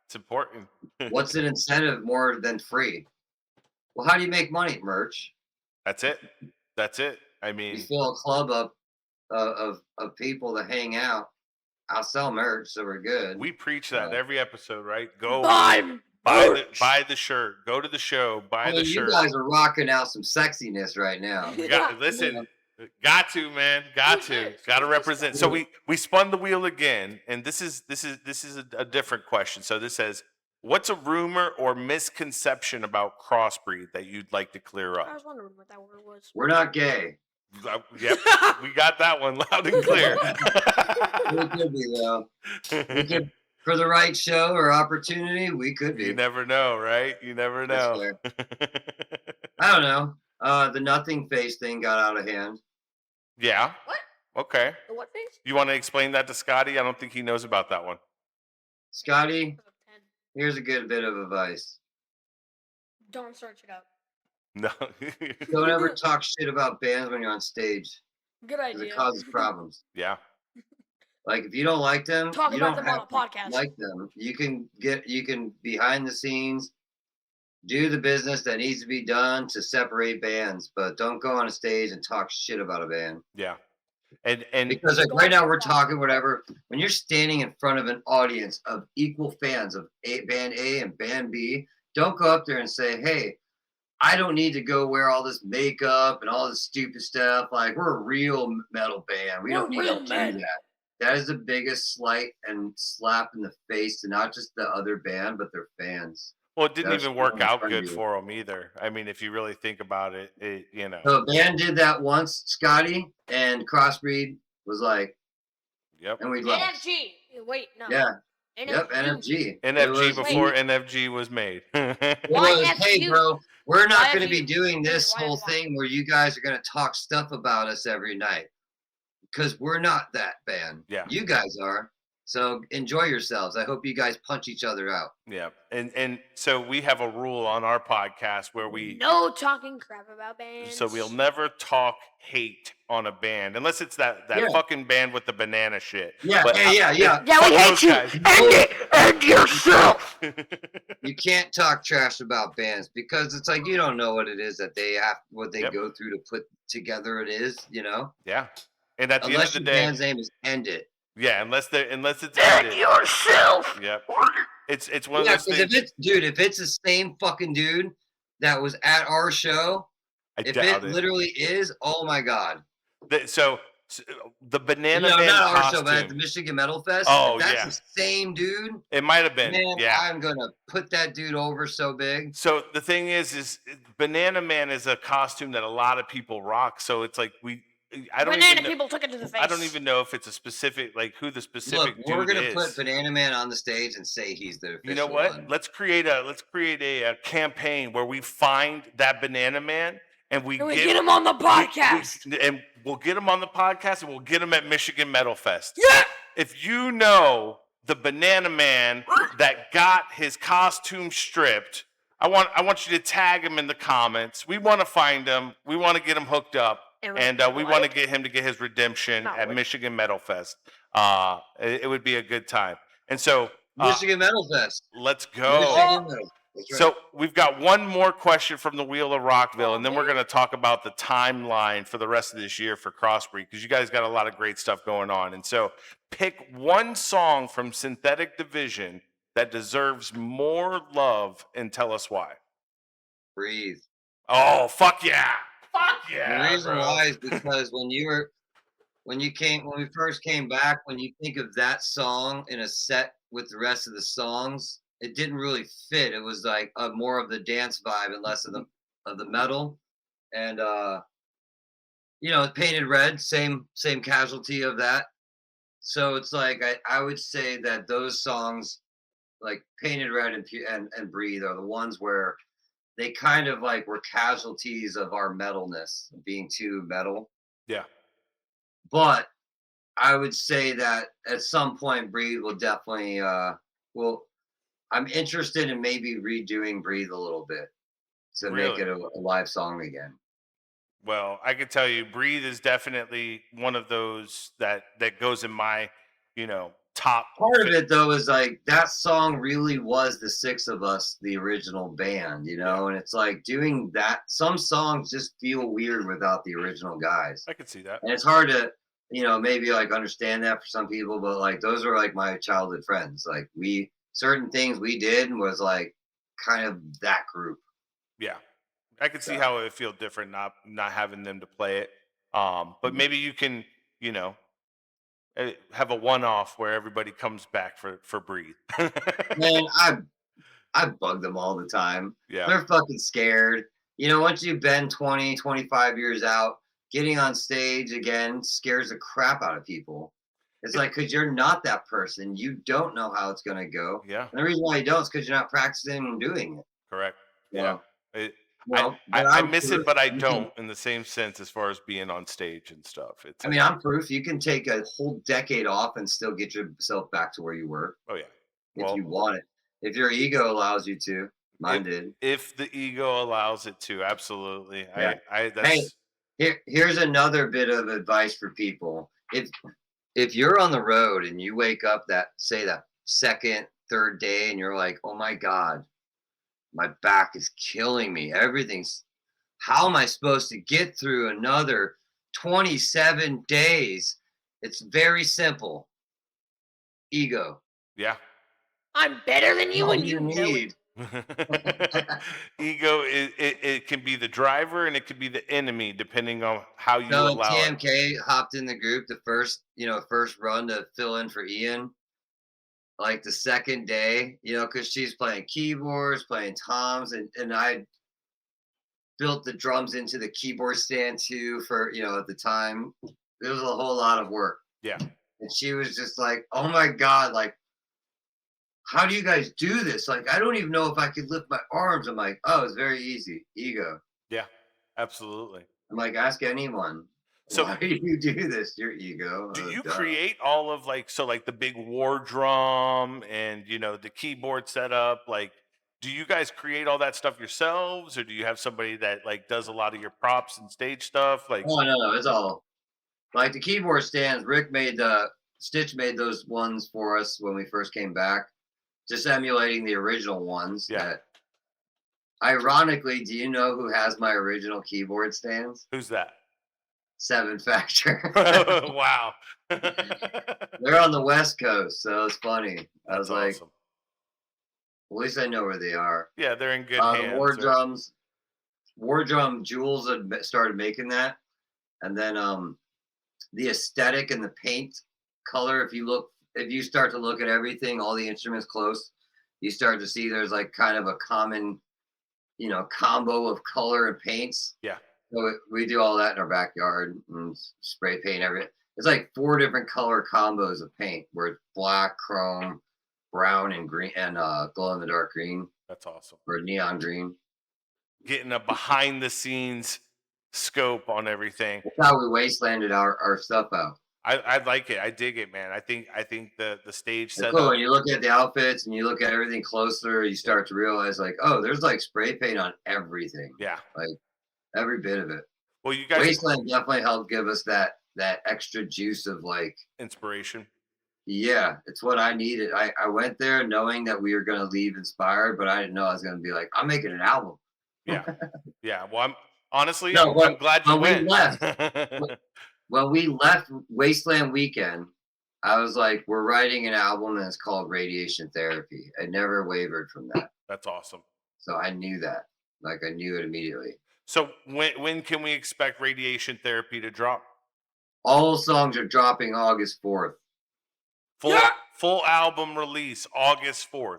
Speaker 1: it's important.
Speaker 4: What's an incentive more than free? Well, how do you make money? Merch.
Speaker 1: That's it. I
Speaker 4: You
Speaker 1: mean,
Speaker 4: fill a club up of people to hang out. I'll sell merch, so we're good.
Speaker 1: we preach that every episode, right? Go
Speaker 3: Buy
Speaker 1: buy the shirt. Go to the show. Buy
Speaker 4: I mean,
Speaker 1: the
Speaker 4: you
Speaker 1: shirt.
Speaker 4: guys are rocking out some sexiness right now.
Speaker 1: Listen, got to, man, got to represent. So we spun the wheel again, and this is a different question. So this says, what's a rumor or misconception about Crossbreed that you'd like to clear
Speaker 3: I
Speaker 1: up?
Speaker 3: was wondering what that word was.
Speaker 4: We're not gay.
Speaker 1: Yep, we got that one loud and clear.
Speaker 4: We could be though. We could, for the right show or opportunity, we could be.
Speaker 1: You never know, right? You never
Speaker 4: That's
Speaker 1: know.
Speaker 4: I don't know. The nothing face thing got out of hand.
Speaker 1: Yeah.
Speaker 3: What?
Speaker 1: Okay.
Speaker 3: The what face?
Speaker 1: You want to explain that to Scotty? I don't think he knows about that one.
Speaker 4: Scotty,
Speaker 3: 10.
Speaker 4: here's a good bit of advice.
Speaker 3: Don't search it up.
Speaker 1: No.
Speaker 4: Don't ever talk shit about bands when you're on stage.
Speaker 3: Good
Speaker 4: 'Cause
Speaker 3: idea.
Speaker 4: it causes problems.
Speaker 1: Yeah.
Speaker 4: Like if you don't like them,
Speaker 3: Talk
Speaker 4: you
Speaker 3: about
Speaker 4: don't
Speaker 3: them on
Speaker 4: have
Speaker 3: a podcast.
Speaker 4: to like them. You can behind the scenes do the business that needs to be done to separate bands, but don't go on a stage and talk shit about a band.
Speaker 1: Yeah. And
Speaker 4: Because like right now we're talking whatever. When you're standing in front of an audience of equal fans of band A and band B, don't go up there and say, "Hey, I don't need to go wear all this makeup and all this stupid stuff. Like we're a real metal band. We don't need to do that." That is the biggest slight and slap in the face to not just the other band but their fans.
Speaker 1: well, it didn't
Speaker 4: That's
Speaker 1: even work
Speaker 4: in
Speaker 1: out
Speaker 4: front of
Speaker 1: good
Speaker 4: you.
Speaker 1: for them either. I mean, if you really think about it,
Speaker 4: So a band did that once, Scotty, and Crossbreed was like,
Speaker 1: Yep.
Speaker 4: and we left.
Speaker 3: NFG. Wait, no.
Speaker 4: Yeah.
Speaker 3: NFG.
Speaker 4: Yep, NFG.
Speaker 1: NFG before
Speaker 3: Wait.
Speaker 1: NFG was made.
Speaker 4: It
Speaker 3: Why
Speaker 4: was, hey,
Speaker 3: FU?
Speaker 4: bro, we're not
Speaker 3: Why
Speaker 4: going to be
Speaker 3: FU?
Speaker 4: doing this
Speaker 3: Why
Speaker 4: whole
Speaker 3: FY?
Speaker 4: thing where you guys are going to talk stuff about us every night because we're not that band.
Speaker 1: Yeah.
Speaker 4: You guys are. So enjoy yourselves. I hope you guys punch each other out.
Speaker 1: Yeah. And so we have a rule on our podcast where we
Speaker 3: No talking crap about bands.
Speaker 1: so we'll never talk hate on a band unless it's that
Speaker 4: Yeah.
Speaker 1: fucking band with the banana shit.
Speaker 4: Yeah,
Speaker 1: But
Speaker 4: yeah, yeah.
Speaker 3: Yeah, we
Speaker 1: fuck
Speaker 3: hate
Speaker 1: those
Speaker 3: you.
Speaker 1: guys.
Speaker 3: End it. End yourself.
Speaker 4: You can't talk trash about bands because it's like you don't know what it is that they have, what they
Speaker 1: Yep.
Speaker 4: go through to put together. It is, you know.
Speaker 1: Yeah. And at the end
Speaker 4: Unless
Speaker 1: of the
Speaker 4: your
Speaker 1: day,
Speaker 4: band's name is End It.
Speaker 1: yeah, unless it's
Speaker 3: End
Speaker 1: ended.
Speaker 3: yourself.
Speaker 1: Yep. It's one
Speaker 4: Yeah,
Speaker 1: of those
Speaker 4: because
Speaker 1: things.
Speaker 4: if it's the same fucking dude that was at our show,
Speaker 1: I
Speaker 4: if
Speaker 1: doubt
Speaker 4: it
Speaker 1: it.
Speaker 4: literally is, oh my god.
Speaker 1: So the Banana
Speaker 4: No,
Speaker 1: Man
Speaker 4: not our
Speaker 1: costume.
Speaker 4: show, but at the Michigan Metal Fest.
Speaker 1: Oh,
Speaker 4: if that's
Speaker 1: yeah.
Speaker 4: the same dude.
Speaker 1: It might have been.
Speaker 4: Man,
Speaker 1: Yeah.
Speaker 4: I'm gonna put that dude over so big.
Speaker 1: So the thing is Banana Man is a costume that a lot of people rock. So it's like I don't
Speaker 3: Banana
Speaker 1: even know,
Speaker 3: people took it to the face.
Speaker 1: I don't even know if it's a specific who the specific
Speaker 4: Look,
Speaker 1: dude
Speaker 4: we're gonna
Speaker 1: is.
Speaker 4: put Banana Man on the stage and say he's the official
Speaker 1: You know what?
Speaker 4: one.
Speaker 1: Let's create a campaign where we find that Banana Man and we
Speaker 3: get him on the podcast.
Speaker 1: and we'll get him on the podcast and we'll get him at Michigan Metal Fest.
Speaker 3: Yeah.
Speaker 1: If you know the Banana Man that got his costume stripped, I want you to tag him in the comments. We want to find him. We want to get him hooked up, and we want to get him to get his redemption at Michigan Metal Fest. It would be a good time. And so
Speaker 4: Michigan Metal Fest.
Speaker 1: Let's go.
Speaker 4: Michigan Metal. That's right.
Speaker 1: So we've got one more question from the Wheel of Rockville, and then we're going to talk about the timeline for the rest of this year for Crossbreed, because you guys got a lot of great stuff going on. And so pick one song from Synthetic Division that deserves more love and tell us why.
Speaker 4: Breathe.
Speaker 1: Oh, fuck yeah. Fuck yeah.
Speaker 4: The reason
Speaker 1: bro.
Speaker 4: why is because when we first came back, when you think of that song in a set with the rest of the songs, it didn't really fit. It was like more of the dance vibe and less of the metal. And Painted Red, same casualty of that. So it's like I would say that those songs, like Painted Red and Breathe, are the ones where they kind of like were casualties of our metalness, being too metal.
Speaker 1: Yeah.
Speaker 4: But I would say that at some point Breathe will definitely I'm interested in maybe redoing Breathe a little bit to make it a live song again.
Speaker 1: Well, I can tell you, Breathe is definitely one of those that goes in my, top.
Speaker 4: Part of it though is like that song really was the six of us, the original band, and it's like doing that. Some songs just feel weird without the original guys.
Speaker 1: I could see that.
Speaker 4: And it's hard to, maybe like understand that for some people, but like those are like my childhood friends. Like certain things we did was like kind of that group.
Speaker 1: Yeah. I could see how it would feel different not having them to play it. But maybe you can, have a one-off where everybody comes back for Breathe.
Speaker 4: Man, I bug them all the time.
Speaker 1: Yeah.
Speaker 4: They're fucking scared. Once you've been 20, 25 years out, getting on stage again scares the crap out of people. It's like, because you're not that person. You don't know how it's going to go.
Speaker 1: Yeah.
Speaker 4: And the reason why you don't is because you're not practicing and doing it.
Speaker 1: Correct.
Speaker 4: Yeah.
Speaker 1: I miss it, but I don't in the same sense as far as being on stage and stuff.
Speaker 4: I'm proof you can take a whole decade off and still get yourself back to where you were.
Speaker 1: Oh, yeah.
Speaker 4: If you want it. If your ego allows you to. Mine did.
Speaker 1: If the ego allows it to, absolutely.
Speaker 4: Yeah. Here's another bit of advice for people. If you're on the road and you wake up that second, third day and you're like, oh my God, my back is killing me. How am I supposed to get through another 27 days. It's very simple. Ego.
Speaker 1: Yeah.
Speaker 3: I'm better than you
Speaker 4: All
Speaker 3: and
Speaker 4: you
Speaker 3: you know it.
Speaker 4: need.
Speaker 1: Ego it can be the driver and it can be the enemy depending on how you
Speaker 4: So
Speaker 1: allow it.
Speaker 4: TMK hopped in the group the first run to fill in for Ian. Like the second day, because she's playing keyboards, playing toms, and I built the drums into the keyboard stand too for, at the time. It was a whole lot of work.
Speaker 1: Yeah.
Speaker 4: And she was just like, oh my God, like, how do you guys do this? Like, I don't even know if I could lift my arms. I'm like, oh, it's very easy. Ego.
Speaker 1: Yeah. Absolutely.
Speaker 4: I'm like, ask anyone.
Speaker 1: So
Speaker 4: Why do you do this? Your ego.
Speaker 1: do
Speaker 4: Oh,
Speaker 1: you
Speaker 4: duh.
Speaker 1: create all of like the big war drum and the keyboard setup? Like, do you guys create all that stuff yourselves, or do you have somebody that like does a lot of your props and stage stuff? Like,
Speaker 4: Oh, no, it's all like the keyboard stands. Stitch made those ones for us when we first came back, just emulating the original ones.
Speaker 1: yeah,
Speaker 4: That, ironically, do you know who has my original keyboard stands?
Speaker 1: who's that?
Speaker 4: Seven Factor.
Speaker 1: Wow.
Speaker 4: They're on the West Coast, so it's funny. I
Speaker 1: That's
Speaker 4: was like,
Speaker 1: awesome.
Speaker 4: at least I know where they are.
Speaker 1: Yeah, they're in good
Speaker 4: The
Speaker 1: hands.
Speaker 4: War Drum Jules had started making that, and then the aesthetic and the paint color. If you start to look at everything, all the instruments close, you start to see there's like kind of a common, combo of color and paints.
Speaker 1: Yeah.
Speaker 4: So we do all that in our backyard and spray paint everything. It's like 4 different color combos of paint, where it's black, chrome, brown, and green, and glow in the dark green
Speaker 1: That's awesome.
Speaker 4: or neon green.
Speaker 1: Getting a behind the scenes scope on everything.
Speaker 4: That's how we wastelanded our stuff out.
Speaker 1: I like it. I dig it, man. I think the stage
Speaker 4: It's
Speaker 1: setup.
Speaker 4: cool. When you look at the outfits and you look at everything closer, you start to realize like, oh, there's like spray paint on everything.
Speaker 1: Yeah.
Speaker 4: Like every bit of it.
Speaker 1: Well, you guys
Speaker 4: Wasteland definitely helped give us that extra juice of like,
Speaker 1: inspiration.
Speaker 4: yeah, it's what I needed. I went there knowing that we were gonna leave inspired, but I didn't know I was gonna be like, I'm making an album.
Speaker 1: Yeah. Yeah. Well, I'm honestly,
Speaker 4: No,
Speaker 1: I'm glad you
Speaker 4: when we
Speaker 1: went.
Speaker 4: left, when we left Wasteland Weekend, I was like, we're writing an album and it's called Radiation Therapy. I never wavered from that.
Speaker 1: That's awesome.
Speaker 4: So I knew that. Like I knew it immediately.
Speaker 1: So when can we expect Radiation Therapy to drop?
Speaker 4: All songs are dropping August 4th.
Speaker 1: Full album release August 4th.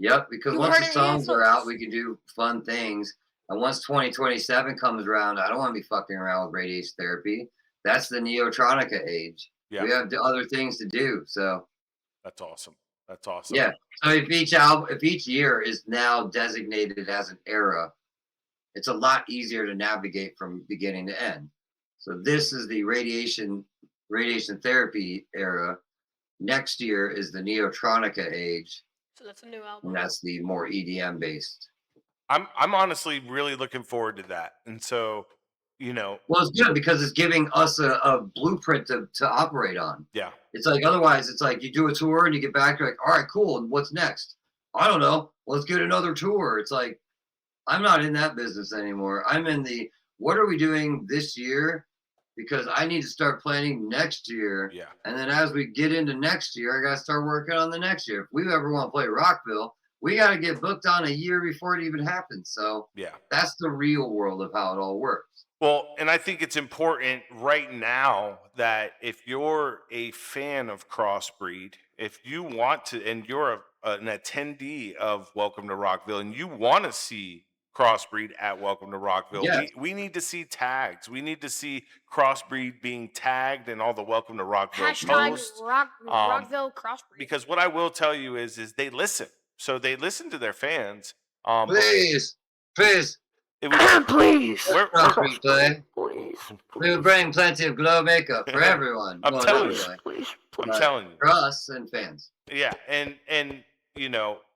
Speaker 4: Yep, because
Speaker 3: You
Speaker 4: once
Speaker 3: heard
Speaker 4: the
Speaker 3: it here
Speaker 4: songs are out,
Speaker 3: first.
Speaker 4: we can do fun things. And once 2027 comes around, I don't want to be fucking around with Radiation Therapy. That's the Neotronica age.
Speaker 1: Yeah.
Speaker 4: We have other things to do. So
Speaker 1: That's awesome. That's awesome.
Speaker 4: yeah. So if each year is now designated as an era, it's a lot easier to navigate from beginning to end. So this is the radiation therapy era. Next year is the Neotronica age,
Speaker 3: So that's a new album.
Speaker 4: and that's the more EDM based.
Speaker 1: I'm honestly really looking forward to that. And so,
Speaker 4: Well, it's good because it's giving us a blueprint to operate on.
Speaker 1: yeah.
Speaker 4: It's like otherwise, it's like you do a tour and you get back, you're like, all right, cool. And what's next? I don't know. Let's get another tour. It's like, I'm not in that business anymore. I'm in the what are we doing this year? Because I need to start planning next year.
Speaker 1: Yeah.
Speaker 4: And then as we get into next year, I got to start working on the next year. If we ever want to play Rockville, we got to get booked on a year before it even happens. So
Speaker 1: Yeah.
Speaker 4: that's the real world of how it all works.
Speaker 1: Well, and I think it's important right now that if you're a fan of Crossbreed, if you want to, and you're an attendee of Welcome to Rockville, and you want to see Crossbreed at Welcome to Rockville,
Speaker 4: Yes.
Speaker 1: we need to see tags. We need to see Crossbreed being tagged in all the Welcome to Rockville posts.
Speaker 3: Rockville Crossbreed.
Speaker 1: Because what I will tell you is they listen. So they listen to their fans. But
Speaker 4: Please.
Speaker 1: it was,
Speaker 3: Please.
Speaker 4: Crossbreed play.
Speaker 3: Please.
Speaker 4: We will bring plenty of glow makeup for everyone.
Speaker 1: I'm
Speaker 4: Well,
Speaker 1: telling
Speaker 4: not
Speaker 1: you.
Speaker 4: really,
Speaker 3: Please.
Speaker 1: I'm
Speaker 4: but
Speaker 1: telling you.
Speaker 4: for us and fans.
Speaker 1: Yeah, and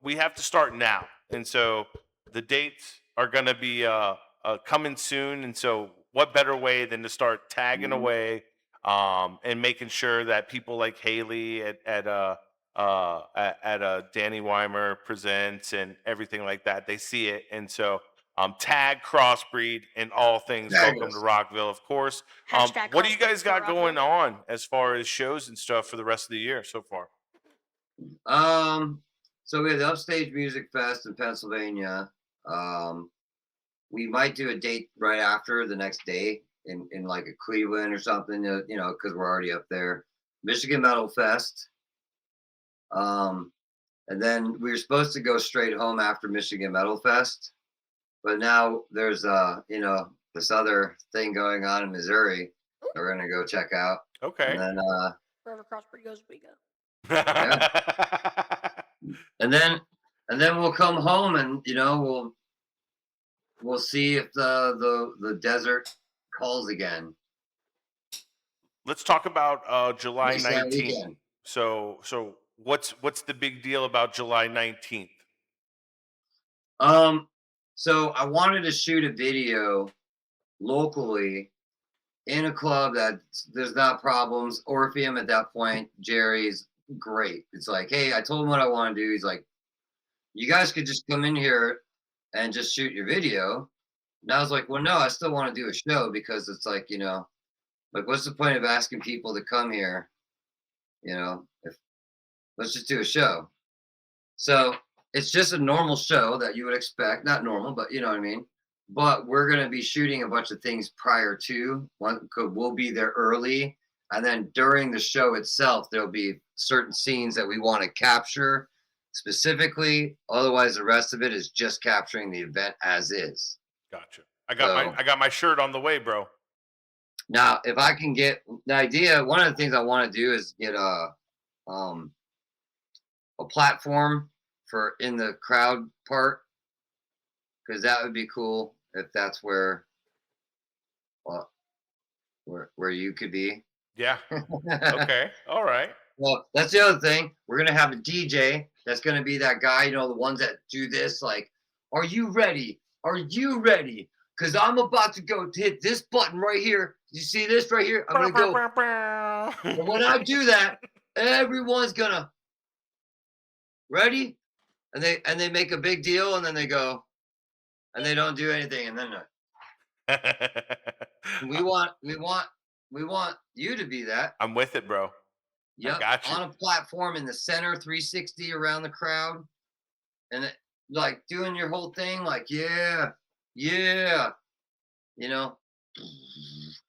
Speaker 1: we have to start now, and so the dates are going to be coming soon, and so what better way than to start tagging away, and making sure that people like Haley at Danny Weimer presents and everything like that, they see it, and so Tag Crossbreed and all things Welcome to Rockville, of course.
Speaker 3: Hashtag
Speaker 1: What do you guys
Speaker 3: Crossbreed
Speaker 1: got
Speaker 3: for
Speaker 1: going
Speaker 3: Rockville.
Speaker 1: on as far as shows and stuff for the rest of the year so far?
Speaker 4: So we have the Upstage Music Fest in Pennsylvania. We might do a date right after the next day in like a Cleveland or something, because we're already up there. Michigan Metal Fest. And then we were supposed to go straight home after Michigan Metal Fest, but now there's this other thing going on in Missouri that we're gonna go check out.
Speaker 1: Okay.
Speaker 4: And then
Speaker 3: Wherever Crossbreed goes, we go.
Speaker 4: yeah. and then we'll come home and we'll see if the desert calls again.
Speaker 1: Let's talk about July
Speaker 4: At least that
Speaker 1: 19th.
Speaker 4: weekend.
Speaker 1: So what's the big deal about July 19th?
Speaker 4: So I wanted to shoot a video locally in a club that there's not problems. Orpheum at that point, Jerry's great. It's like, hey, I told him what I want to do. He's like, you guys could just come in here and just shoot your video. And I was like, well, no, I still want to do a show because it's like, what's the point of asking people to come here? Let's just do a show. So it's just a normal show that you would expect. Not normal, but you know what I mean? But we're going to be shooting a bunch of things prior to. We'll be there early. And then during the show itself, there'll be certain scenes that we want to capture specifically. Otherwise, the rest of it is just capturing the event as is.
Speaker 1: Gotcha. I got my shirt on the way, bro.
Speaker 4: Now, if I can get the idea, one of the things I want to do is get a platform for in the crowd part, because that would be cool if that's where you could be.
Speaker 1: Yeah. Okay. All right.
Speaker 4: Well, that's the other thing. We're gonna have a DJ that's gonna be that guy, the ones that do this, like, are you ready? Are you ready? Because I'm about to go to hit this button right here. You see this right here? I'm gonna go. And when I do that, everyone's gonna ready, and they make a big deal, and then they go, and they don't do anything, and then we want you to be that.
Speaker 1: I'm with it, bro.
Speaker 4: Yep,
Speaker 1: got you.
Speaker 4: on a platform in the center, 360 around the crowd, and like doing your whole thing, like yeah.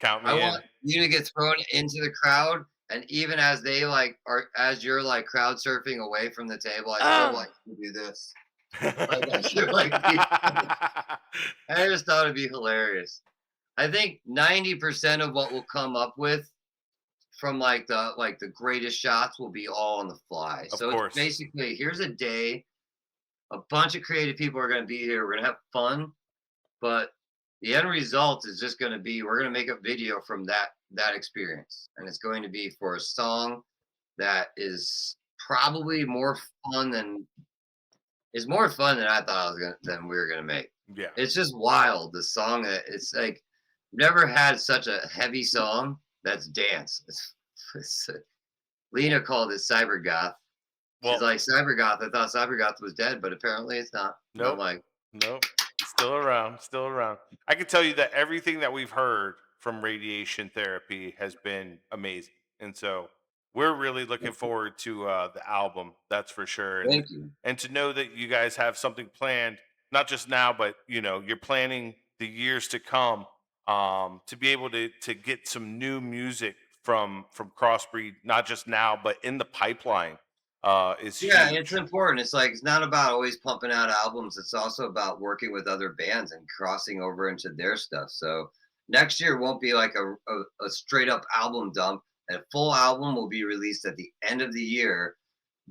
Speaker 1: Count me
Speaker 4: I
Speaker 1: in.
Speaker 4: want you to get thrown into the crowd, and even as they as you're like crowd surfing away from the table, I still like to do this. I just thought it'd be hilarious. I think 90% of what we'll come up with from the greatest shots will be all on the fly. So it's basically, here's a day, a bunch of creative people are going to be here. We're going to have fun, but the end result is just going to be, we're going to make a video from that experience, and it's going to be for a song that is probably more fun than I thought than we were gonna make.
Speaker 1: Yeah, it's
Speaker 4: just wild. The song, it's like never had such a heavy song that's dance. Lena called it cyber goth. She's like, cyber goth. I thought cyber goth was dead, but apparently it's not.
Speaker 1: Nope. Nope. Still around. I can tell you that everything that we've heard from Radiation Therapy has been amazing, and so we're really looking forward to the album. That's for sure.
Speaker 4: Thank you.
Speaker 1: And to know that you guys have something planned, not just now, but you're planning the years to come, to be able to get some new music from Crossbreed, not just now, but in the pipeline. Is huge.
Speaker 4: It's important. It's like, it's not about always pumping out albums. It's also about working with other bands and crossing over into their stuff. So next year won't be like a straight up album dump. A full album will be released at the end of the year,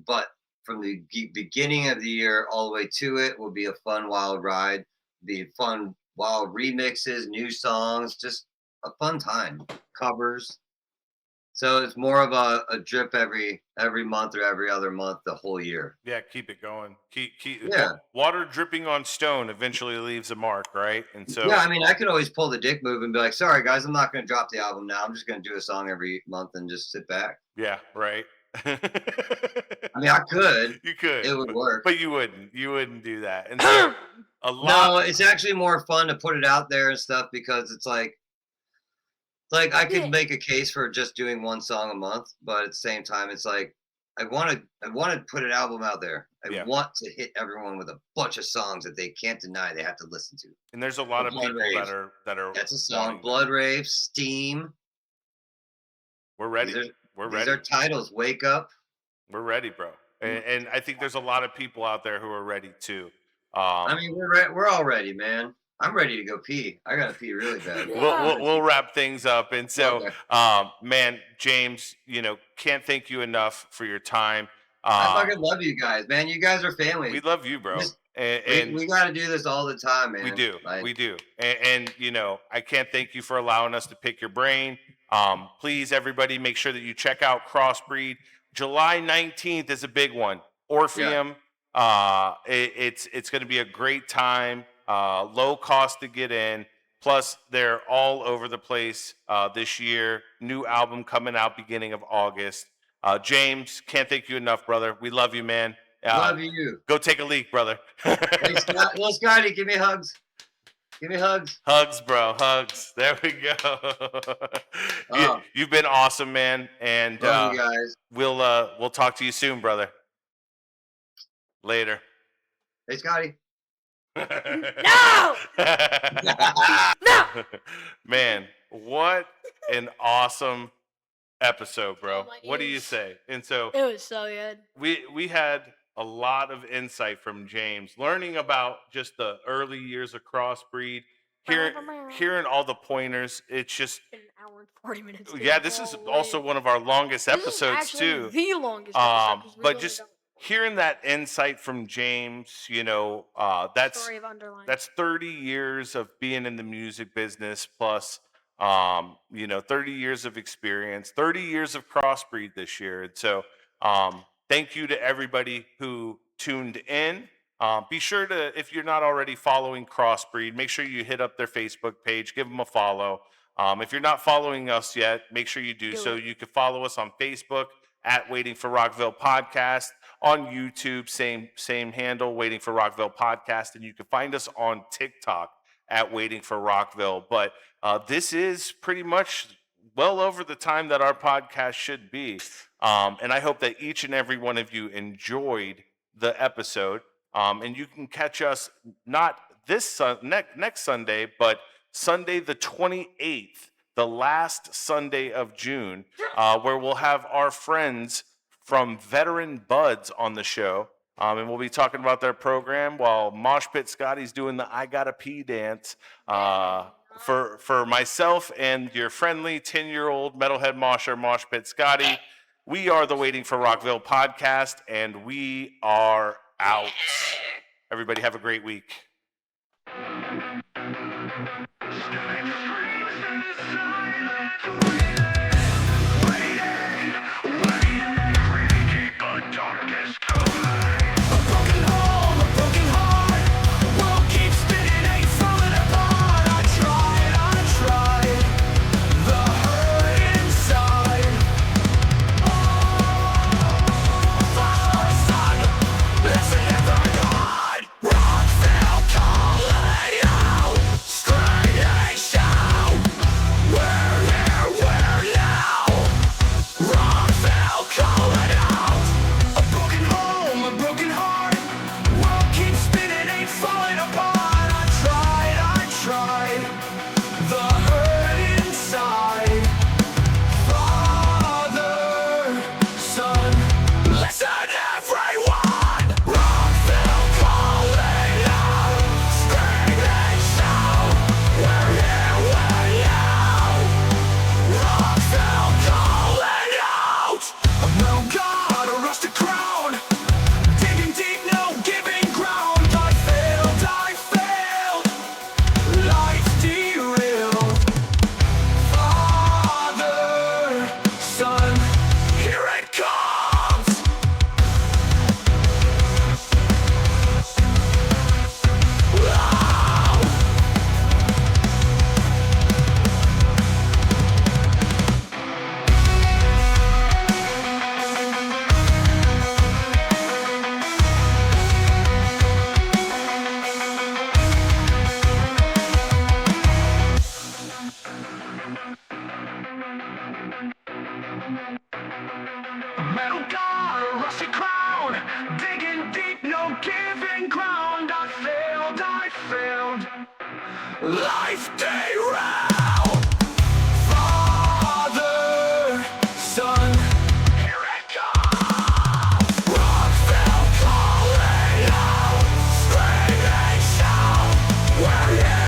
Speaker 4: but from the beginning of the year all the way to it will be a fun, wild ride. Be fun, wild remixes, new songs, just a fun time. Covers. So it's more of a drip every month or every other month the whole year.
Speaker 1: Yeah, keep it going. Keep
Speaker 4: yeah.
Speaker 1: Water dripping on stone eventually leaves a mark, right? And so
Speaker 4: I mean, I could always pull the dick move and be like, sorry guys, I'm not going to drop the album now. I'm just going to do a song every month and just sit back.
Speaker 1: Yeah, right.
Speaker 4: I mean, I could.
Speaker 1: You could.
Speaker 4: It would work.
Speaker 1: But you wouldn't. You wouldn't do that. And so a lot.
Speaker 4: No, it's actually more fun to put it out there and stuff because it's like I could make a case for just doing one song a month, but at the same time, it's like I want to put an album out there. I want to hit everyone with a bunch of songs that they can't deny they have to listen to.
Speaker 1: And there's a lot of people that are.
Speaker 4: That's a song. Blood Rave, Steam.
Speaker 1: We're ready. We're ready.
Speaker 4: These are titles. Wake Up.
Speaker 1: We're ready, bro. And I think there's a lot of people out there who are ready too.
Speaker 4: I mean, we're all ready, man. I'm ready to go pee. I gotta pee really bad.
Speaker 1: We'll wrap things up. And so,
Speaker 4: Okay.
Speaker 1: Man, James, can't thank you enough for your time.
Speaker 4: I fucking love you guys, man. You guys are family.
Speaker 1: We love you, bro.
Speaker 4: And we got to do this all the time, man.
Speaker 1: We do. We do. And I can't thank you for allowing us to pick your brain. Please, everybody, make sure that you check out Crossbreed. July 19th is a big one. Orpheum. Yeah. It's going to be a great time. Low cost to get in. Plus, they're all over the place this year. New album coming out beginning of August. James, can't thank you enough, brother. We love you, man.
Speaker 4: Love you.
Speaker 1: Go take a leak, brother.
Speaker 4: Hey, little Scotty, give me hugs. Give me hugs.
Speaker 1: Hugs, bro. Hugs. There we go. You've been awesome, man. And
Speaker 4: love you guys.
Speaker 1: We'll talk to you soon, brother. Later.
Speaker 4: Hey, Scotty.
Speaker 3: No! No!
Speaker 1: Man, what an awesome episode, bro. What do you say? And so
Speaker 3: it was so good.
Speaker 1: We had a lot of insight from James, learning about just the early years of Crossbreed, hearing all the pointers. It's just
Speaker 3: an hour and 40 minutes.
Speaker 1: Yeah, this is also one of our longest episodes too.
Speaker 3: The longest episode.
Speaker 1: But just hearing that insight from James, that's 30 years of being in the music business plus 30 years of experience, 30 years of Crossbreed this year. And so thank you to everybody who tuned in. Be sure to, if you're not already following Crossbreed, make sure you hit up their Facebook page, give them a follow. If you're not following us yet, make sure you do so. You can follow us on Facebook at Waiting for Rockville Podcast, on YouTube, same handle, Waiting for Rockville Podcast, and you can find us on TikTok at Waiting for Rockville. But this is pretty much well over the time that our podcast should be. And I hope that each and every one of you enjoyed the episode. And you can catch us not this next Sunday, but Sunday the 28th, the last Sunday of June, where we'll have our friends from Veteran Buds on the show. And we'll be talking about their program while Mosh Pit Scotty's doing the I Gotta Pee dance. For myself and your friendly 10-year-old metalhead mosher, Mosh Pit Scotty, we are the Waiting for Rockville podcast, and we are out. Everybody have a great week.
Speaker 5: We're here, we're down, digging deep, no giving ground. I failed, I failed.